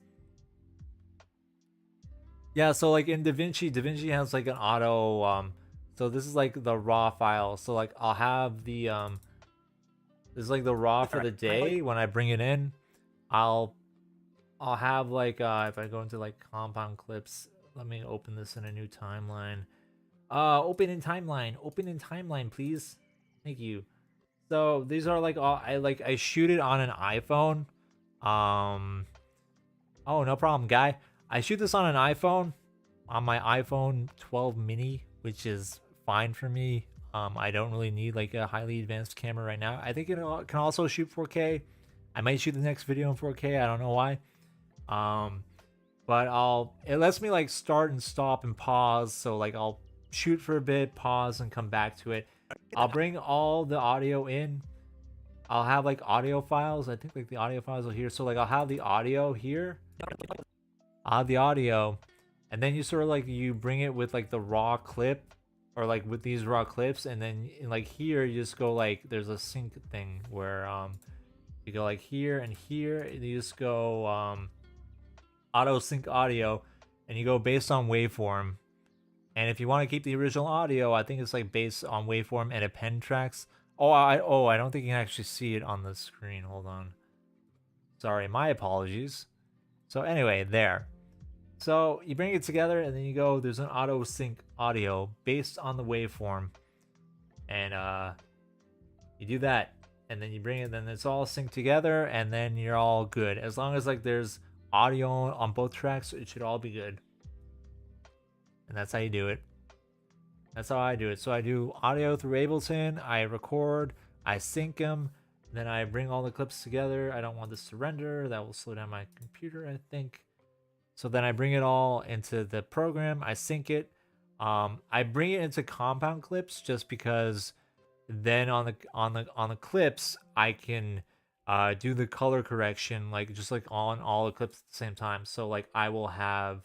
Yeah, so like in DaVinci has like an auto so this is like the raw file. So like I'll have the this is like the raw for the day. When I bring it in, I'll have like if I go into like compound clips, let me open this in a new timeline. Open in timeline, please. Thank you. So these are like all I shoot it on an iPhone. Oh, no problem, guy. I shoot this on an iPhone, on my iPhone 12 mini, which is fine for me. I don't really need like a highly advanced camera right now. I think it can also shoot 4K. I might shoot the next video in 4K. I don't know why. But it lets me like start and stop and pause. So like I'll shoot for a bit, pause, and come back to it. I'll bring all the audio in. I'll have like audio files. I think like the audio files are here. So like I'll have the audio here. I'll have the audio, and then you sort of like you bring it with like the raw clip, or like with these raw clips, and then like here you just go like there's a sync thing where you go like here and here, and you just go auto sync audio, and you go based on waveform. And if you want to keep the original audio, I think it's like based on waveform and append tracks. I don't think you can actually see it on the screen. Hold on. Sorry, my apologies. So anyway, there. So you bring it together, and then you go, there's an auto sync audio based on the waveform. And you do that, and then you bring it, then it's all synced together, and then you're all good. As long as like there's audio on both tracks, it should all be good. And that's how you do it. That's how I do it. So I do audio through Ableton, I record, I sync them, then I bring all the clips together. I don't want this to render. That will slow down my computer, I think. So then I bring it all into the program, I sync it. I bring it into compound clips just because then on the clips I can do the color correction like just like on all the clips at the same time. So like I will have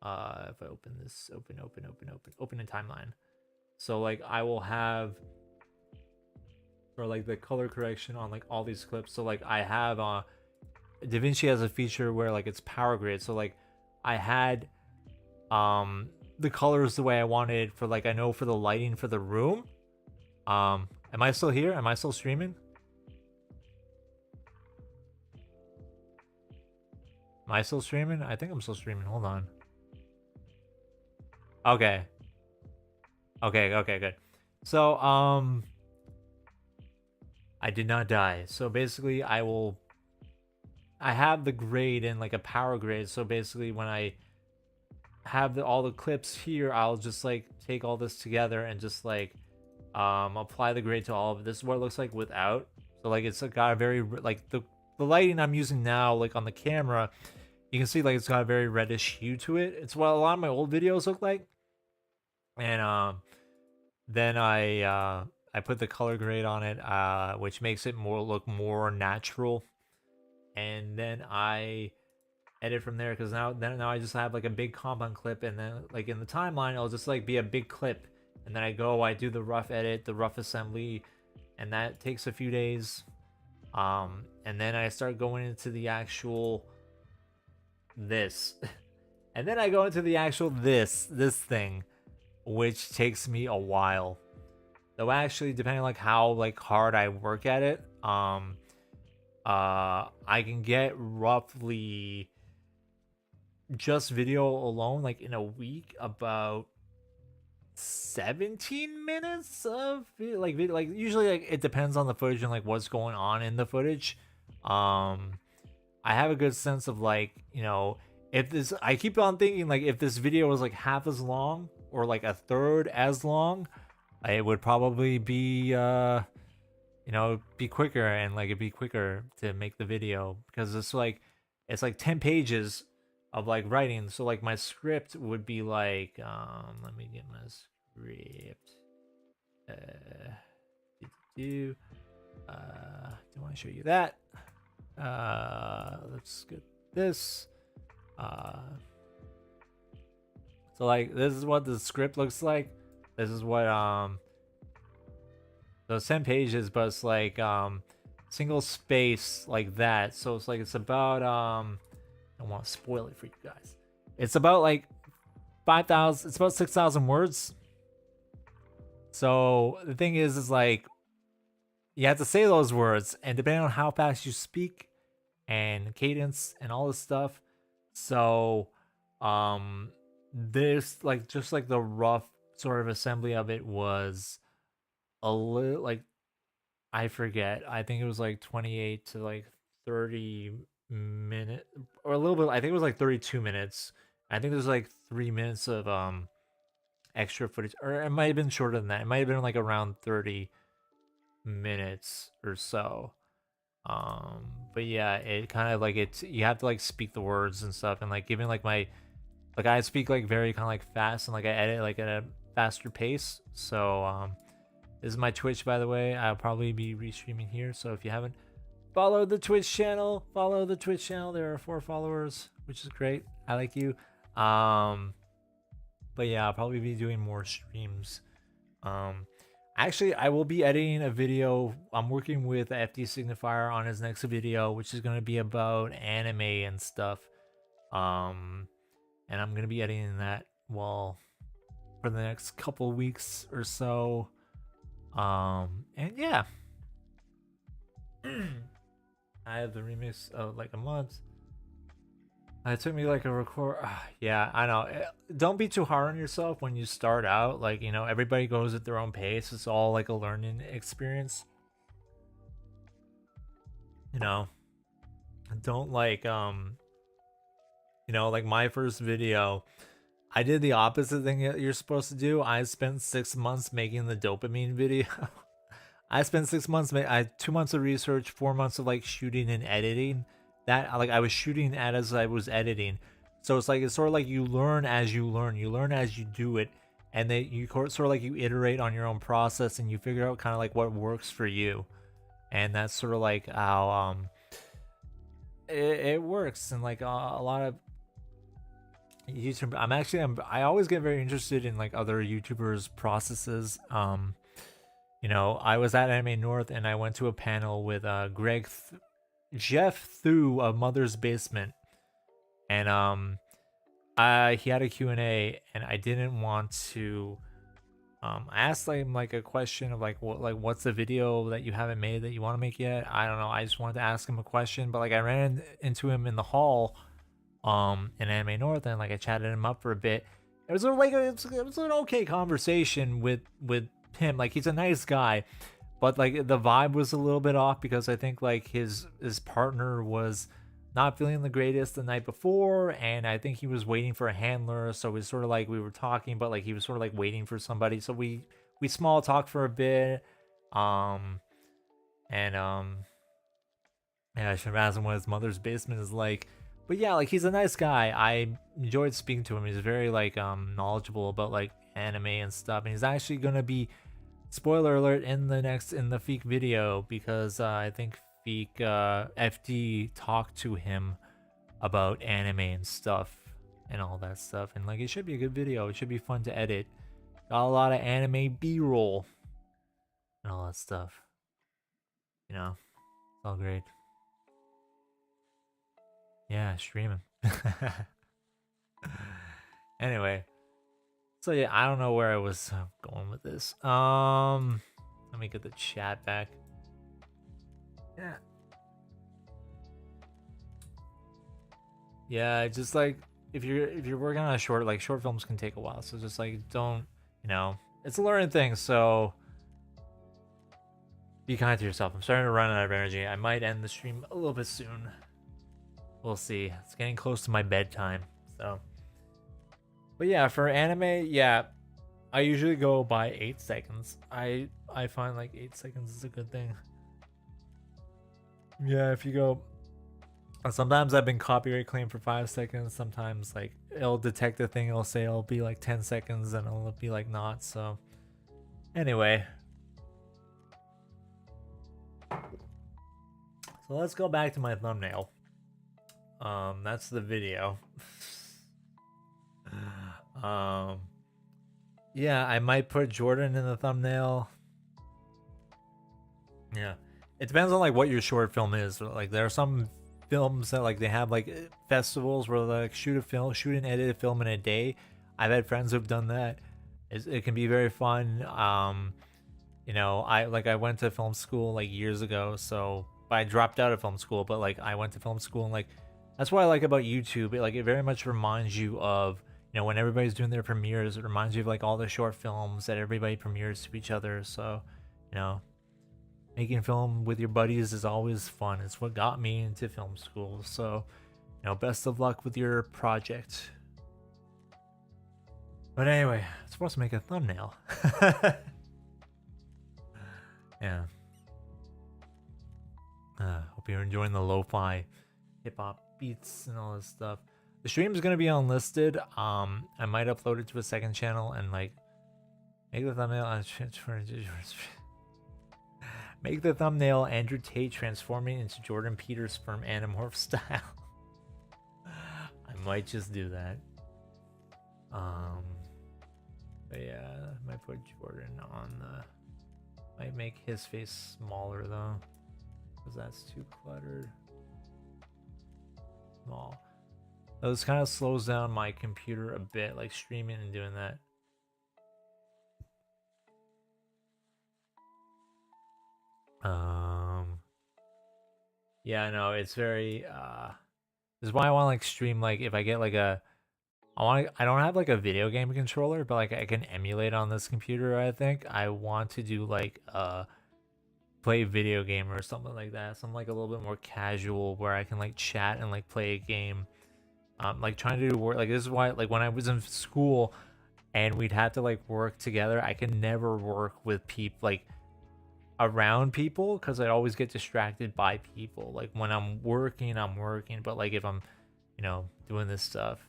if I open this, open in timeline. So like I will have or like the color correction on like all these clips. So like I have DaVinci has a feature where like it's power grade. So like I had the colors the way I wanted for like I know for the lighting for the room. Am I still here? Am I still streaming? Am I still streaming? I think I'm still streaming. Hold on. Okay, good. So I did not die. So basically I have the grade in like a power grade. So basically when I have all the clips here, I'll just like take all this together and just like apply the grade to all of it. This is what it looks like without. So like it's got a very like the lighting I'm using now like on the camera, you can see like it's got a very reddish hue to it. It's what a lot of my old videos look like. And then I put the color grade on it, which makes it look more natural. And then I edit from there because now I just have like a big compound clip, and then like in the timeline it'll just like be a big clip, and then I do the rough edit, the rough assembly, and that takes a few days. And then I start going into the actual this and then I go into the actual this thing, which takes me a while. Though actually, depending on like how like hard I work at it, I can get roughly just video alone like in a week about 17 minutes of like video. Like usually like it depends on the footage and like what's going on in the footage. I have a good sense of like, you know, if this, I keep on thinking like if this video was like half as long or like a third as long, it would probably be you know, be quicker, and like it'd be quicker to make the video because it's like 10 pages of like writing. So like my script would be like let me get my script. Do want to show you that. Let's get this. So like this is what the script looks like. This is what the 10 pages, but it's like single space like that. So it's like it's about I don't want to spoil it for you guys. It's about like 5,000. It's about 6,000 words. So the thing is like you have to say those words, and depending on how fast you speak and cadence and all this stuff. So this like just like the rough sort of assembly of it was a little like I forget. I think it was like 28 to like 30 minutes or a little bit. I think it was like 32 minutes. I think there's like 3 minutes of extra footage, or it might have been shorter than that. It might have been like around 30 minutes or so. But yeah, it kind of like it's you have to like speak the words and stuff, and like given like my like I speak like very kind of like fast, and like I edit like at a faster pace. So this is my Twitch, by the way. I'll probably be restreaming here, so if you haven't followed the Twitch channel, follow the Twitch channel. There are 4 followers, which is great. I like you. But yeah, I'll probably be doing more streams. Actually, I will be editing a video. I'm working with FD Signifier on his next video, which is going to be about anime and stuff. And I'm going to be editing that for the next couple weeks or so. And yeah. I have the remix of like a month. It took me like a record. Yeah, I know. Don't be too hard on yourself when you start out. Like, you know, everybody goes at their own pace. It's all like a learning experience. You know, don't like, you know, like my first video, I did the opposite thing that you're supposed to do. I spent 6 months making the dopamine video. I spent 6 months, I had 2 months of research, 4 months of like shooting and editing. That like I was shooting at as I was editing, so it's like it's sort of like you learn as you learn. You learn as you do it, and then you sort of like you iterate on your own process, and you figure out kind of like what works for you, and that's sort of like how it works. And like a lot of YouTube, I always get very interested in like other YouTubers' processes. You know, I was at Anime North, and I went to a panel with Jeff Thu of Mother's Basement, and he had a Q&A, and I didn't want to I asked him like a question of like what's the video that you haven't made that you want to make yet. I don't know, I just wanted to ask him a question, but like I ran into him in the hall in Anime North, and like I chatted him up for a bit. It was like it was an okay conversation with him. Like he's a nice guy, but like the vibe was a little bit off because I think like his partner was not feeling the greatest the night before, and I think he was waiting for a handler. So it's sort of like we were talking, but like he was sort of like waiting for somebody. So we small talked for a bit, yeah, I should have asked him what his Mother's Basement is like. But yeah, like he's a nice guy. I enjoyed speaking to him. He's very like knowledgeable about like anime and stuff, and he's actually gonna be, spoiler alert, in the Feek video, because I think Feek FD talked to him about anime and stuff and all that stuff, and like it should be a good video. It should be fun to edit. Got a lot of anime B-roll and all that stuff. You know, it's all great. Yeah, streaming. Anyway, so yeah, I don't know where I was going with this. Let me get the chat back. Yeah. Yeah, just like if you're working on a short, like short films can take a while, so just like don't, you know, it's a learning thing, so be kind to yourself. I'm starting to run out of energy. I might end the stream a little bit soon. We'll see. It's getting close to my bedtime, so. But yeah, for anime, yeah, I usually go by 8 seconds. I find like 8 seconds is a good thing. Yeah, if you go, sometimes I've been copyright claimed for 5 seconds. Sometimes like it'll detect a thing, it'll say it'll be like 10 seconds, and it'll be like not. So anyway, So let's go back to my thumbnail. That's the video. Yeah, I might put Jordan in the thumbnail. Yeah, it depends on like what your short film is. Like there are some films that like they have like festivals where they like shoot and edit a film in a day. I've had friends who've done that. It can be very fun. You know, I went to film school like years ago, so I dropped out of film school, but like I went to film school and like that's what I like about YouTube. It very much reminds you of, you know, when everybody's doing their premieres, it reminds you of like all the short films that everybody premieres to each other. So, you know, making film with your buddies is always fun. It's what got me into film school. So, you know, best of luck with your project. But anyway, it's supposed to make a thumbnail. Yeah. Hope you're enjoying the lo-fi hip-hop beats and all this stuff. The stream's gonna be unlisted. I might upload it to a second channel and like make the thumbnail on make the thumbnail Andrew Tate transforming into Jordan Peters sperm Animorph style. I might just do that. But yeah, I might put Jordan on the. Might make his face smaller though, because that's too cluttered. Small. This kind of slows down my computer a bit, like streaming and doing that. Yeah, I know it's very. This is why I want to like stream. Like if I get like a, I don't have like a video game controller, but like I can emulate on this computer. I think I want to do like play video game or something like that. Something like a little bit more casual where I can like chat and like play a game. Like trying to do work. Like this is why like when I was in school and we'd have to like work together, I could never work with people like around people because I'd always get distracted by people. Like when I'm working, but like if I'm, you know, doing this stuff.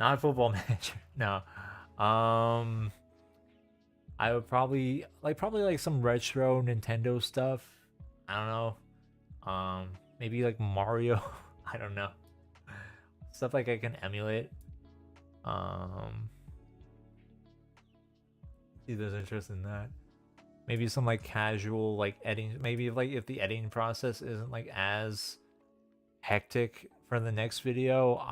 Not Football Manager. No. I would probably like some retro Nintendo stuff. I don't know. Maybe like Mario. I don't know. Stuff like I can emulate. See if there's interest in that. Maybe some like casual like editing. Maybe like if the editing process isn't like as hectic for the next video,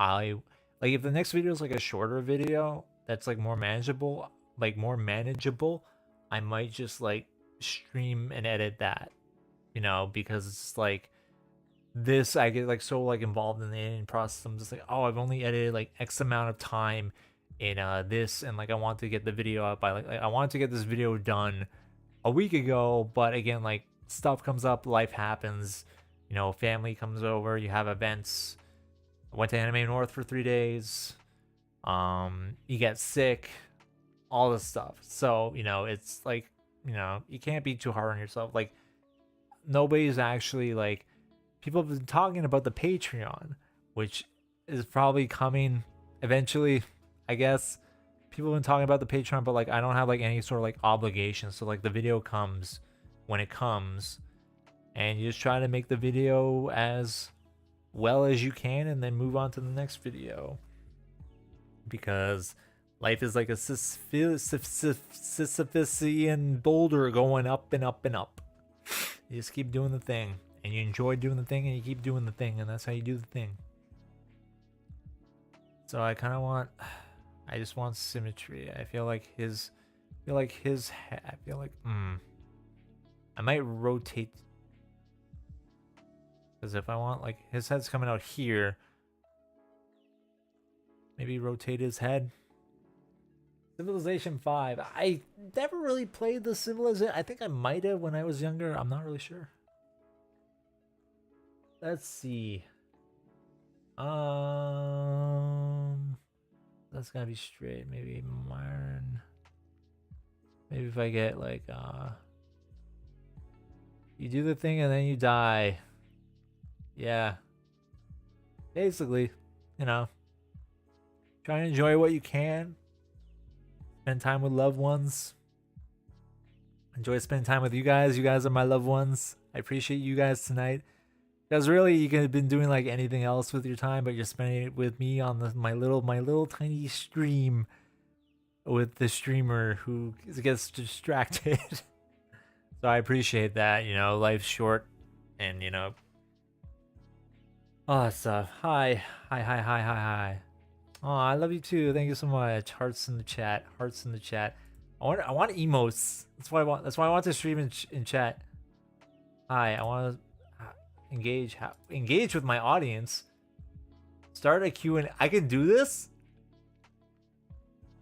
like if the next video is like a shorter video that's like more manageable, I might just like stream and edit that, you know, because it's like this I get like so like involved in the editing process. I'm just like, oh, I've only edited like X amount of time in this, and like I want to get the video out by like I want to get this video done a week ago, but again, like stuff comes up, life happens, you know, family comes over, you have events. I went to Anime North for 3 days. You get sick, all this stuff. So, you know, it's like, you know, you can't be too hard on yourself. Like, nobody's actually like, people have been talking about the Patreon, which is probably coming eventually, I guess. People have been talking about the Patreon, but like, I don't have like any sort of like obligation. So, like, the video comes when it comes, and you just try to make the video as well as you can and then move on to the next video, because life is like a Sisyphean boulder going up and up and up. You just keep doing the thing, and you enjoy doing the thing, and you keep doing the thing, and that's how you do the thing. So I just want symmetry. I feel like I might rotate. Because if I want, like, his head's coming out here, maybe rotate his head. Civilization 5. I never really played the Civilization. I think I might have when I was younger. I'm not really sure. Let's see. That's gotta be straight. Maybe Myron. Maybe if I get, like, you do the thing and then you die. Yeah. Basically, you know, try and enjoy what you can. Spend time with loved ones. Enjoy spending time with you guys. You guys are my loved ones. I appreciate you guys tonight. Because really, you could have been doing like anything else with your time, but you're spending it with me on my little tiny stream with the streamer who gets distracted. So I appreciate that. You know, life's short, and you know, all that stuff. Hi, hi, hi, hi, hi, hi. Oh, I love you too. Thank you so much. Hearts in the chat. Hearts in the chat. I want emotes. That's why I want. That's why I want to stream in chat. Hi, I want to engage with my audience. Start a Q&A. I can do this.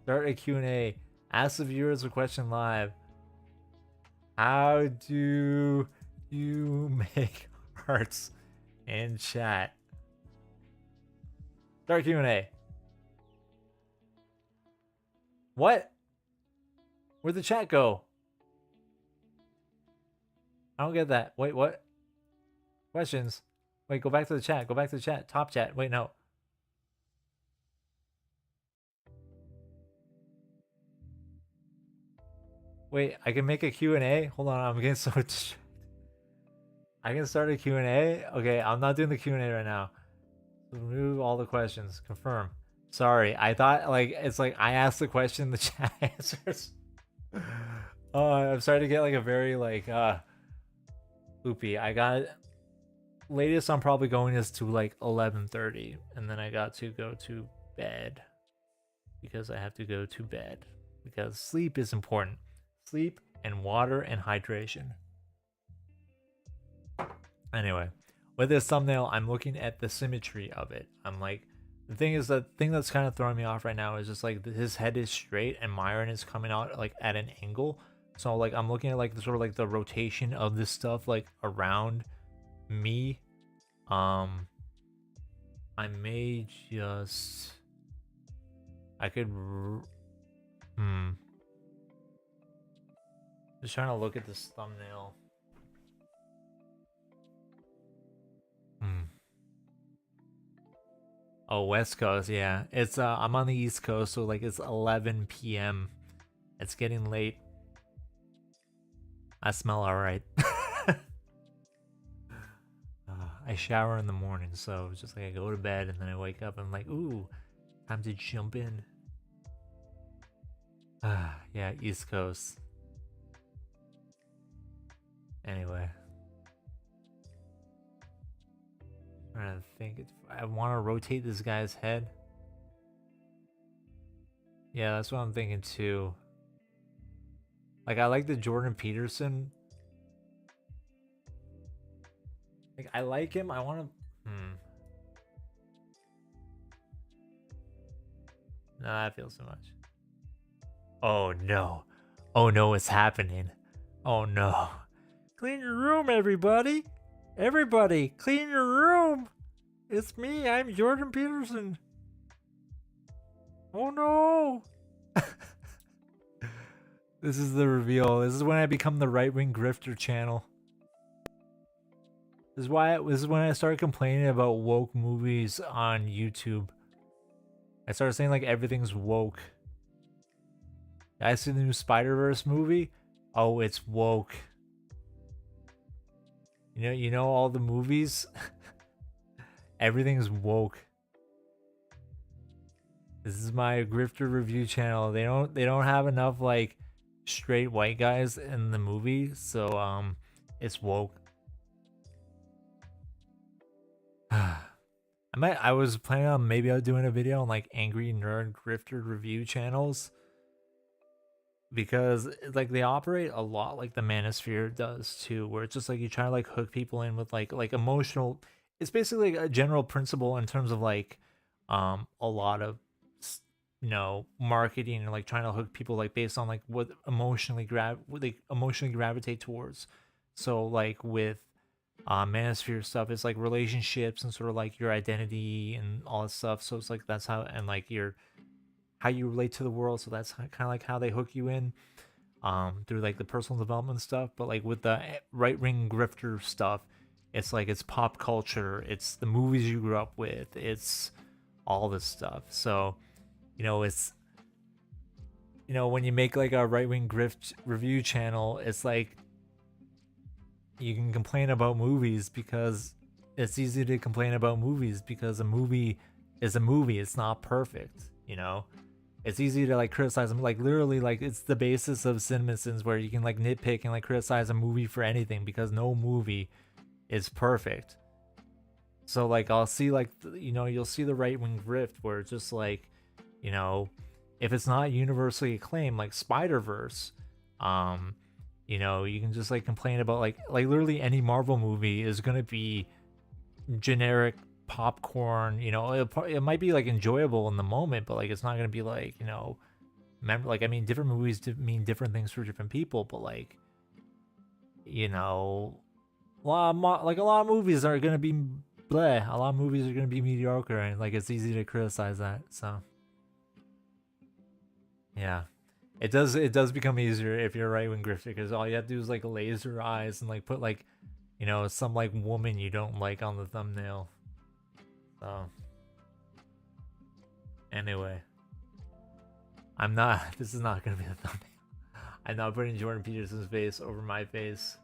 Start a Q&A. Ask the viewers a question live. How do you make hearts in chat? Start Q&A. What? Where'd the chat go? I don't get that. Wait, what? Questions? Wait, go back to the chat. Go back to the chat. Top chat. Wait, no. Wait, I can make a Q&A? Hold on, I'm getting so distracted. I can start a Q&A? Okay, I'm not doing the Q&A right now. Remove all the questions. Confirm. Sorry, I thought like it's like I asked the question, the chat answers. Oh, I'm starting to get like a very like loopy. I got latest I'm probably going is to like 11:30, and then I got to go to bed because I have to go to bed because sleep is important. Sleep and water and hydration. Anyway, with this thumbnail, I'm looking at the symmetry of it. I'm like, the thing is, the thing that's kind of throwing me off right now is just like his head is straight and Myron is coming out like at an angle. So like I'm looking at like the sort of like the rotation of this stuff like around me. I may just, I could, just trying to look at this thumbnail. Oh, West Coast, yeah. It's I'm on the East Coast, so like it's 11 p.m. It's getting late. I smell alright. I shower in the morning, so it's just like I go to bed and then I wake up and I'm like, ooh, time to jump in. Yeah, East Coast. Anyway. I'm trying to think. I want to rotate this guy's head. Yeah, that's what I'm thinking too. Like, I like the Jordan Peterson. Like, I like him. I want to. No, that feels too much. Oh no. Oh no, it's happening. Oh no. Clean your room, everybody. Everybody, clean your room. It's me. I'm Jordan Peterson. Oh no. This is the reveal. This is when I become the right-wing grifter channel. This is when I started complaining about woke movies on YouTube. I started saying like everything's woke. I see the new Spider-Verse movie. Oh, it's woke. You know all the movies. Everything's woke. This is my grifter review channel. They don't have enough like straight white guys in the movie, so it's woke. I was planning on maybe doing a video on like angry nerd grifter review channels, because like they operate a lot like the Manosphere does too, where it's just like you try to like hook people in with like emotional. It's basically like a general principle in terms of like a lot of marketing and like trying to hook people like based on like what they emotionally gravitate towards. So like with Manosphere stuff, it's like relationships and sort of like your identity and all that stuff. So it's like that's how, and like how you relate to the world. So that's kind of like how they hook you in through like the personal development stuff. But like with the right-wing grifter stuff, it's like it's pop culture, it's the movies you grew up with, it's all this stuff. So it's when you make like a right-wing grift review channel, it's like you can complain about movies because it's easy to complain about movies because a movie is a movie. It's not perfect, you know. It's easy to like criticize them, like literally, like it's the basis of CinemaSins where you can like nitpick and like criticize a movie for anything because no movie is perfect. So like I'll see like you'll see the right wing grift where it's just like, you know, if it's not universally acclaimed like Spider-Verse, you can just like complain about like literally any Marvel movie is gonna be generic popcorn. It might be like enjoyable in the moment, but like it's not gonna be like remember, like I mean different movies mean different things for different people, but like a lot of movies are gonna be bleh. A lot of movies are gonna be mediocre, and like it's easy to criticize that. So yeah, it does become easier if you're a right wing grifter because all you have to do is like laser eyes and like put like some like woman you don't like on the thumbnail. So anyway, I'm not. This is not gonna be the thumbnail. I'm not putting Jordan Peterson's face over my face.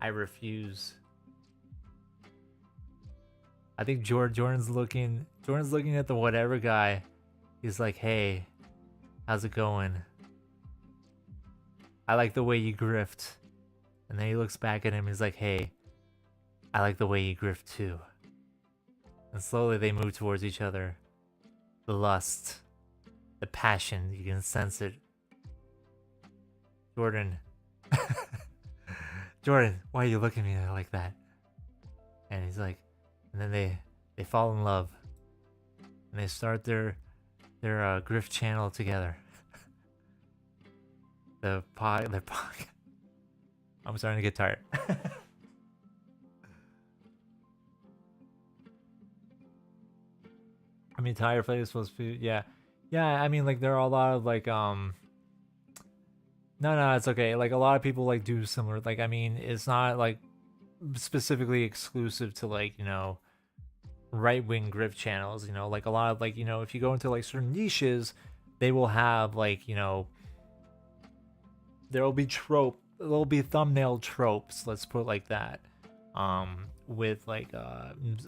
I refuse. I think Jordan's looking at the whatever guy. He's like, hey, how's it going? I like the way you grift. And then he looks back at him. He's like, hey, I like the way you grift too. And slowly they move towards each other. The lust, the passion, you can sense it. Jordan. Jordan, why are you looking at me like that? And he's like, and then they fall in love. And they start their grift channel together. Their podcast. I'm starting to get tired. I mean, tired play is supposed to be, yeah. I mean, like there are a lot of like no, it's okay. Like a lot of people like do similar. Like I mean, it's not like specifically exclusive to like right wing grift channels. Like a lot of like if you go into like certain niches, they will have like there'll be thumbnail tropes. Let's put it like that. With like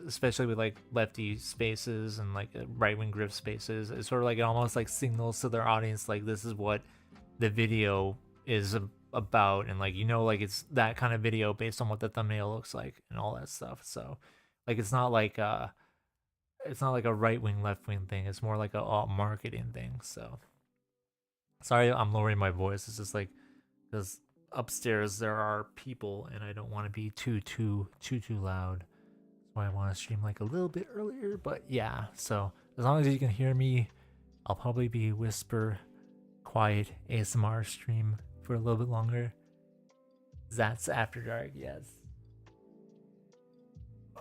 especially with like lefty spaces and like right wing grift spaces, it's sort of like it almost like signals to their audience like this is what the video is about, and like like it's that kind of video based on what the thumbnail looks like and all that stuff. So like it's not like a right wing left wing thing. It's more like a marketing thing. So sorry, I'm lowering my voice. It's just like because upstairs there are people and I don't want to be too loud. That's why I want to stream like a little bit earlier. But yeah, so as long as you can hear me, I'll probably be whisper quiet ASMR stream for a little bit longer. That's after dark, yes.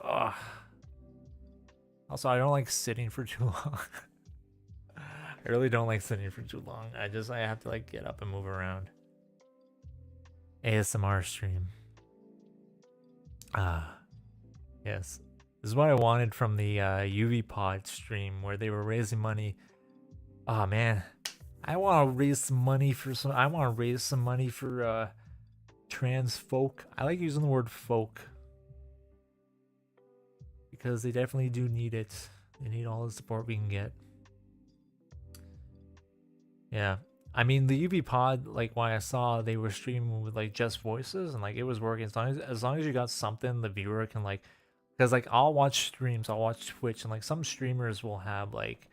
Ugh. Also, I don't like sitting for too long. I really don't like sitting for too long. I have to like get up and move around. ASMR stream. Yes. This is what I wanted from the UV Pod stream where they were raising money. Oh man, I want to raise some money for trans folk. I like using the word folk because they definitely do need it. They need all the support we can get. Yeah. I mean, the UV Pod, like when I saw they were streaming with like just voices and like it was working as long as you got something the viewer can like, because like I'll watch streams, I'll watch Twitch, and like some streamers will have like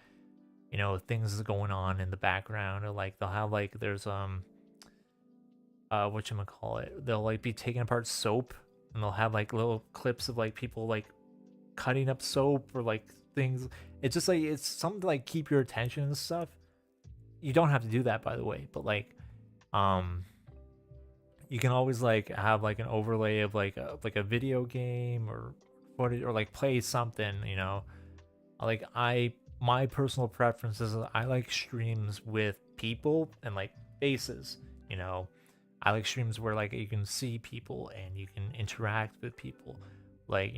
things going on in the background, or like they'll have like there's whatchamacallit, they'll like be taking apart soap and they'll have like little clips of like people like cutting up soap or like things. It's just like it's something to like keep your attention and stuff. You don't have to do that, by the way, but like you can always like have like an overlay of like a video game or footage, or like play something. Like my personal preference is I like streams with people and like faces. I like streams where like you can see people and you can interact with people. Like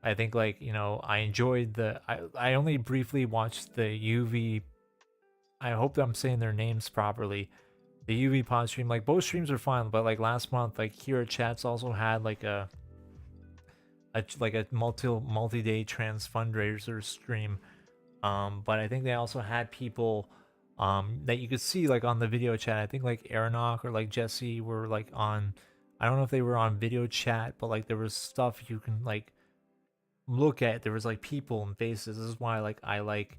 I think like I enjoyed I only briefly watched the UV. I hope that I'm saying their names properly. The UV Pod stream, like both streams are fine, but like last month, like Kira Chats also had like a like a multi-day trans fundraiser stream. But I think they also had people that you could see like on the video chat. I think like Aeronok or like Jesse were like on, I don't know if they were on video chat, but like there was stuff you can like look at. There was like people and faces. This is why like I like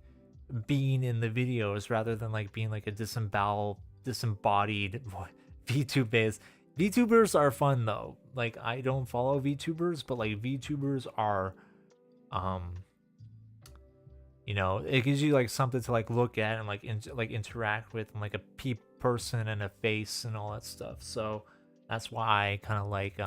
being in the videos rather than like being like a disembodied VTube base. VTubers are fun though. Like I don't follow VTubers, but like VTubers are um you know, it gives you like something to like look at and like like interact with, and like a person and a face and all that stuff. So that's why I kind of like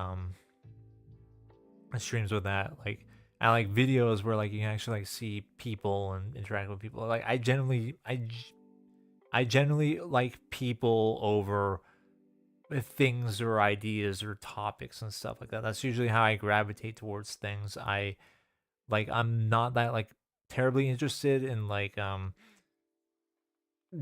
streams with that. Like I like videos where like you can actually like see people and interact with people. Like I generally like people over things or ideas or topics and stuff like that. That's usually how I gravitate towards things. I'm not that like terribly interested in like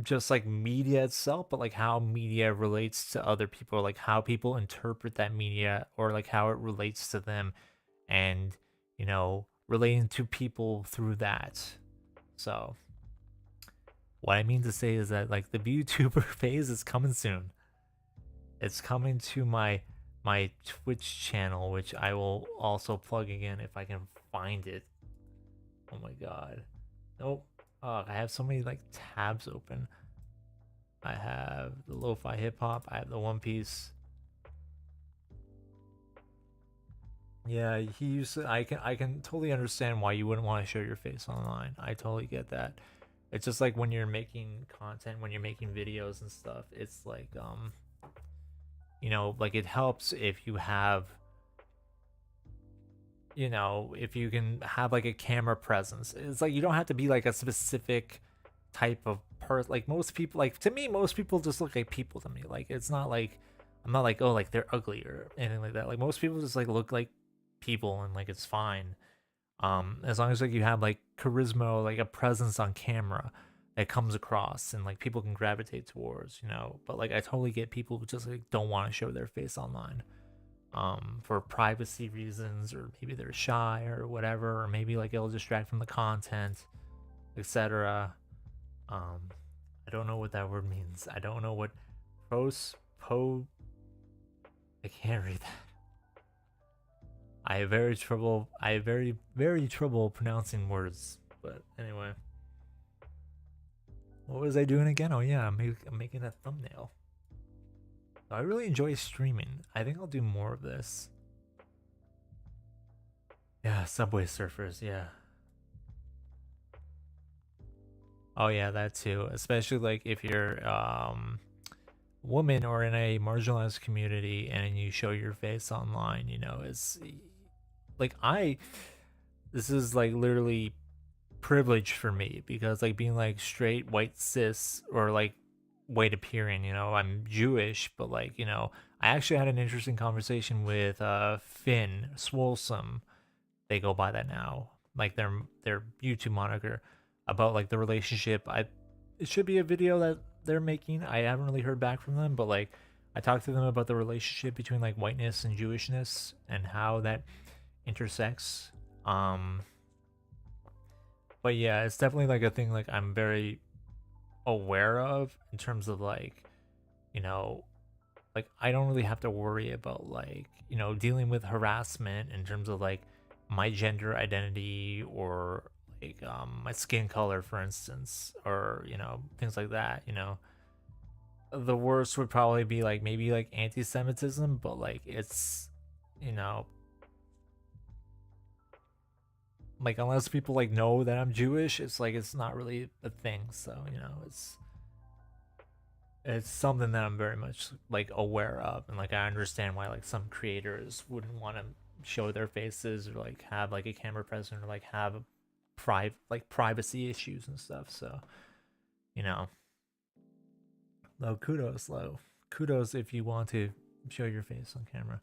just like media itself, but like how media relates to other people, like how people interpret that media or like how it relates to them, and you know, relating to people through that. So what I mean to say is that like the VTuber phase is coming soon. It's coming to my Twitch channel, which I will also plug again if I can find it. Oh my god. Nope. I have so many like tabs open. I have the lo-fi hip hop. I have the One Piece. Yeah, he used to, I can totally understand why you wouldn't want to show your face online. I totally get that. It's just like when you're making content, when you're making videos and stuff, it's like you know, like it helps if you have, you know, if you can have like a camera presence. It's like you don't have to be like a specific type of person. Like most people, like to me, most people just look like people to me. Like it's not like I'm not like, oh, like they're ugly or anything like that. Like most people just like look like people, and like it's fine. As long as like you have like charisma or like a presence on camera that comes across and like people can gravitate towards, you know. But like I totally get people who just like don't want to show their face online for privacy reasons, or maybe they're shy or whatever, or maybe like it'll distract from the content, etc. I don't know what that word means. I don't know what I can't read that. I have very trouble pronouncing words. But anyway, what was I doing again? Oh yeah, I'm making a thumbnail. I really enjoy streaming. I think I'll do more of this. Yeah, Subway Surfers, yeah. Oh yeah, that too. Especially like if you're woman or in a marginalized community and you show your face online, you know, it's like this is like literally privilege for me, because like being like straight white cis or like white appearing, you know, I'm Jewish, but like, you know, I actually had an interesting conversation with Finn Swolesome, they go by that now, like their YouTube moniker, about like the relationship. It should be a video that they're making. I haven't really heard back from them, but like I talked to them about the relationship between like whiteness and Jewishness and how that intersects. But yeah, it's definitely like a thing like I'm very aware of in terms of like, you know, like I don't really have to worry about like, you know, dealing with harassment in terms of like my gender identity or like my skin color, for instance, or you know, things like that. You know, the worst would probably be like maybe like anti-Semitism, but like it's, you know, like unless people like know that I'm Jewish, it's like it's not really a thing. So you know, it's something that I'm very much like aware of, and like I understand why like some creators wouldn't want to show their faces or like have like a camera present or like have privacy issues and stuff. So you know, low kudos if you want to show your face on camera.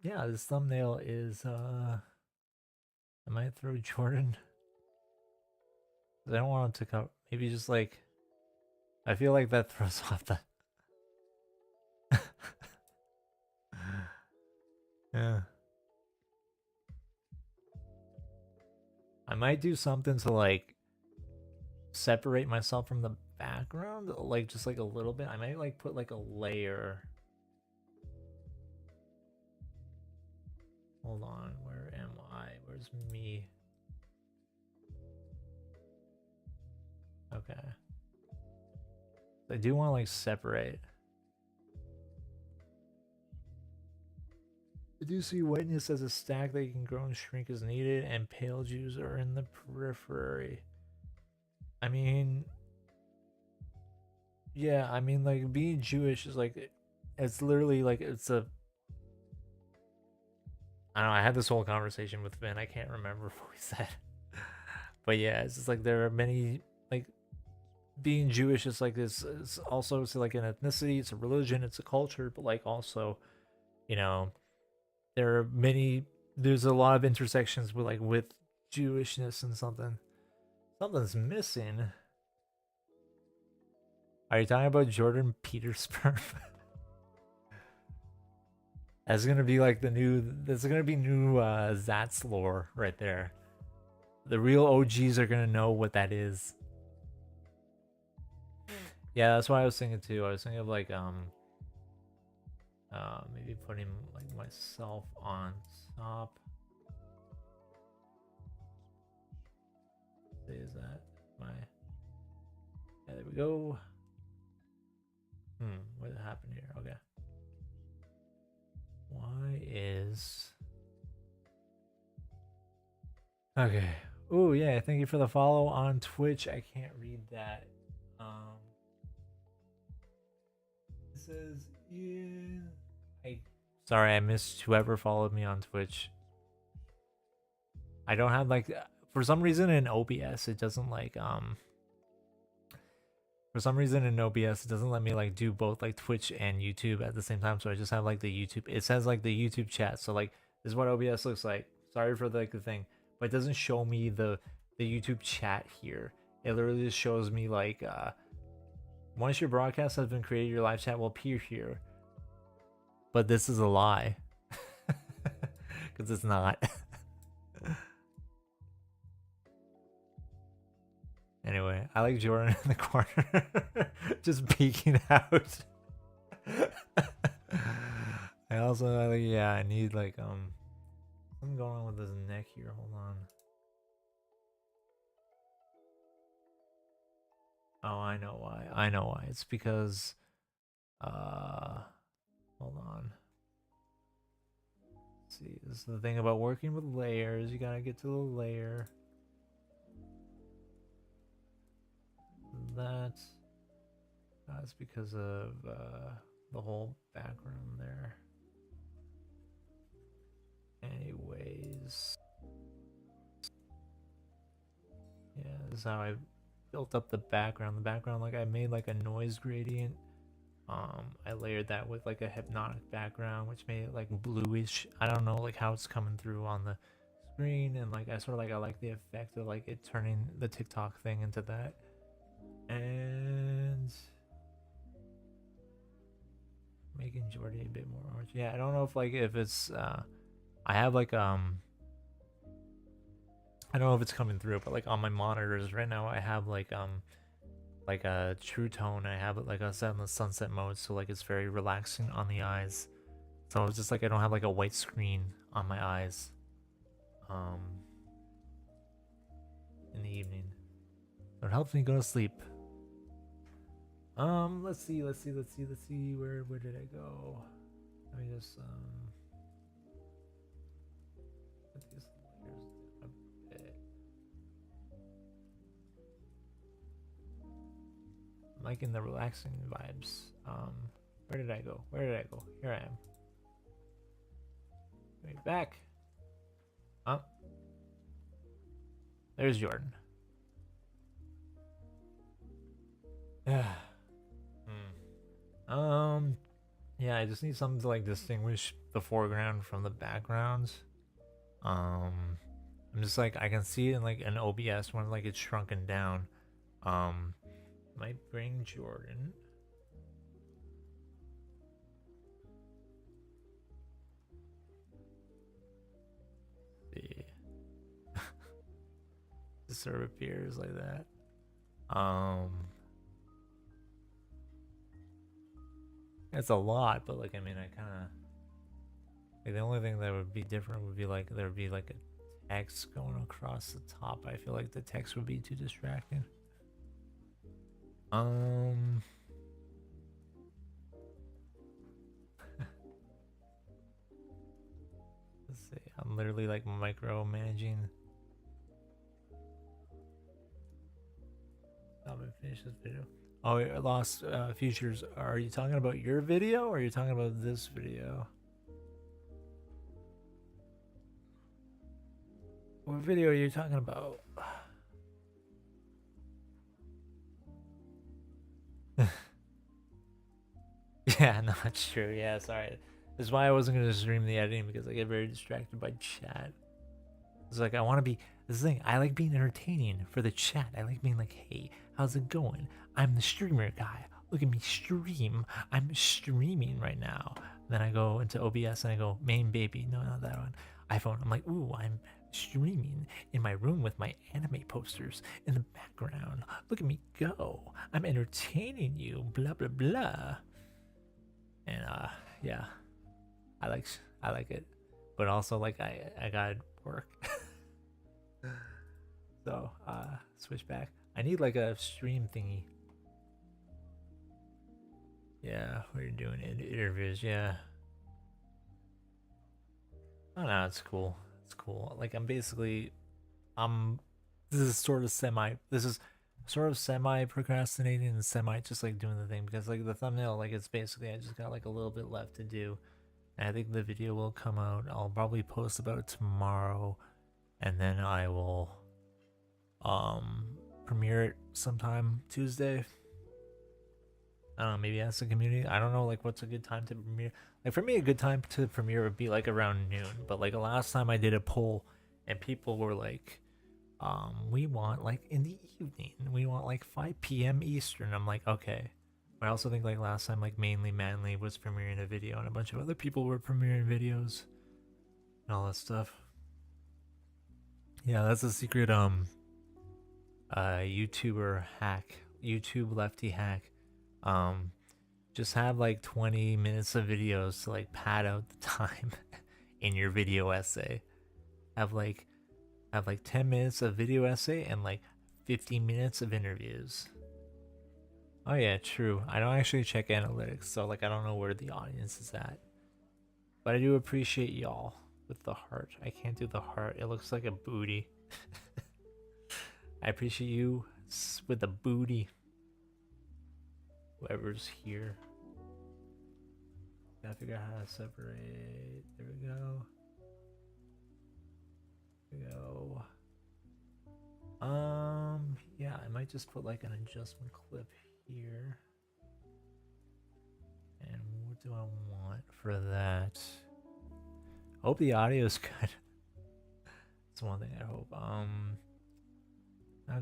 Yeah, this thumbnail is I might throw Jordan. I don't want him to cover. Maybe just like, I feel like that throws off the. Yeah. I might do something to like separate myself from the background, like just like a little bit. I might like put like a layer. Hold on, where am I? Where's me? Okay. I do want to like separate. I do see whiteness as a stack that you can grow and shrink as needed, and pale Jews are in the periphery. I mean, yeah, I mean, like being Jewish is like, it's literally like it's a. I don't know. I had this whole conversation with Vin. I can't remember what we said, but yeah, it's just like there are many like being Jewish is like this. It's also it's like an ethnicity, it's a religion, it's a culture, but like also, you know, there are many. There's a lot of intersections with like with Jewishness and something's missing. Are you talking about Jordan Peterson? That's gonna be like the new. That's gonna be new Zats lore right there. The real OGs are gonna know what that is. Yeah, that's what I was thinking too. I was thinking of like maybe putting like myself on top. Is that my? Yeah, there we go. What happened here? Okay. Why is? Okay. Oh yeah, thank you for the follow on Twitch. I can't read that. It says yeah. Sorry, I missed whoever followed me on Twitch. I don't have like for some reason in OBS it doesn't like for some reason in OBS it doesn't let me like do both like Twitch and YouTube at the same time, so I just have like the YouTube. It says like the YouTube chat. So like this is what OBS looks like. Sorry for like the thing, but it doesn't show me the YouTube chat here. It literally just shows me like once your broadcast has been created, your live chat will appear here. But this is a lie. Because it's not. Anyway, I like Jordan in the corner. Just peeking out. I also like yeah, I need like something going on with his neck here. Hold on. Oh, I know why. I know why. It's because hold on. Let's see, this is the thing about working with layers. You gotta get to the layer. That's because of the whole background there. Anyways, yeah, this is how I built up the background. The background, like I made like a noise gradient. I layered that with like a hypnotic background, which made it like bluish. I don't know like how it's coming through on the screen, and like I sort of like I like the effect of like it turning the TikTok thing into that. And making Jordy a bit more orange. Yeah, I don't know if like if it's I have like I don't know if it's coming through, but like on my monitors right now I have like a true tone. I have it like a set in the sunset mode, so like it's very relaxing on the eyes. So it's just like I don't have like a white screen on my eyes in the evening. So it helps me go to sleep. Let's see. Where did I go? Let me just put these layers a bit. I'm liking the relaxing vibes. Where did I go? Here I am. Wait, back. Oh. There's Jordan. Yeah, I just need something to like distinguish the foreground from the background. I'm just like I can see it in like an OBS when like it's shrunken down. Might bring Jordan. See. serve appears like that. It's a lot, but like I mean, I kind of like the only thing that would be different would be like there would be like a text going across the top. I feel like the text would be too distracting. Let's see. I'm literally like micromanaging. I'm gonna finish this video. Oh, Lost Futures. Are you talking about your video or are you talking about this video? What video are you talking about? Yeah, no, it's true. Yeah, sorry. This is why I wasn't gonna stream the editing because I get very distracted by chat. It's like I want to be. This is the thing. I like being entertaining for the chat. I like being like, "Hey, how's it going? I'm the streamer guy. Look at me stream. I'm streaming right now." Then I go into OBS and I go, "Main baby." No, not that one. iPhone. I'm like, "Ooh, I'm streaming in my room with my anime posters in the background. Look at me go. I'm entertaining you. Blah blah blah." And yeah, I like it, but also like I got work. So switch back. I need like a stream thingy. Yeah, where you're doing interviews. Yeah. Oh no, it's cool. It's cool. Like I'm basically, this is sort of semi. This is sort of semi procrastinating and semi just like doing the thing because like the thumbnail, like it's basically I just got like a little bit left to do. And I think the video will come out. I'll probably post about it tomorrow, and then I will premiere it sometime Tuesday. I don't know, maybe ask the community. I don't know like what's a good time to premiere. Like for me a good time to premiere would be like around noon. But like the last time I did a poll and people were like, we want like in the evening. We want like 5 p.m. Eastern. I'm like, okay. I also think like last time like mainly Manly was premiering a video and a bunch of other people were premiering videos and all that stuff. Yeah, that's a secret YouTuber hack, YouTube lefty hack. Just have like 20 minutes of videos to like pad out the time in your video essay. Have like 10 minutes of video essay and like 50 minutes of interviews. Oh yeah, true. I don't actually check analytics, so like I don't know where the audience is at. But I do appreciate y'all with the heart. I can't do the heart. It looks like a booty. I appreciate you with the booty. Whoever's here. Gotta figure out how to separate. There we go. There we go. Yeah, I might just put like an adjustment clip here. And what do I want for that? I hope the audio is good. That's one thing I hope. I'm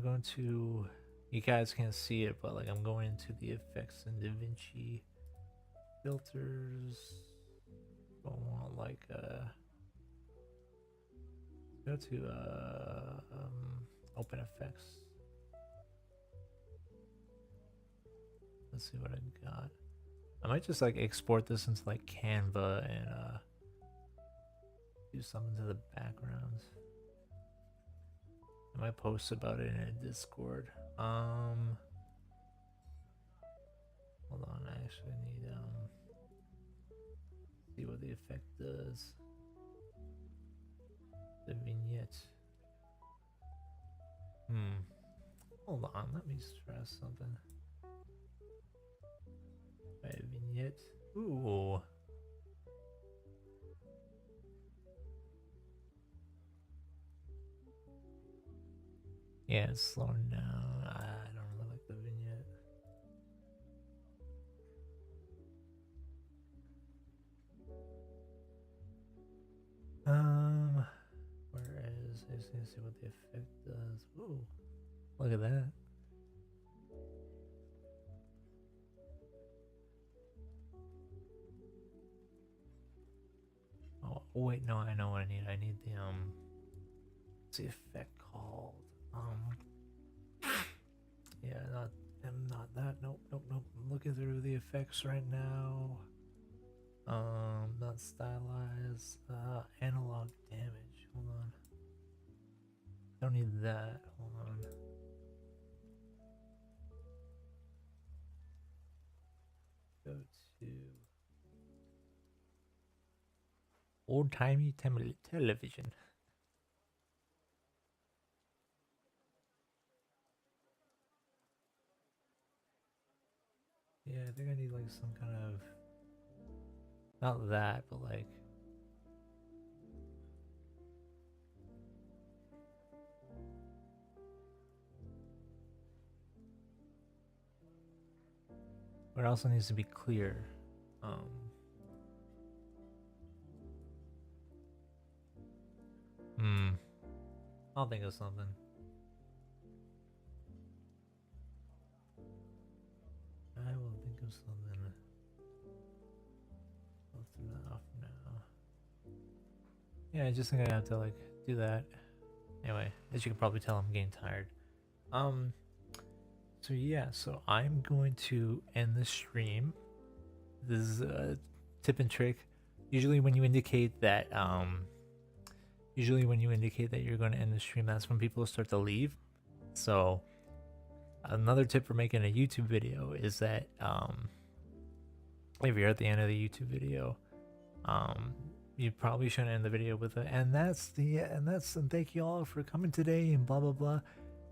going to, you guys can't see it, but like I'm going into the effects in DaVinci filters. I want like go to open effects. Let's see what I got. I might just like export this into like Canva and do something to the background. I might post about it in a Discord. Hold on, I actually need see what the effect does. The vignette. Hold on, let me stress something. Wait, vignette. Ooh. Yeah, it's slowing down. I don't really like the vignette. Where is? I just need to see what the effect does. Ooh, look at that. Oh wait, no, I know what I need. I need the what's the effect called? Yeah, not that. Nope. I'm looking through the effects right now. Not stylized. Analog damage. Hold on. Don't need that. Hold on. Go to old-timey television. Yeah, I think I need like some kind of, not that, but like but it also needs to be clear. I'll think of something. I will think of something. I'll turn that off now. Yeah, I just think I have to like do that. Anyway, as you can probably tell, I'm getting tired. So yeah, so I'm going to end the stream. This is a tip and trick. Usually when you indicate that you're going to end the stream, that's when people start to leave. So another tip for making a YouTube video is that if you're at the end of the YouTube video, you probably shouldn't end the video with it. And thank you all for coming today and blah blah blah.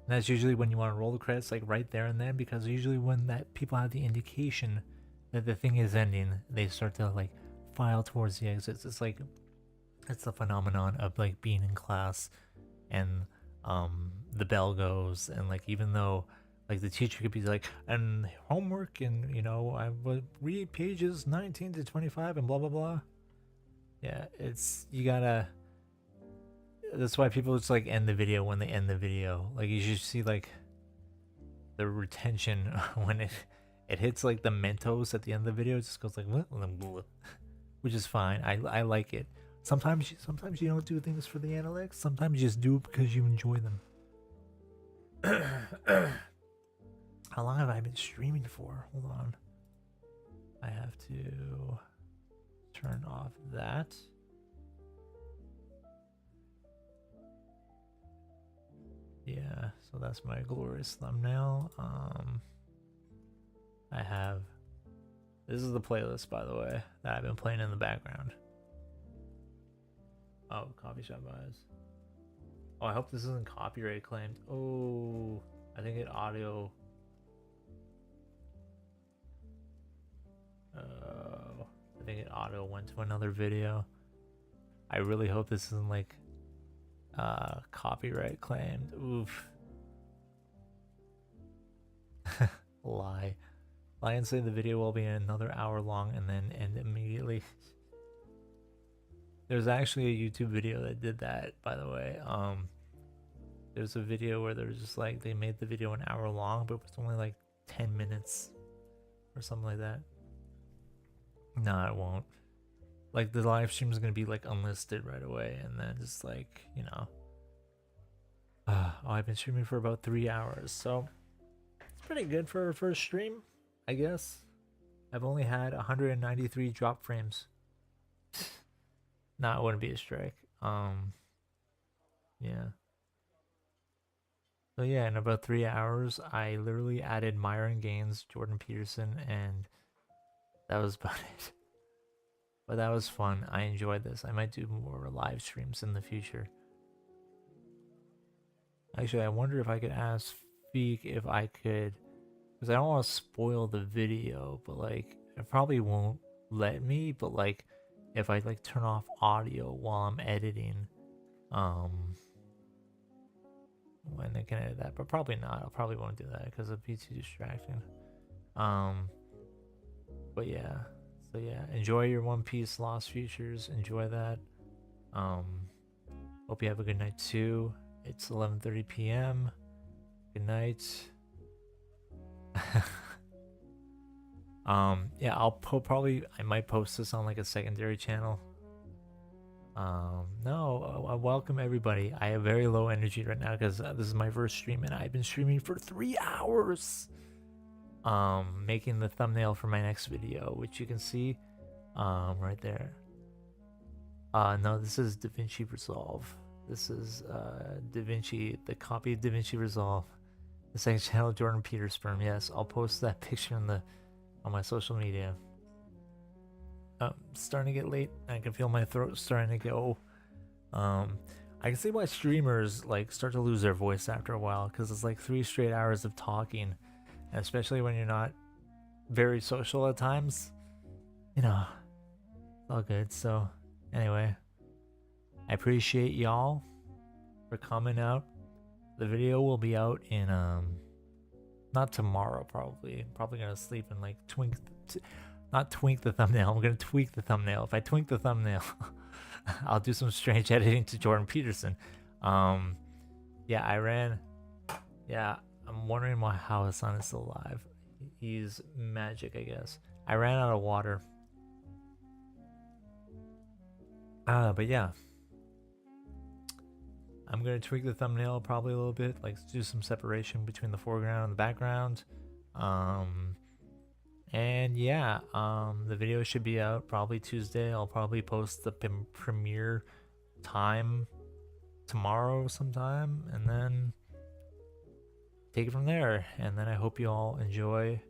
And that's usually when you want to roll the credits, like right there and then, because usually when that people have the indication that the thing is ending, they start to like file towards the exits. It's like it's the phenomenon of like being in class and the bell goes, and like even though like the teacher could be like, and homework, and you know, I would read pages 19 to 25 and blah blah blah. Yeah, it's, you gotta, that's why people just like end the video when they end the video. Like you should see like the retention when it hits like the Mentos at the end of the video. It just goes like which is fine. I like it. Sometimes you don't do things for the analytics. Sometimes you just do it because you enjoy them. How long have I been streaming for? Hold on. I have to turn off that. Yeah, so that's my glorious thumbnail. I have, this is the playlist, by the way, that I've been playing in the background. Oh, coffee shop vibes. Oh, I hope this isn't copyright claimed. Oh, I think it audio. I think it auto went to another video. I really hope this isn't like copyright claimed. Oof. Lie and say the video will be another hour long and then end immediately. There's actually a YouTube video that did that, by the way. There's a video where they're just like, they made the video an hour long, but it was only like 10 minutes or something like that. No, it won't. Like the live stream is gonna be like unlisted right away, and then just like, you know. Oh, I've been streaming for about 3 hours, so it's pretty good for a first stream, I guess. I've only had 193 drop frames. Nah, it wouldn't be a strike. Yeah. So yeah, in about 3 hours, I literally added Myron Gaines, Jordan Peterson, and that was about it. But that was fun. I enjoyed this. I might do more live streams in the future. Actually, I wonder if I could ask Feek if I could, because I don't want to spoil the video, but like, it probably won't let me, but like, if I like turn off audio while I'm editing, when they can edit that, but probably not. I probably won't do that because it'd be too distracting. But yeah, so yeah, enjoy your One Piece Lost Futures. Enjoy that. Hope you have a good night too. It's 11:30 p.m. Good night. Yeah, I might post this on like a secondary channel. No, welcome everybody. I have very low energy right now because this is my first stream and I've been streaming for 3 hours. Making the thumbnail for my next video, which you can see, right there. No, this is DaVinci Resolve. This is DaVinci, the copy of DaVinci Resolve. The second channel, Jordan Petersperm. Yes, I'll post that picture on my social media. Starting to get late. I can feel my throat starting to go. I can see why streamers like start to lose their voice after a while, because it's like 3 straight hours of talking, and especially when you're not very social at times. You know, it's all good. So anyway, I appreciate y'all for coming out. The video will be out in not tomorrow, probably. I'm probably gonna sleep and like not twink the thumbnail. I'm gonna tweak the thumbnail. If I twink the thumbnail, I'll do some strange editing to Jordan Peterson. Yeah, I ran. Yeah, I'm wondering how Hassan is still alive. He's magic, I guess. I ran out of water. But yeah, I'm gonna tweak the thumbnail probably a little bit, like do some separation between the foreground and the background. And yeah, the video should be out probably Tuesday. I'll probably post the premiere time tomorrow sometime, and then take it from there. And then I hope you all enjoy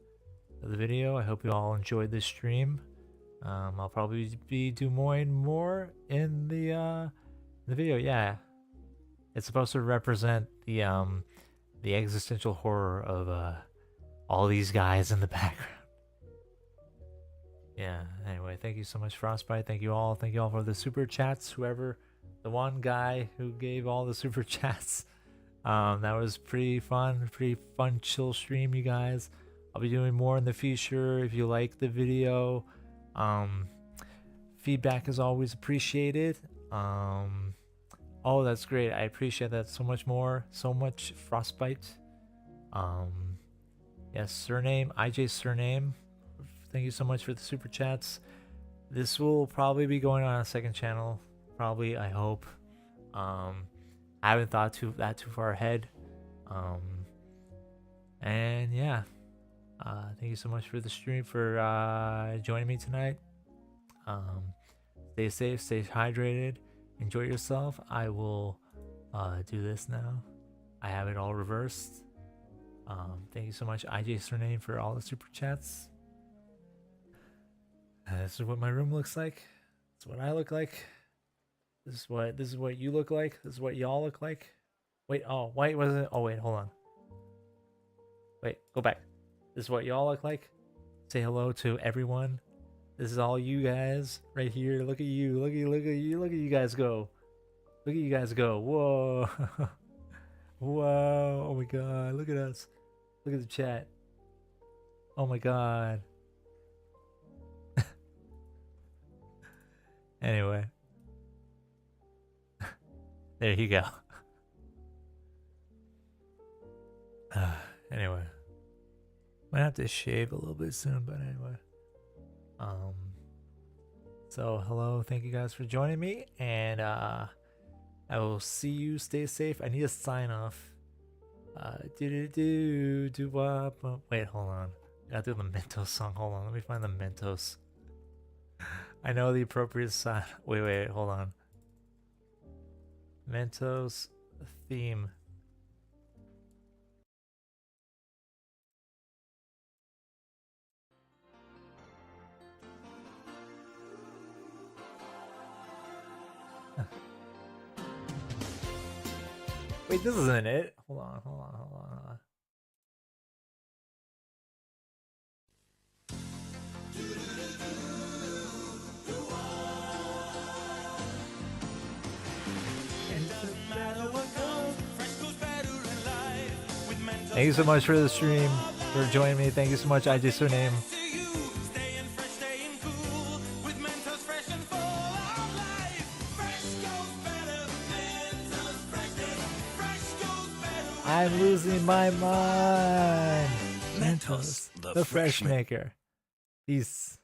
the video. I hope you all enjoyed this stream. I'll probably be doing more and more in the video. Yeah, it's supposed to represent the existential horror of all these guys in the background. Yeah, anyway, thank you so much, Frostbite. Thank you all for the super chats. Whoever, the one guy who gave all the super chats. That was pretty fun chill stream, you guys. I'll be doing more in the future. If you like the video, feedback is always appreciated. Oh, that's great. I appreciate that so much more. So much, Frostbite. Yes, surname, IJ surname. Thank you so much for the super chats. This will probably be going on a second channel. Probably, I hope. I haven't thought too far ahead. And yeah. Thank you so much for the stream, for joining me tonight. Stay safe, stay hydrated, enjoy yourself. I will do this now. I have it all reversed. Thank you so much, IJ Surname, for all the super chats. This is what my room looks like. This is what I look like. This is what you look like. This is what y'all look like. Wait, oh, wait, was it? Oh, wait, hold on. Wait, go back. This is what y'all look like. Say hello to everyone. This is all you guys right here. Look at you. Look at you. Look at you guys go. Look at you guys go. Whoa. Whoa. Oh my god. Look at us. Look at the chat. Oh my god. Anyway. There you go. Anyway. Might have to shave a little bit soon, but anyway. So hello, thank you guys for joining me, and I will see you. Stay safe. I need a sign off. Wait, hold on. I gotta do the Mentos song. Hold on, let me find the Mentos. I know the appropriate sign. Wait, hold on. Mentos theme. Wait, this isn't it. Hold on. Thank you so much for the stream, for joining me. Thank you so much, IJ Surname. I'm losing my mind. Mentos, the fresh maker. Peace.